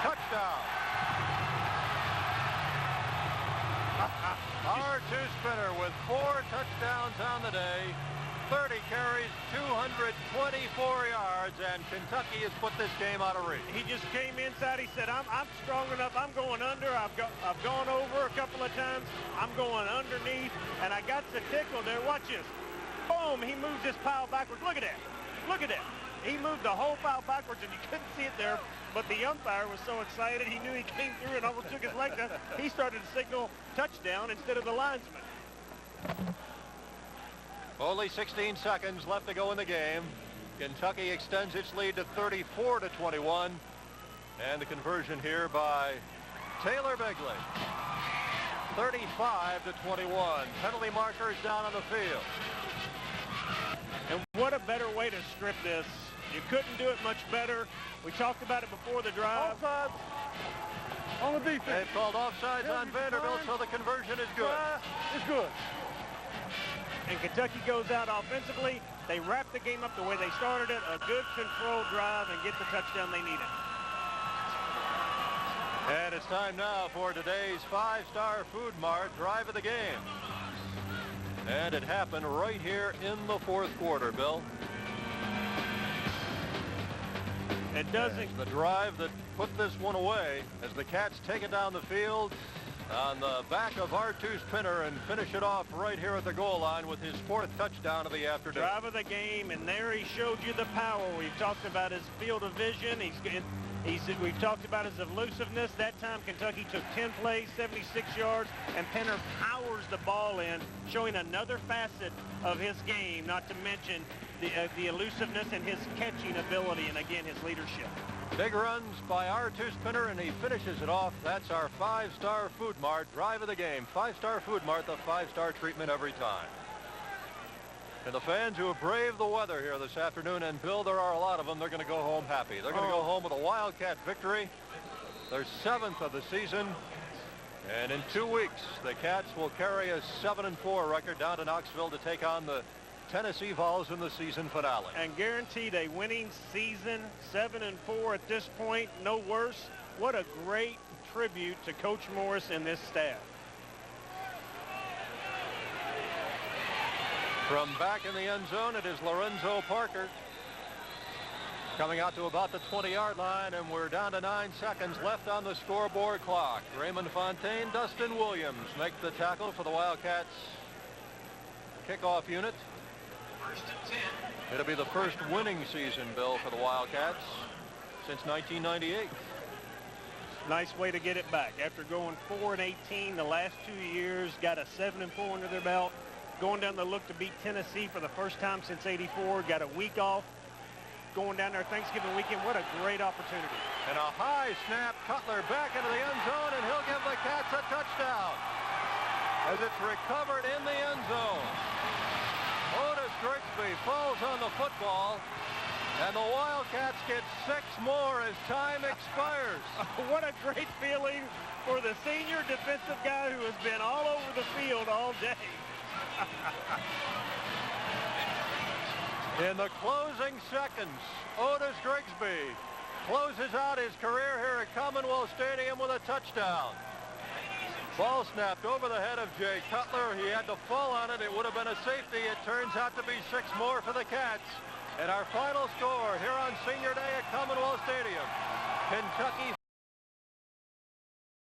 Touchdown. Artus Pinner with 4 touchdowns on the day. 30 carries, 224 yards, and Kentucky has put this game out of reach. He just came inside. He said, I'm strong enough. I'm going under. I've gone over a couple of times. I'm going underneath, and I got the tickle there. Watch this. Boom, he moves this pile backwards. Look at that. Look at that. He moved the whole pile backwards, and you couldn't see it there, but the umpire was so excited. He knew he came through and almost took his leg down. He started to signal touchdown instead of the linesman. Only 16 seconds left to go in the game. Kentucky extends its lead to 34-21. And the conversion here by Taylor Begley. 35-21. Penalty markers down on the field. And what a better way to strip this. You couldn't do it much better. We talked about it before the drive. Offsides on the defense. They've called offsides on Vanderbilt, so the conversion is good. It's good. And Kentucky goes out offensively. They wrap the game up the way they started it. A good controlled drive and get the touchdown they needed. And it's time now for today's 5-Star Food Mart drive of the game. And it happened right here in the 4th quarter, Bill. It doesn't. The drive that put this one away as the Cats take it down the field on the back of Artus Pinner and finish it off right here at the goal line with his 4th touchdown of the afternoon. Drive of the game, and there he showed you the power. We've talked about his field of vision. We've talked about his elusiveness. That time Kentucky took 10 plays, 76 yards, and Pinner powers the ball in, showing another facet of his game, not to mention the elusiveness and his catching ability, and again, his leadership. Big runs by Artus Pinner, and he finishes it off. That's our 5-Star Food Mart drive of the game. 5-Star Food Mart, the 5-star treatment every time. And the fans who have braved the weather here this afternoon, and Bill, there are a lot of them, they're going to go home happy. They're going to go home with a Wildcat victory, their 7th of the season. And in 2 weeks, the Cats will carry a 7-4 record down to Knoxville to take on the Tennessee Vols in the season finale. And guaranteed a winning season, 7-4 at this point, no worse. What a great tribute to Coach Morris and this staff. From back in the end zone, it is Lorenzo Parker coming out to about the 20-yard line, and we're down to 9 seconds left on the scoreboard clock. Raymond Fontaine, Dustin Williams make the tackle for the Wildcats kickoff unit. It'll be the first winning season, Bill, for the Wildcats since 1998. Nice way to get it back. After going 4-18 the last 2 years, got a 7-4 under their belt. Going down the look to beat Tennessee for the first time since '84. Got a week off. Going down there Thanksgiving weekend. What a great opportunity. And a high snap. Cutler back into the end zone, and he'll give the Cats a touchdown as it's recovered in the end zone. Otis Grigsby falls on the football, and the Wildcats get 6 more as time expires. What a great feeling for the senior defensive guy who has been all over the field all day. In the closing seconds, Otis Grigsby closes out his career here at Commonwealth Stadium with a touchdown. Ball snapped over the head of Jay Cutler. He had to fall on it. It would have been a safety. It turns out to be 6 more for the Cats. And our final score here on Senior Day at Commonwealth Stadium, Kentucky